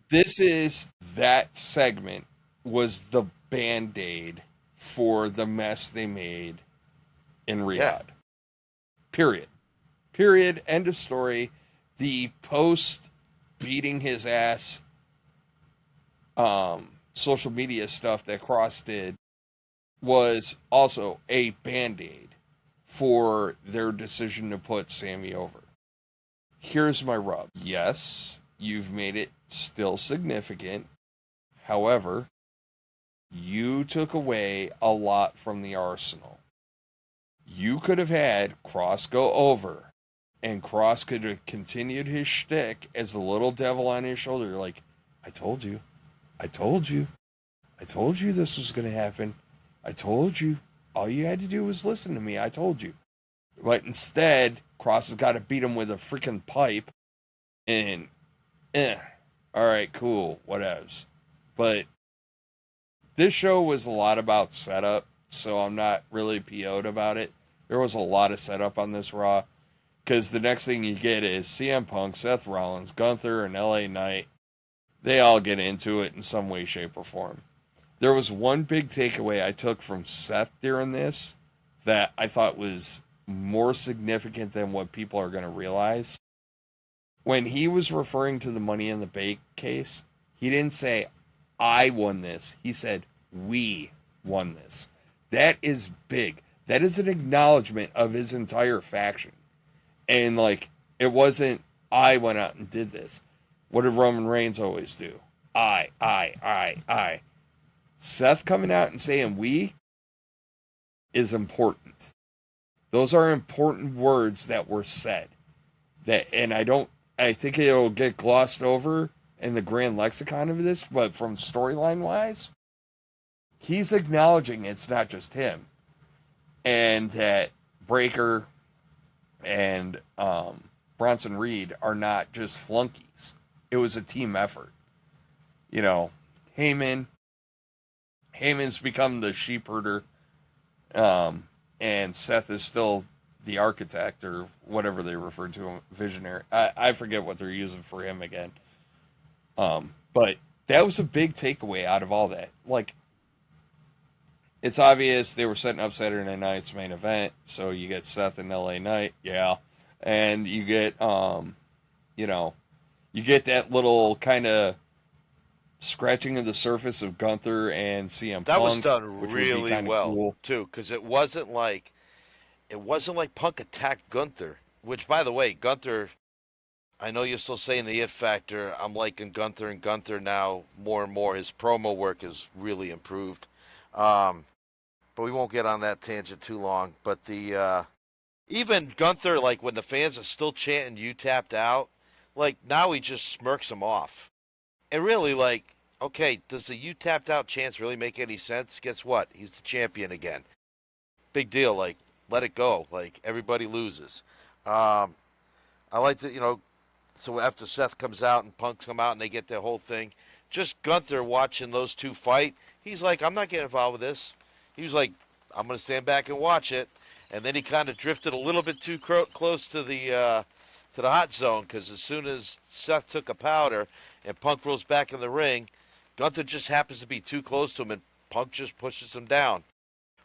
that segment was the Band-Aid for the mess they made in Riyadh. Yeah. Period. End of story. The post beating his ass social media stuff that Kross did was also a Band-Aid for their decision to put Sami over. Here's my rub. Yes, you've made it still significant. However, you took away a lot from the arsenal. You could have had Kross go over, and Kross could have continued his shtick as the little devil on his shoulder, like, I told you this was going to happen. I told you. All you had to do was listen to me. I told you. But instead, Kross has got to beat him with a freaking pipe. And, all right, cool, whatevs. But this show was a lot about setup, so I'm not really PO'd about it. There was a lot of setup on this Raw, because the next thing you get is CM Punk, Seth Rollins, Gunther, and LA Knight. They all get into it in some way, shape, or form. There was one big takeaway I took from Seth during this that I thought was more significant than what people are going to realize. When he was referring to the Money in the Bank case, he didn't say, I won this. He said, we won this. That is big. That is an acknowledgement of his entire faction. And, like, it wasn't, I went out and did this. What did Roman Reigns always do? I. Seth coming out and saying we is important. Those are important words that were said. I think it'll get glossed over in the grand lexicon of this, but from storyline wise, he's acknowledging it's not just him. And that Breaker and Bronson Reed are not just flunkies. It was a team effort. You know, Heyman's become the sheep herder, and Seth is still the architect, or whatever they refer to him, visionary. I forget what they're using for him again. But that was a big takeaway out of all that. Like, it's obvious they were setting up Saturday night's main event, so you get Seth and LA Knight, yeah, and you get you get that little kind of scratching of the surface of Gunther and CM Punk. That was done really well, cool, too, because it wasn't like Punk attacked Gunther, which, by the way, Gunther, I know you're still saying the it factor. I'm liking Gunther, and Gunther now more and more. His promo work has really improved. But we won't get on that tangent too long. But the even Gunther, like, when the fans are still chanting "You tapped out," like, now he just smirks them off. And really, like, okay, does the "You tapped out" chants really make any sense? Guess what? He's the champion again. Big deal. Like, let it go. Like, everybody loses. I like that, so after Seth comes out and Punk come out and they get their whole thing, just Gunther watching those two fight, he's like, I'm not getting involved with this. He was like, I'm going to stand back and watch it. And then he kind of drifted a little bit too close to the hot zone, because as soon as Seth took a powder and Punk rolls back in the ring, Gunther just happens to be too close to him, and Punk just pushes him down,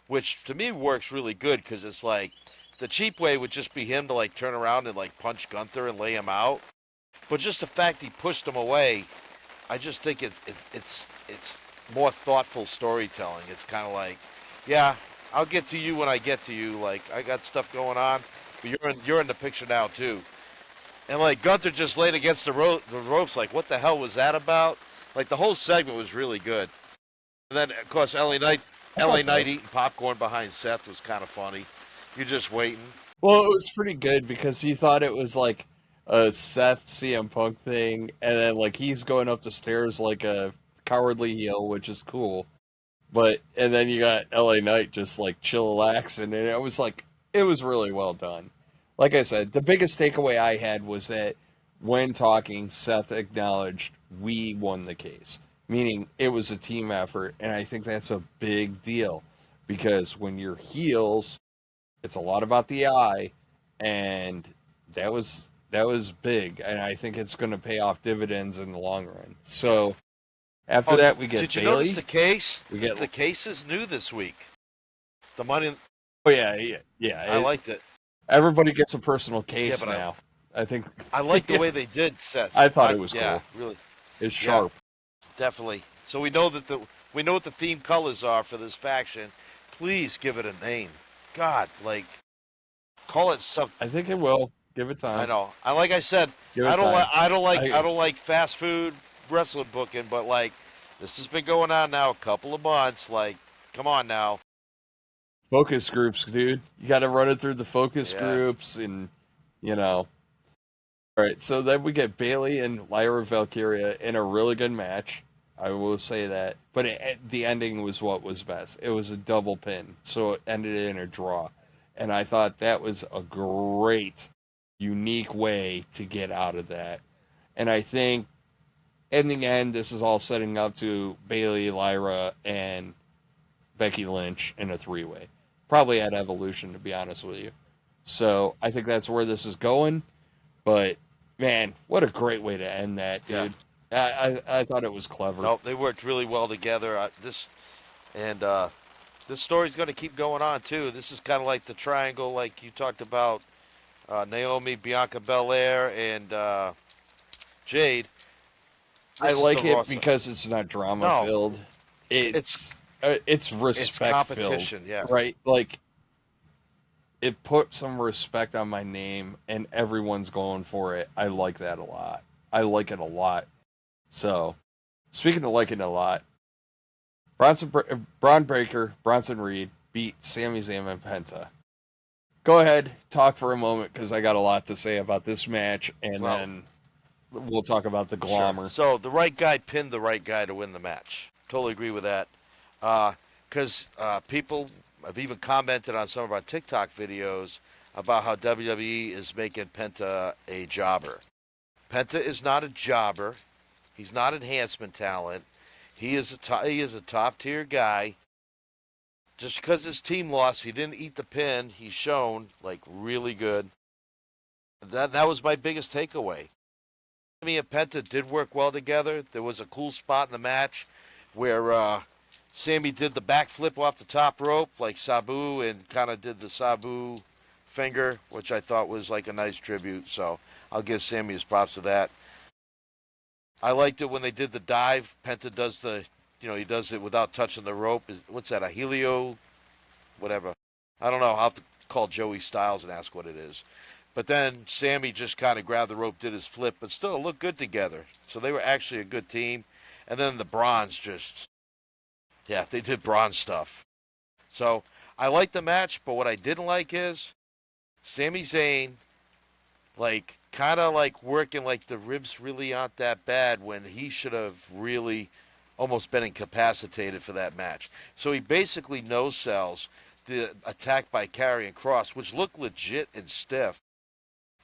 which to me works really good, because it's like the cheap way would just be him to, like, turn around and, like, punch Gunther and lay him out. But just the fact he pushed him away, I just think it's more thoughtful storytelling. It's kind of like, yeah, I'll get to you when I get to you. Like, I got stuff going on, but you're in the picture now too. And, like, Gunther just laid against the ropes. Like, what the hell was that about? Like, the whole segment was really good. And then, of course, LA Knight eating popcorn behind Seth was kind of funny. You're just waiting. Well, it was pretty good because you thought it was like a Seth CM Punk thing, and then, like, he's going up the stairs like a cowardly heel, which is cool. And then you got LA Knight just, like, chillaxing, and it was really well done. Like I said, the biggest takeaway I had was that when talking, Seth acknowledged we won the case. meaning it was a team effort. And I think that's a big deal because when you're heels, it's a lot about the eye, and that was big, and I think it's going to pay off dividends in the long run. So after that, we get Did you Bailey. notice the case? We get The case is new this week. The money. oh yeah. I liked it. Everybody gets a personal case Yeah, but now. I think I like the way they did Seth. I thought it was yeah, cool. really, It's sharp. definitely. So we know that we know what the theme colors are for this faction. Please give it a name. God, like call it something. I think it will. Give it time. I know. Like I said, Give it I don't time. I don't like fast food wrestling booking, but like this has been going on now a couple of months. Like, come on now. Focus groups, dude. You got to run it through the focus Yeah. groups, and All right, so then we get Bailey and Lyra Valkyria in a really good match. I will say that, but the ending was what was best. It was a double pin, so it ended in a draw, and I thought that was a great, unique way to get out of that. And I think in the end, this is all setting up to Bailey, Lyra, and Becky Lynch in a three-way. Probably at Evolution, to be honest with you. So I think that's where this is going. But man, what a great way to end that, dude. Yeah. I thought it was clever. No, they worked really well together. This story's going to keep going on too. This is kind of like the triangle, like you talked about, Naomi, Bianca Belair, and Jade. I like it because it's not drama filled. It's respect filled. Competition, yeah. Right? Like it put some respect on my name and everyone's going for it. I like that a lot. I like it a lot. So, speaking of liking it a lot, Braun Breaker, Bronson Reed beat Sami Zayn and Penta. Go ahead, talk for a moment because I got a lot to say about this match, and then we'll talk about the glamour. Sure. So the right guy pinned the right guy to win the match. Totally agree with that. Because people have even commented on some of our TikTok videos about how WWE is making Penta a jobber. Penta is not a jobber. He's not enhancement talent. He is a top tier guy. Just because his team lost, he didn't eat the pin. He's shown like really good. That was my biggest takeaway. Sammy and Penta did work well together. There was a cool spot in the match where Sammy did the backflip off the top rope like Sabu and kind of did the Sabu finger, which I thought was like a nice tribute. So I'll give Sammy his props for that. I liked it when they did the dive. Penta does he does it without touching the rope. What's that, a helio? Whatever. I don't know. I'll have to call Joey Styles and ask what it is. But then Sammy just kind of grabbed the rope, did his flip, but still looked good together. So they were actually a good team. And then the Bronze they did Bronze stuff. So I liked the match, but what I didn't like is Sami Zayn, kind of working like the ribs really aren't that bad when he should have really almost been incapacitated for that match. So he basically no-sells the attack by Karrion Kross, which looked legit and stiff.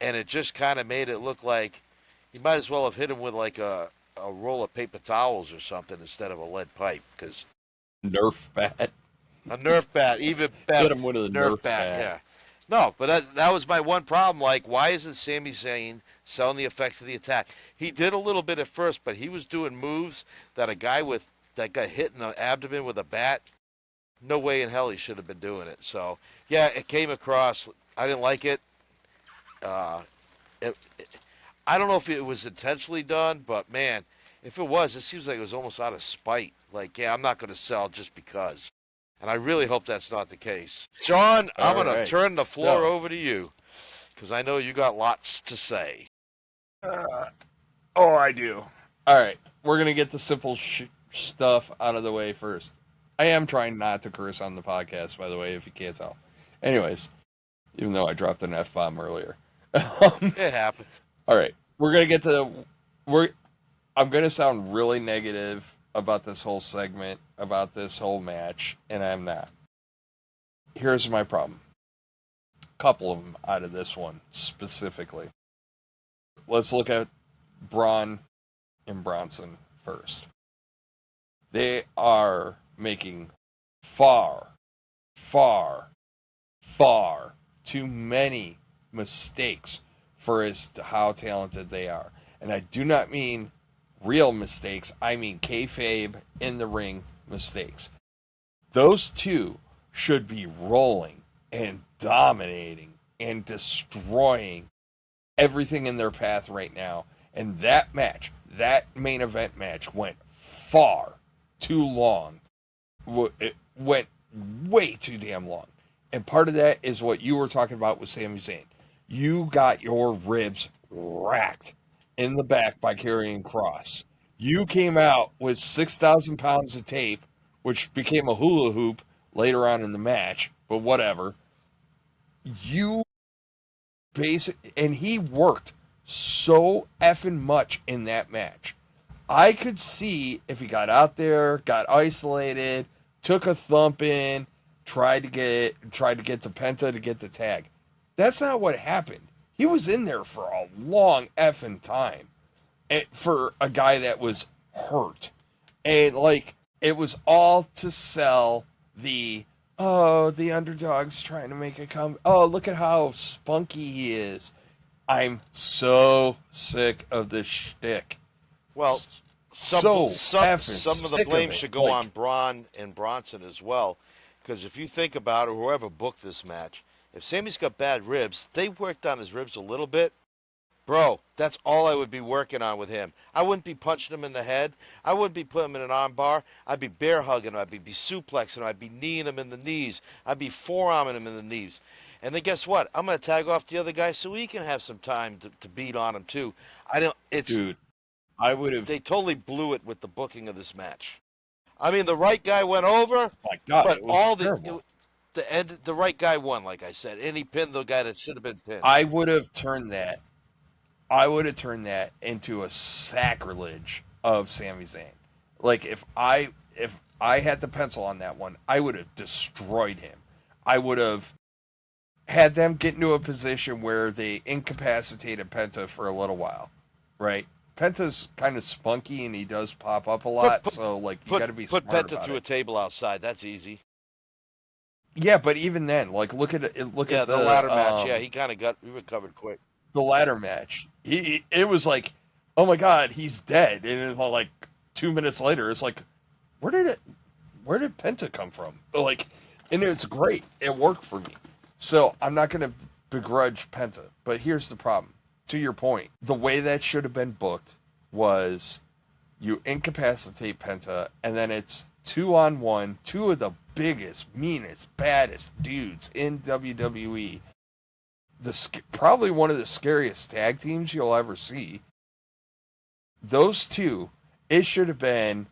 And it just kind of made it look like he might as well have hit him with like a roll of paper towels or something instead of a lead pipe. Because Nerf bat. A Nerf bat, even better. Hit him with a Nerf bat. Yeah. No, but that was my one problem. Like, why isn't Sami Zayn selling the effects of the attack? He did a little bit at first, but he was doing moves that that got hit in the abdomen with a bat. No way in hell he should have been doing it. So, yeah, it came across. I didn't like it. I don't know if it was intentionally done, but, man, if it was, it seems like it was almost out of spite. Like, yeah, I'm not going to sell just because. And I really hope that's not the case. Sean, I'm going to turn the floor over to you because I know you got lots to say. I do. All right. We're going to get the simple stuff out of the way first. I am trying not to curse on the podcast, by the way, if you can't tell. Anyways, even though I dropped an F-bomb earlier. It happened. All right. We're going to get to... I'm going to sound really negative about this whole segment, about this whole match, and I'm not. Here's my problem. A couple of them out of this one, specifically. Let's look at Braun and Bronson first. They are making far, far, far too many mistakes for as to how talented they are. And I do not mean real mistakes. I mean kayfabe in the ring mistakes. Those two should be rolling and dominating and destroying everything in their path right now. And that match, that main event match, went far too long. It went way too damn long. And part of that is what you were talking about with Sami Zayn. You got your ribs racked in the back by Karrion Kross. You came out with 6,000 pounds of tape, which became a hula hoop later on in the match, but whatever. You and he worked so effing much in that match. I could see if he got out there, got isolated, took a thump in, tried to get to Penta to get the tag. That's not what happened. He was in there for a long effing time for a guy that was hurt. And like it was all to sell the the underdog's trying to make a come. Oh, look at how spunky he is. I'm so sick of this shtick. Well, some So effing some of the sick blame of it. should go on Braun and Bronson as well, because if you think about it, whoever booked this match, if Sammy's got bad ribs, they worked on his ribs a little bit. Bro, that's all I would be working on with him. I wouldn't be punching him in the head. I wouldn't be putting him in an arm bar. I'd be bear hugging him. I'd be suplexing him. I'd be kneeing him in the knees. I'd be forearming him in the knees. And then guess what? I'm going to tag off the other guy so he can have some time to beat on him too. I don't. It's Dude, I would have. They totally blew it with the booking of this match. I mean, the right guy went over, My God, but it was terrible. the right guy won, like I said, and he pinned the guy that should have been pinned. I would have turned that. I would have turned that into a sacrilege of Sami Zayn. Like if I had the pencil on that one, I would have destroyed him. I would have had them get into a position where they incapacitated Penta for a little while, right? Penta's kind of spunky and he does pop up a lot, so like you got to be put smart Penta about through a it. table outside. That's easy. Yeah, but even then, like look at it. Look Yeah, at the ladder match. Yeah, he recovered quick. the ladder match. It was like, oh my God, he's dead, and then, like 2 minutes later, it's like, where did it? Where did Penta come from? Like, and it's great. It worked for me. So I'm not gonna begrudge Penta, but here's the problem. To your point, the way that should have been booked was you incapacitate Penta, and then it's 2-on-1, two of the biggest, meanest, baddest dudes in WWE. Probably one of the scariest tag teams you'll ever see. Those two, it should have been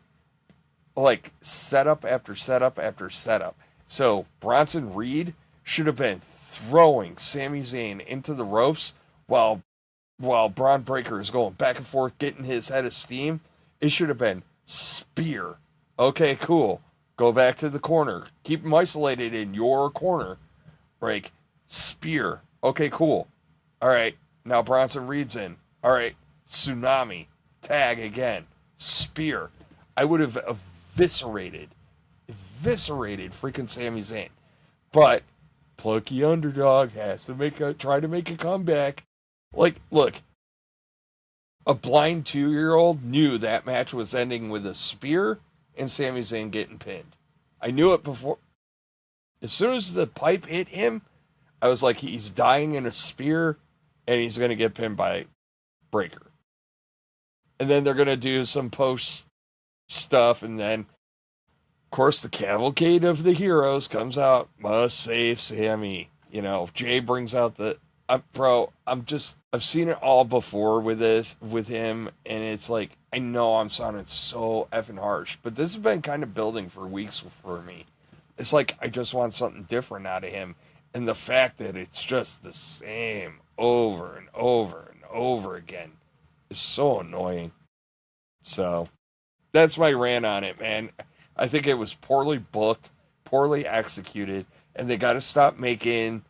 like setup after setup after setup. So Bronson Reed should have been throwing Sami Zayn into the ropes while Braun Breaker is going back and forth getting his head of steam. It should have been spear. Okay, cool. Go back to the corner. Keep him isolated in your corner. Break. Spear. Okay, cool. All right. Now Bronson Reed's in. All right. Tsunami. Tag again. Spear. I would have eviscerated freaking Sami Zayn. But plucky underdog has to try to make a comeback. Like, look, a blind 2-year-old knew that match was ending with a spear and Sami Zayn getting pinned. I knew it before. As soon as the pipe hit him, I was like, he's dying in a spear and he's going to get pinned by Breaker. And then they're going to do some post stuff. And then, of course, the cavalcade of the heroes comes out. Must save Sammy. You know, Jay brings out I've seen it all before with him. And it's like, I know I'm sounding so effing harsh, but this has been kind of building for weeks for me. It's like, I just want something different out of him. And the fact that it's just the same over and over and over again is so annoying. So that's my rant on it, man. I think it was poorly booked, poorly executed, and they got to stop making,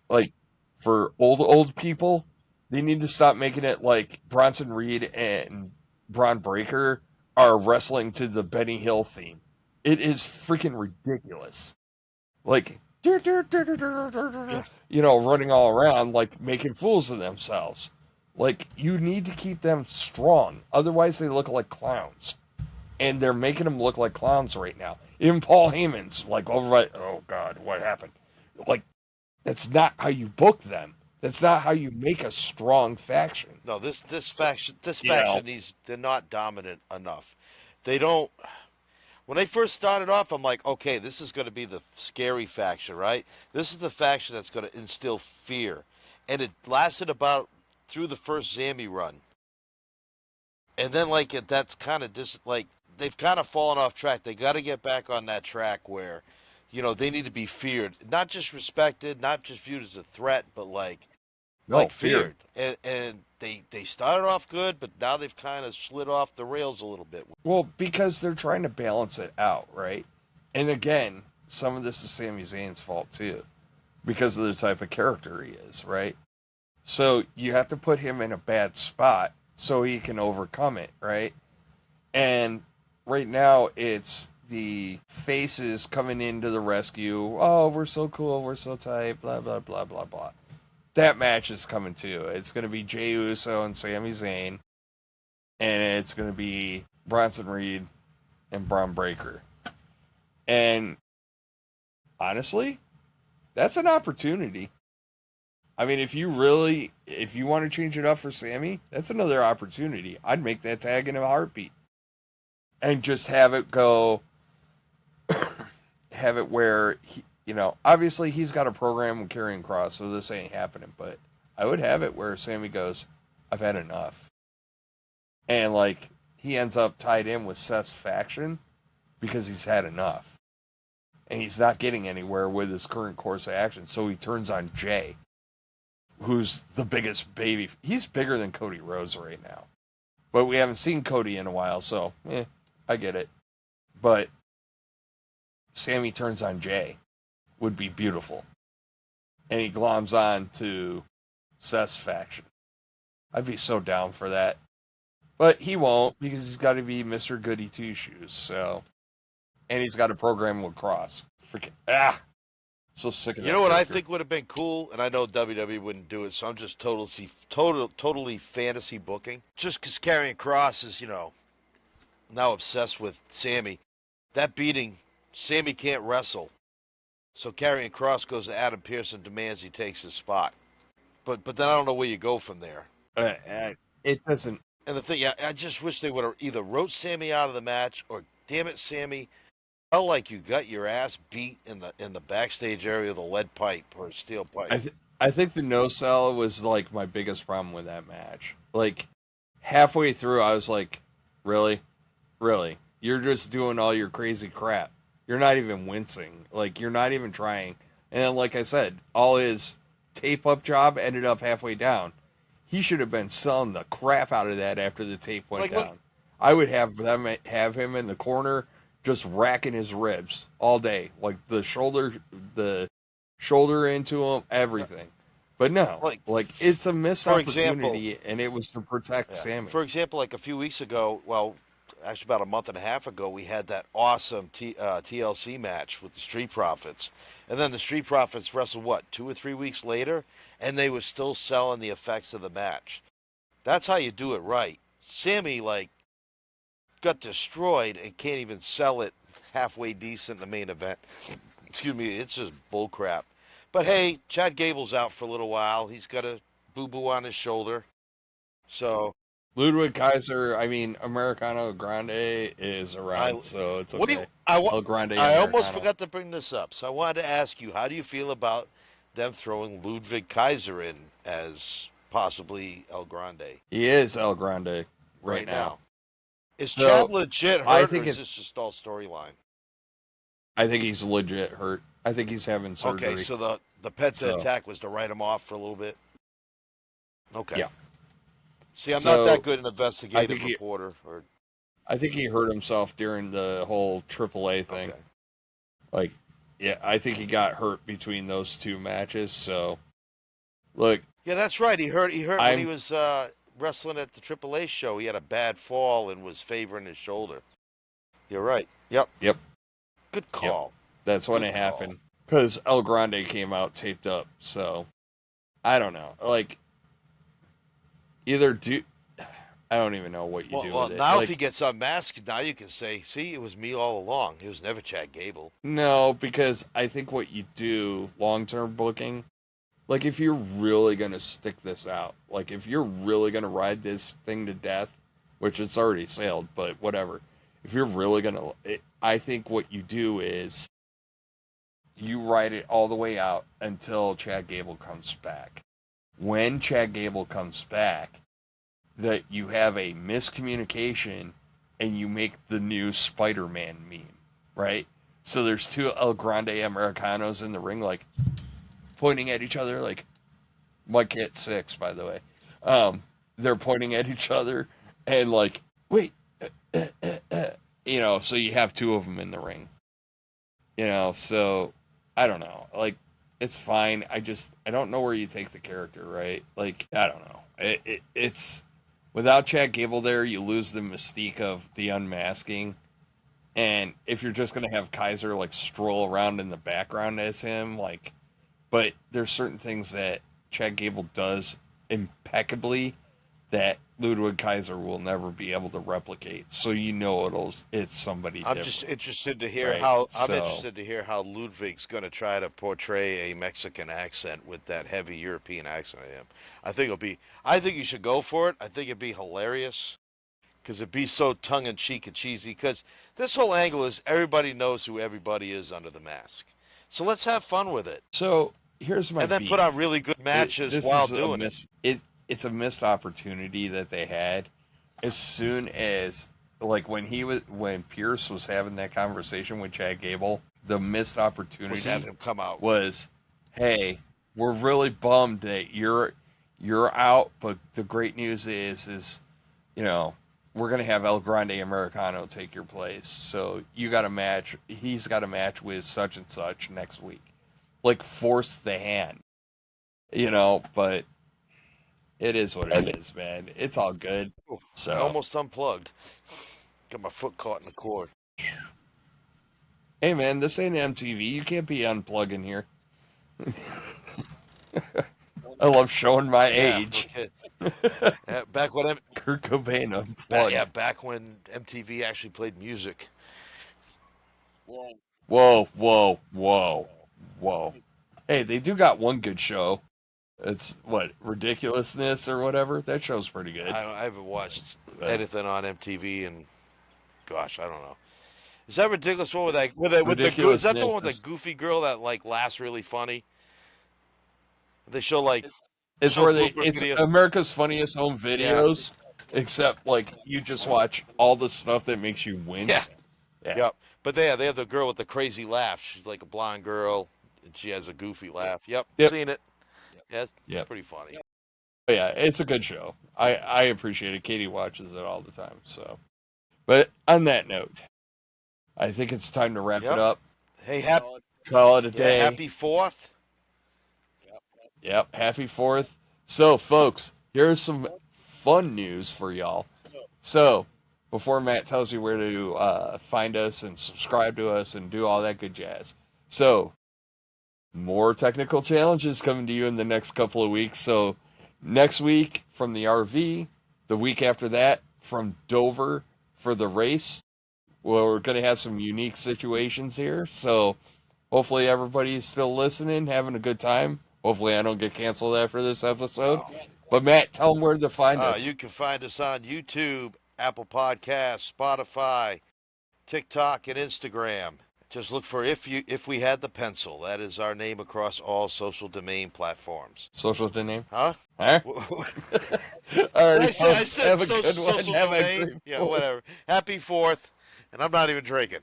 like, for old people, they need to stop making it like Bronson Reed and Braun Breaker are wrestling to the Benny Hill theme. It is freaking ridiculous. Like, Yeah. running all around, like making fools of themselves. Like, you need to keep them strong. Otherwise, they look like clowns. And they're making them look like clowns right now. Even Paul Heyman's like oh God, what happened? Like, that's not how you book them. That's not how you make a strong faction. No, this You know, faction they're not dominant enough. They don't. When they first started off, I'm like, okay, this is going to be the scary faction, right? This is the faction that's going to instill fear, and it lasted about through the first Sami run, and then that's kind of just like they've kind of fallen off track. They got to get back on that track where, they need to be feared, not just respected, not just viewed as a threat, but no fear. feared. And they started off good, but now they've kind of slid off the rails a little bit. Well, because they're trying to balance it out, right? And again, some of this is Sami Zayn's fault too, because of the type of character he is, right? So you have to put him in a bad spot so he can overcome it, right? And right now it's the faces coming into the rescue. Oh, we're so cool, we're so tight, blah blah blah blah blah. That match is coming too. It's going to be Jey Uso and Sami Zayn, and it's going to be Bronson Reed and Braun Breaker. And honestly, that's an opportunity. I mean, if you want to change it up for Sami, that's another opportunity. I'd make that tag in a heartbeat. And just have it go, have it where, obviously he's got a program with Karrion Kross, so this ain't happening, but I would have it where Sami goes, I've had enough. And, he ends up tied in with Seth's faction because he's had enough. And he's not getting anywhere with his current course of action, so he turns on Jey, who's the biggest baby. He's bigger than Cody Rhodes right now. But we haven't seen Cody in a while, so, I get it. But Sami turns on Jey would be beautiful. And he gloms on to Seth's faction. I'd be so down for that. But he won't, because he's got to be Mr. Goody Two-Shoes, so. And he's got a program with Kross. Freaking, so sick of that. You know what character. I think would have been cool, and I know WWE wouldn't do it, so I'm just totally fantasy booking. Just because Karrion Kross is, now obsessed with Sami. That beating, Sami can't wrestle. So Karrion Kross goes to Adam Pearce and demands he takes his spot. But then I don't know where you go from there. It doesn't. And the thing, I just wish they would have either wrote Sami out of the match, or damn it, Sami, felt like you got your ass beat in the backstage area of the lead pipe or steel pipe. I think the no sell was my biggest problem with that match. Halfway through, I was like, really, you're just doing all your crazy crap. You're not even wincing. You're not even trying. And then, like I said, all his tape up job ended up halfway down. He should have been selling the crap out of that after the tape went down. Look, I would have him in the corner just racking his ribs all day, the shoulder into him, everything. But no, it's a missed opportunity, and it was to protect Sami. For example, a few weeks ago, well, actually about a month and a half ago, we had that awesome TLC match with the Street Profits. And then the Street Profits wrestled, 2 or 3 weeks later? And they were still selling the effects of the match. That's how you do it right. Sami, got destroyed and can't even sell it halfway decent in the main event. Excuse me, it's just bullcrap. But hey, Chad Gable's out for a little while. He's got a boo-boo on his shoulder. So Ludwig Kaiser, Americano Grande is around, so it's okay. El Grande I almost forgot to bring this up. So I wanted to ask you, how do you feel about them throwing Ludwig Kaiser in as possibly El Grande? He is El Grande right now. Is Chad legit hurt, or is this just all storyline? I think he's legit hurt. I think he's having surgery. Okay, so the Penta attack was to write him off for a little bit? Okay. Yeah. See, I'm not that good an investigative reporter. I think he hurt himself during the whole AAA thing. Okay. I think he got hurt between those two matches, so look. Yeah, that's right. He hurt when he was wrestling at the AAA show. He had a bad fall and was favoring his shoulder. You're right. Yep. Yep. Good call. That's when Good it call. happened. Because El Grande came out taped up. So, I don't know. Like, either do. I don't even know what you do Well, with it. now Like, if he gets unmasked, now you can say, see, it was me all along. It was never Chad Gable. no, because I think what you do long term booking, like if you're really gonna stick this out, like if you're really gonna ride this thing to death, which it's already sailed, but whatever. If you're really gonna, I think what you do is you ride it all the way out until Chad Gable comes back. When Chad Gable comes back, that you have a miscommunication and you make the new Spider-Man meme, right? So there's two El Grande Americanos in the ring, like pointing at each other, like Mike hit 6, by the way. They're pointing at each other and like, wait, so you have two of them in the ring, so I don't know, like it's fine. I don't know where you take the character, right? Like I don't know. It's without Chad Gable there, you lose the mystique of the unmasking. And if you're just gonna have Kaiser like stroll around in the background as him, like, but there's certain things that Chad Gable does impeccably that Ludwig Kaiser will never be able to replicate. So it's somebody I'm different. just interested to hear Right, interested to hear how Ludwig's going to try to portray a Mexican accent with that heavy European accent in him. I think you should go for it. I think it'd be hilarious because it'd be so tongue in cheek and cheesy. Because this whole angle is everybody knows who everybody is under the mask. So let's have fun with it. So here's my and then beef. put on really good matches This while is doing it. It's a missed opportunity that they had. As soon as like when Pierce was having that conversation with Chad Gable, the missed opportunity Was having him come out. was, hey, we're really bummed that you're out, but the great news is we're gonna have El Grande Americano take your place. So you got a match. He's got a match with such and such next week. Like force the hand, but it is what it is, man. It's all good. Ooh, So I almost unplugged. Got my foot caught in the cord. hey, man, this ain't MTV. You can't be unplugging here. I love showing my age. Okay. Back when Kurt Cobain unplugged. back when MTV actually played music. Whoa, whoa, whoa, whoa. Hey, they do got one good show. It's what, Ridiculousness or whatever. That show's pretty good. I haven't watched anything on MTV, and gosh, I don't know. Is that ridiculous one with that with the is that the one with the goofy girl that like laughs really funny? They show like It's show where blooper it's videos. America's Funniest Home Videos, except like you just watch all the stuff that makes you wince. Yeah. Yep. But they have the girl with the crazy laugh. She's like a blonde girl, and she has a goofy laugh. Yep. Seen it. Yeah, it's pretty funny. But yeah, it's a good show. I appreciate it. Katie watches it all the time. So, but on that note, I think it's time to wrap it up. Hey, call it a day. Happy 4th. Yep, happy 4th. So, folks, here's some fun news for y'all. So, before Matt tells you where to find us and subscribe to us and do all that good jazz. So, more technical challenges coming to you in the next couple of weeks. So, next week from the RV, the week after that from Dover for the race. We're going to have some unique situations here. So, hopefully everybody's still listening, having a good time. Hopefully I don't get canceled after this episode. But Matt, tell them where to find us. You can find us on YouTube, Apple Podcasts, Spotify, TikTok, and Instagram. Just look for If We Had the Pencil. That is our name across all social domain platforms. Social domain? Huh? All right, I said have a good one. Have a great whatever. Happy 4th, and I'm not even drinking.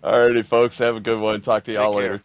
All righty, folks. Have a good one. Talk to y'all later.